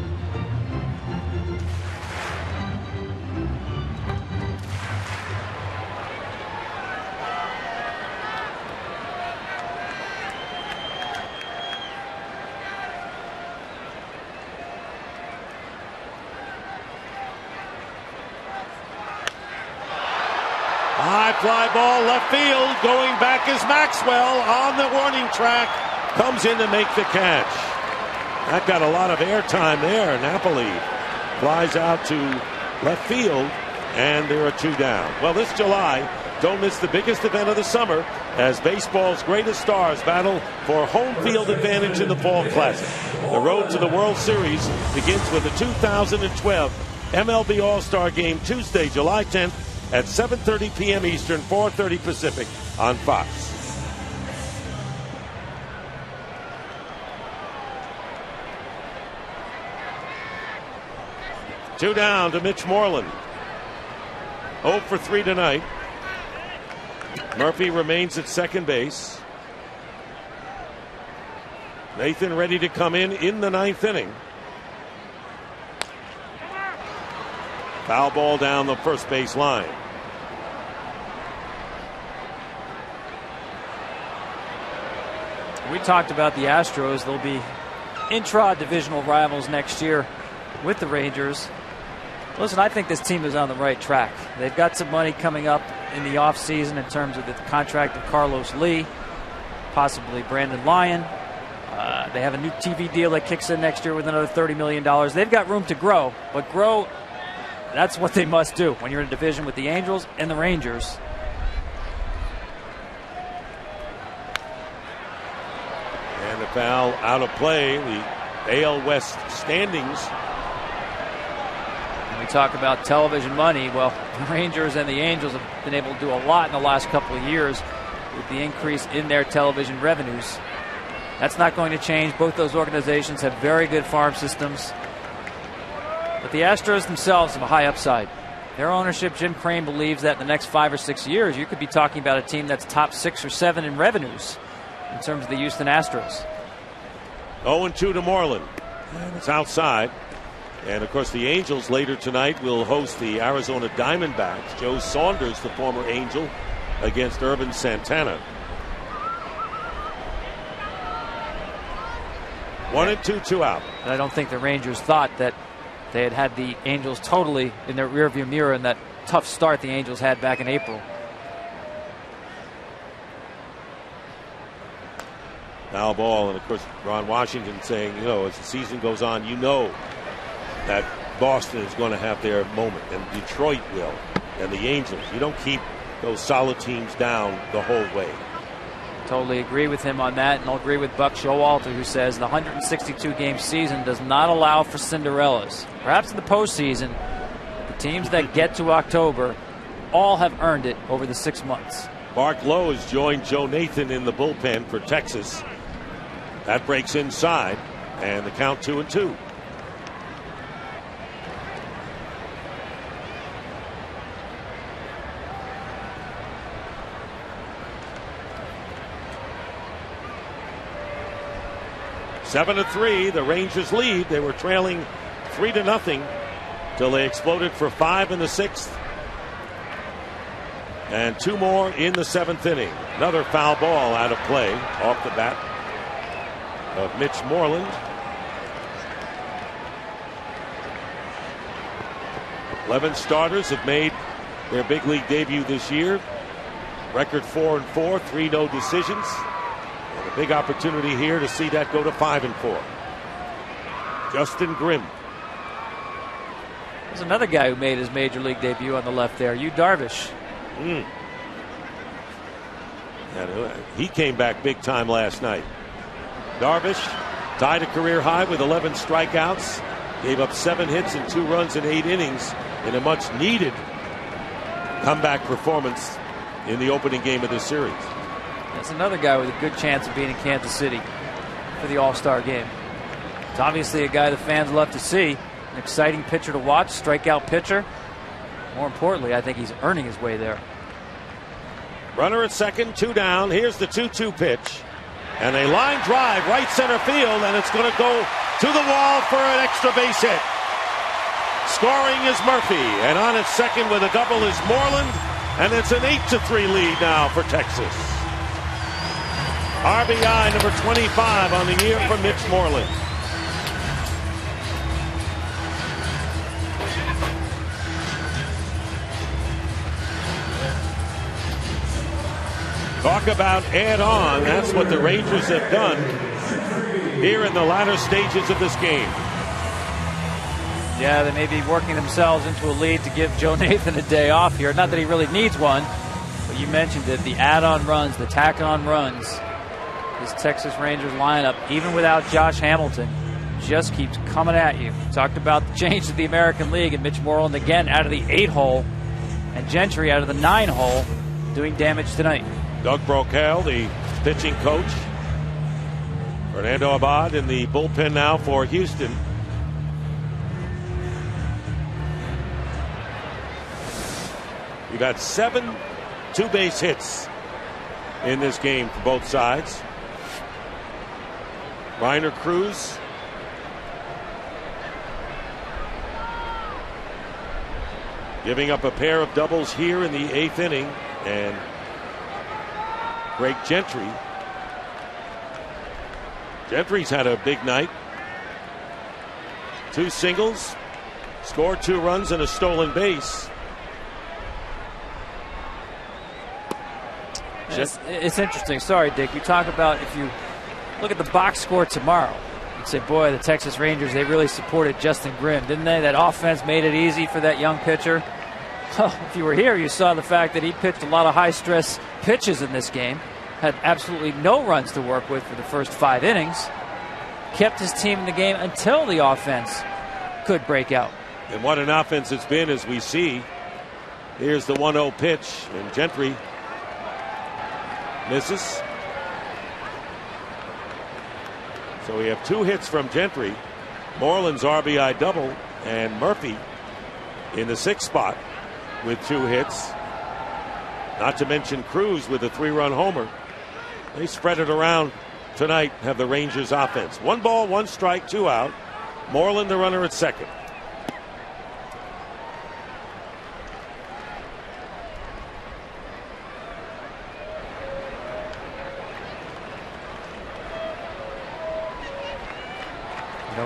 High fly ball left field. Going back is Maxwell on the warning track. Comes in to make the catch. That got a lot of airtime there. Napoli flies out to left field, and there are 2 down. Well, this July, don't miss the biggest event of the summer, as baseball's greatest stars battle for home field advantage in the Fall Classic. The road to the World Series begins with the 2012 MLB All-Star Game Tuesday, July 10th at 7:30 p.m. Eastern, 4:30 Pacific on Fox. Two down to Mitch Moreland. 0 for 3 tonight. Murphy remains at second base. Nathan ready to come in the ninth inning. Foul ball down the first base line. We talked about the Astros. They'll be intra-divisional rivals next year with the Rangers. Listen, I think this team is on the right track. They've got some money coming up in the offseason in terms of the contract of Carlos Lee, possibly Brandon Lyon. They have a new TV deal that kicks in next year with another $30 million. They've got room to grow, but grow, that's what they must do when you're in a division with the Angels and the Rangers. And the foul out of play. The AL West standings. We talk about television money. Well, the Rangers and the Angels have been able to do a lot in the last couple of years with the increase in their television revenues. That's not going to change. Both those organizations have very good farm systems. But the Astros themselves have a high upside. Their ownership, Jim Crane, believes that in the next 5 or 6 years, you could be talking about a team that's top 6 or 7 in revenues in terms of the Houston Astros. 0-2 to Moreland. And it's outside. And, of course, the Angels later tonight will host the Arizona Diamondbacks. Joe Saunders, the former Angel, against Urban Santana. 1-2, 2 out. And I don't think the Rangers thought that they had the Angels totally in their rearview mirror in that tough start the Angels had back in April. Foul ball, and, of course, Ron Washington saying, as the season goes on, that Boston is going to have their moment, and Detroit will, and the Angels. You don't keep those solid teams down the whole way. Totally agree with him on that, and I'll agree with Buck Showalter, who says the 162-game season does not allow for Cinderellas. Perhaps in the postseason, the teams that get to October all have earned it over the 6 months. Mark Lowe has joined Joe Nathan in the bullpen for Texas. That breaks inside, and the count 2-2. Seven to 3, the Rangers lead. They were trailing 3-0 till they exploded for 5 in the 6th. And 2 more in the 7th inning. Another foul ball out of play off the bat of Mitch Moreland. Eleven starters have made their big league debut this year. Record 4-4, 3 no decisions. And a big opportunity here to see that go to 5-4. Justin Grimm. There's another guy who made his major league debut on the left there, HOU Darvish. And he came back big time last night. Darvish tied a career high with 11 strikeouts. Gave up 7 hits and 2 runs in 8 innings in a much needed comeback performance in the opening game of this series. That's another guy with a good chance of being in Kansas City for the All-Star game. It's obviously a guy the fans love to see. An exciting pitcher to watch, strikeout pitcher. More importantly, I think he's earning his way there. Runner at second, 2 down. Here's the 2-2 pitch. And a line drive right center field, and it's going to go to the wall for an extra base hit. Scoring is Murphy, and on at second with a double is Moreland, and it's an 8-3 lead now for Texas. RBI number 25 on the year for Mitch Moreland. Talk about add on. That's what the Rangers have done here in the latter stages of this game. Yeah, they may be working themselves into a lead to give Joe Nathan a day off here. Not that he really needs one. But you mentioned it, the add-on runs, the tack-on runs. This Texas Rangers lineup, even without Josh Hamilton, just keeps coming at you. Talked about the change to the American League, and Mitch Moreland again out of the 8-hole, and Gentry out of the 9-hole, doing damage tonight. Doug Brokaw, the pitching coach. Fernando Abad in the bullpen now for Houston. We've had 7 two-base hits in this game for both sides. Reiner Cruz giving up a pair of doubles here in the 8th inning, and Greg Gentry's had a big night. 2 singles, scored 2 runs and a stolen base. It's interesting. Sorry, Dick. You talk about, if you look at the box score tomorrow, you'd say, boy, the Texas Rangers, they really supported Justin Grimm, didn't they? That offense made it easy for that young pitcher. Well, if you were here, you saw the fact that he pitched a lot of high-stress pitches in this game, had absolutely no runs to work with for the first 5 innings, kept his team in the game until the offense could break out. And what an offense it's been, as we see. Here's the 1-0 pitch, and Gentry misses. So we have 2 hits from Gentry. Moreland's RBI double, and Murphy in the 6th spot with 2 hits. Not to mention Cruz with a 3-run homer. They spread it around tonight, have the Rangers offense. 1 ball, 1 strike, 2 out. Moreland the runner at second.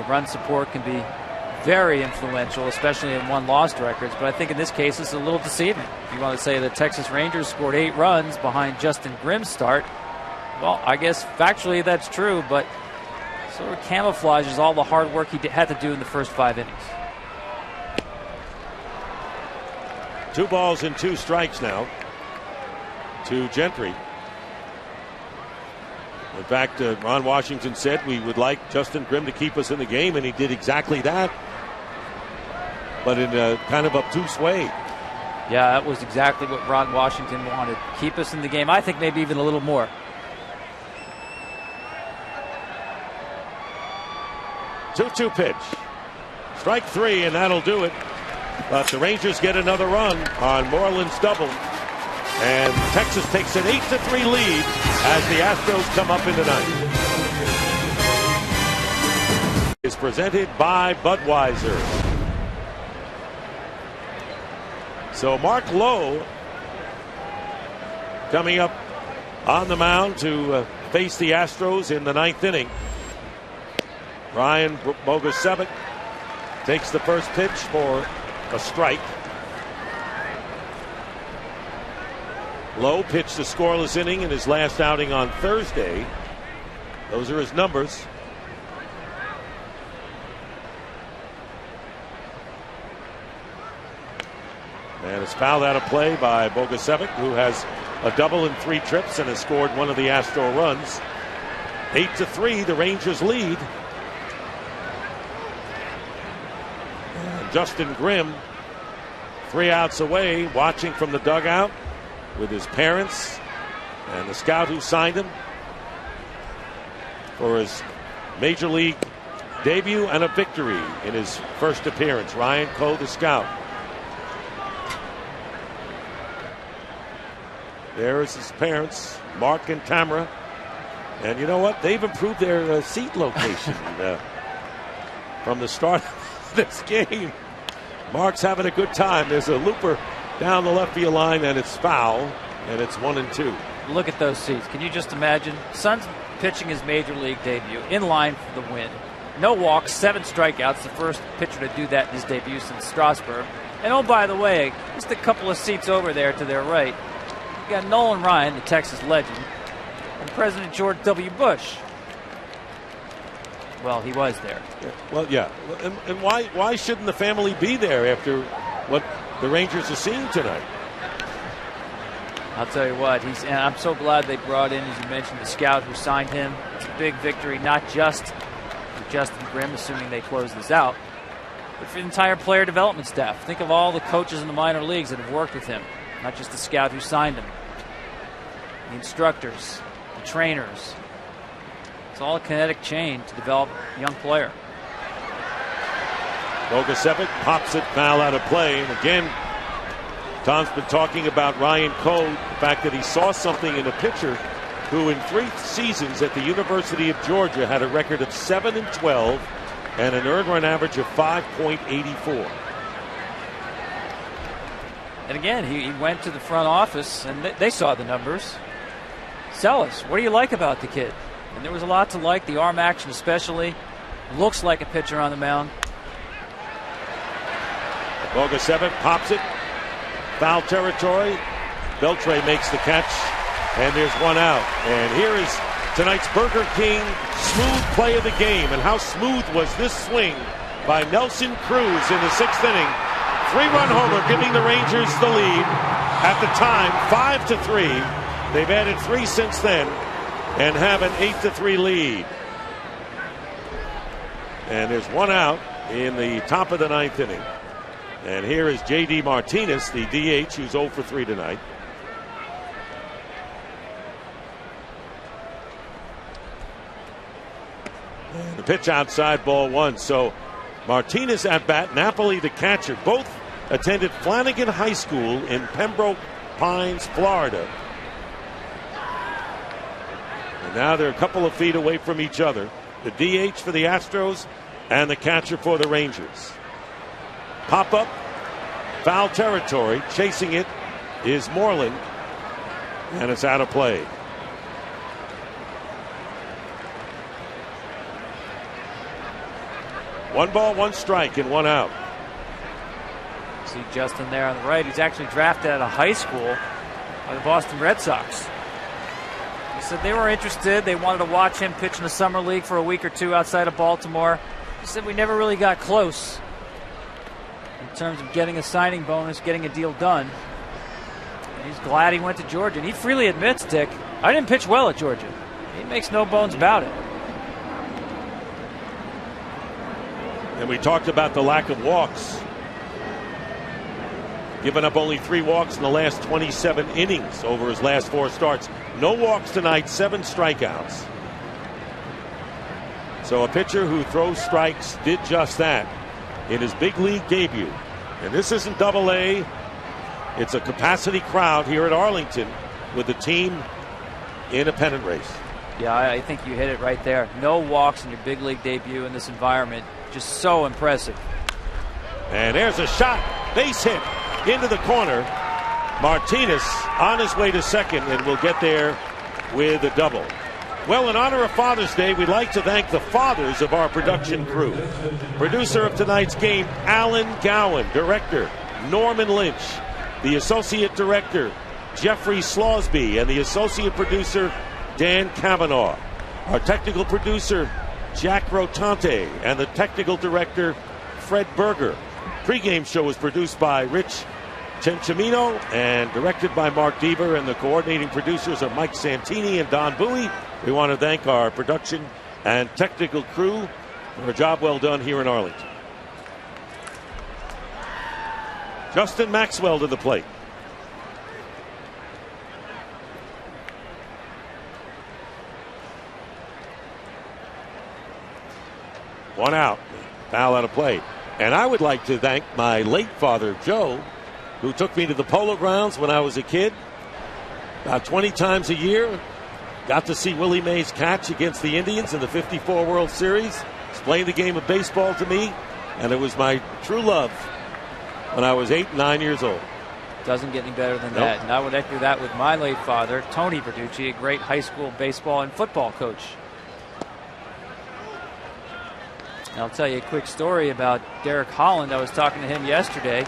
Run support can be very influential, especially in 1-loss records, but I think in this case it's a little deceiving. If you want to say the Texas Rangers scored 8 runs behind Justin Grimm's start, well, I guess factually that's true, but sort of camouflages all the hard work he had to do in the first 5 innings. 2 balls and 2 strikes now to Gentry. In fact, Ron Washington said we would like Justin Grimm to keep us in the game, and he did exactly that, but in a kind of obtuse way. Yeah, that was exactly what Ron Washington wanted. Keep us in the game. I think maybe even a little more. Two pitch. Strike 3, and that'll do it. But the Rangers get another run on Moreland's double. And Texas takes an 8-3 lead as the Astros come up in the 9th. Is presented by Budweiser. So Mark Lowe coming up on the mound to face the Astros in the 9th inning. Ryan Bogusevic takes the first pitch for a strike. Lowe pitched a scoreless inning in his last outing on Thursday. Those are his numbers. And it's fouled out of play by Bogusevic, who has a double in 3 trips and has scored one of the Astro runs. 8-3, the Rangers lead. And Justin Grimm, 3 outs away, watching from the dugout with his parents and the scout who signed him for his major league debut and a victory in his first appearance. Ryan Coe, the scout. There's his parents, Mark and Tamara. And you know what? They've improved their seat location from the start of this game. Mark's having a good time. There's a looper down the left field line, and it's foul, and it's 1-2. Look at those seats. Can you just imagine? Son's pitching his major league debut, in line for the win. No walks, 7 strikeouts, the first pitcher to do that in his debut since Strasburg. And oh, by the way, just a couple of seats over there to their right, you got Nolan Ryan, the Texas legend, and President George W. Bush. Well, he was there. Yeah. Well, yeah. And why shouldn't the family be there after what the Rangers are seeing tonight? I'll tell you what, and I'm so glad they brought in, as you mentioned, the scout who signed him. It's a big victory, not just for Justin Grimm, assuming they close this out, but for the entire player development staff. Think of all the coaches in the minor leagues that have worked with him, not just the scout who signed him. The instructors, the trainers. It's all a kinetic chain to develop a young player. Bogasevic pops it, foul out of play. And again, Tom's been talking about Ryan Code, the fact that he saw something in a pitcher who in 3 seasons at the University of Georgia had a record of 7-12 and an earned run average of 5.84. And again, he went to the front office and they saw the numbers. Sell us. What do you like about the kid? And there was a lot to like. The arm action especially. Looks like a pitcher on the mound. Bogasevic pops it. Foul territory. Beltre makes the catch. And there's one out. And here is tonight's Burger King smooth play of the game. And how smooth was this swing by Nelson Cruz in the 6th inning. 3-run homer giving the Rangers the lead. At the time, 5-3. They've added 3 since then and have an 8-3 lead. And there's one out in the top of the 9th inning. And here is J.D. Martinez, the DH, who's 0 for 3 tonight. And the pitch outside, ball 1. So Martinez at bat, Napoli the catcher. Both attended Flanagan High School in Pembroke Pines, Florida. And now they're a couple of feet away from each other. The DH for the Astros and the catcher for the Rangers. Pop up, foul territory. Chasing it is Moreland, and it's out of play. One ball, one strike, and one out. See Justin there on the right. He's actually drafted out of high school by the Boston Red Sox. He said they were interested. They wanted to watch him pitch in the summer league for a week or 2 outside of Baltimore. He said we never really got close in terms of getting a signing bonus, getting a deal done. And he's glad he went to Georgia. And he freely admits, Dick, I didn't pitch well at Georgia. He makes no bones about it. And we talked about the lack of walks. Given up only 3 walks in the last 27 innings over his last 4 starts. No walks tonight, 7 strikeouts. So a pitcher who throws strikes did just that in his big league debut. And this isn't Double-A. It's a capacity crowd here at Arlington with the team in a pennant race. Yeah, I think you hit it right there. No walks in your big league debut in this environment. Just so impressive. And there's a shot. Base hit into the corner. Martinez on his way to second and will get there with a double. Well, in honor of Father's Day, we'd like to thank the fathers of our production crew. Producer of tonight's game, Alan Gowan. Director, Norman Lynch. The associate director, Jeffrey Slosby. And the associate producer, Dan Cavanaugh. Our technical producer, Jack Rotante. And the technical director, Fred Berger. Pre-game show was produced by Rich Ciancimino and directed by Mark Deaver, and the coordinating producers are Mike Santini and Don Bowie. We want to thank our production and technical crew for a job well done here in Arlington. Justin Maxwell to the plate. One out. Foul out of play. And I would like to thank my late father, Joe, who took me to the Polo Grounds when I was a kid. About 20 times a year. Got to see Willie Mays catch against the Indians in the '54 World Series. Explained the game of baseball to me. And it was my true love when I was 8 and 9 years old. Doesn't get any better than Nope. that. And I would echo that with my late father, Tony Verducci, a great high school baseball and football coach. And I'll tell you a quick story about Derek Holland. I was talking to him yesterday,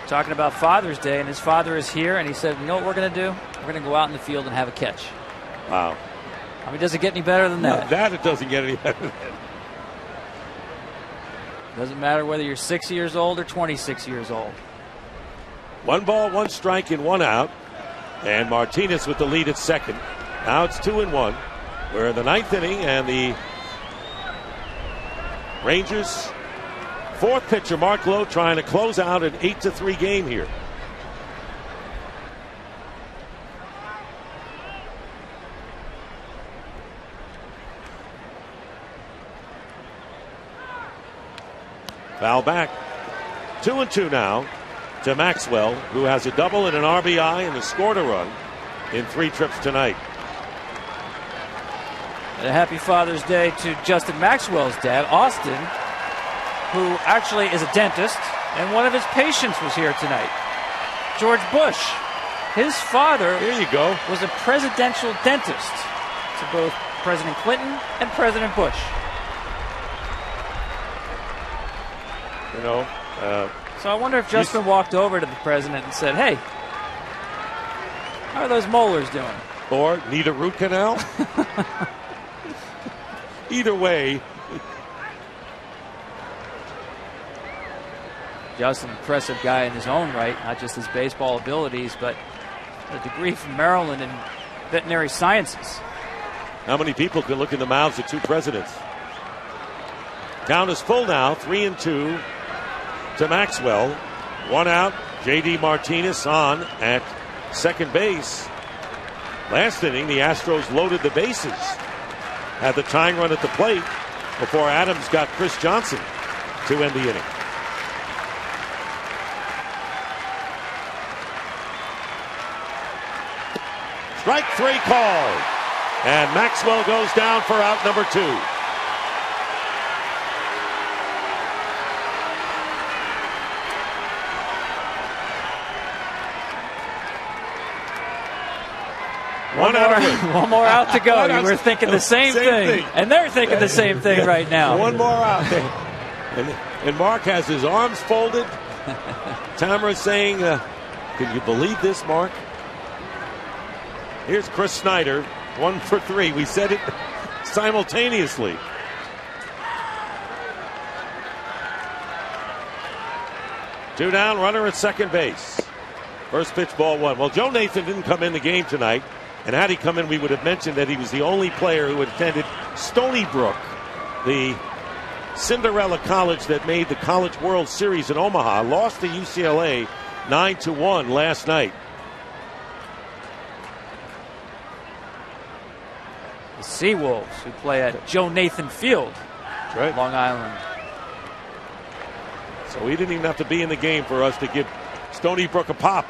talking about Father's Day, and his father is here, and he said, you know what we're going to do? We're going to go out in the field and have a catch. Wow. I mean, does it get any better than that? No, that it doesn't get any better than that. Doesn't matter whether you're 6 years old or 26 years old. 1 ball, 1 strike, and 1 out. And Martinez with the lead at second. Now it's 2-1. We're in the ninth inning, and the Rangers' fourth pitcher, Mark Lowe, trying to close out an 8-3 game here. Foul back. 2-2 now to Maxwell, who has a double and an RBI and has scored a run in 3 trips tonight. And a happy Father's Day to Justin Maxwell's dad, Austin, who actually is a dentist, and one of his patients was here tonight. George Bush. His father Here you go. was a presidential dentist to both President Clinton and President Bush. You know, so I wonder if Justin walked over to the president and said, "Hey, how are those molars doing?" Or need a root canal? Either way. Justin, impressive guy in his own right, not just his baseball abilities, but a degree from Maryland in veterinary sciences. How many people can look in the mouths of 2 presidents? Count is full now, 3-2 to Maxwell. 1 out. J.D. Martinez on at second base. Last inning, the Astros loaded the bases. Had the tying run at the plate before Adams got Chris Johnson to end the inning. Strike 3 called. And Maxwell goes down for out number 2. One more out to go. We're thinking the same thing. And they're thinking the same thing right now. One more out. And Mark has his arms folded. Tamara's saying, can you believe this, Mark? Here's Chris Snyder, 1 for 3. We said it simultaneously. Two down, runner at second base. First pitch, ball 1. Well, Joe Nathan didn't come in the game tonight. And had he come in, we would have mentioned that he was the only player who attended Stony Brook, the Cinderella college that made the College World Series in Omaha. Lost to UCLA 9-1 last night. The Seawolves, who play at Joe Nathan Field, That's right. Long Island. So he didn't even have to be in the game for us to give Stony Brook a pop.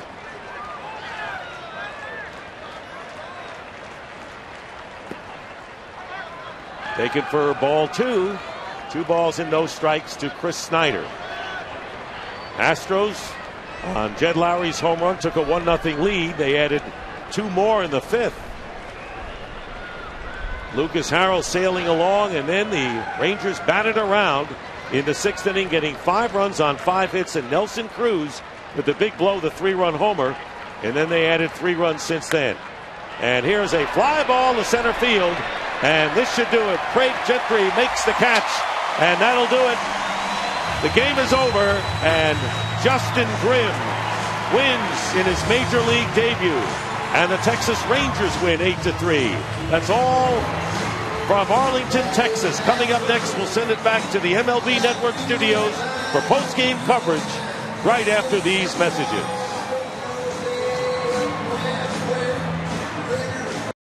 Taken for ball 2. 2 balls and no strikes to Chris Snyder. Astros on Jed Lowry's home run took a 1-0 lead. They added 2 more in the 5th. Lucas Harrell sailing along, and then the Rangers batted around in the 6th inning, getting 5 runs on 5 hits, and Nelson Cruz with the big blow, the 3-run homer, and then they added 3 runs since then. And here's a fly ball to center field, and this should do it. Craig Gentry makes the catch, and that'll do it. The game is over, and Justin Grimm wins in his major league debut, and the Texas Rangers win 8-3. That's all from Arlington, Texas. Coming up next, we'll send it back to the MLB Network studios for post-game coverage right after these messages.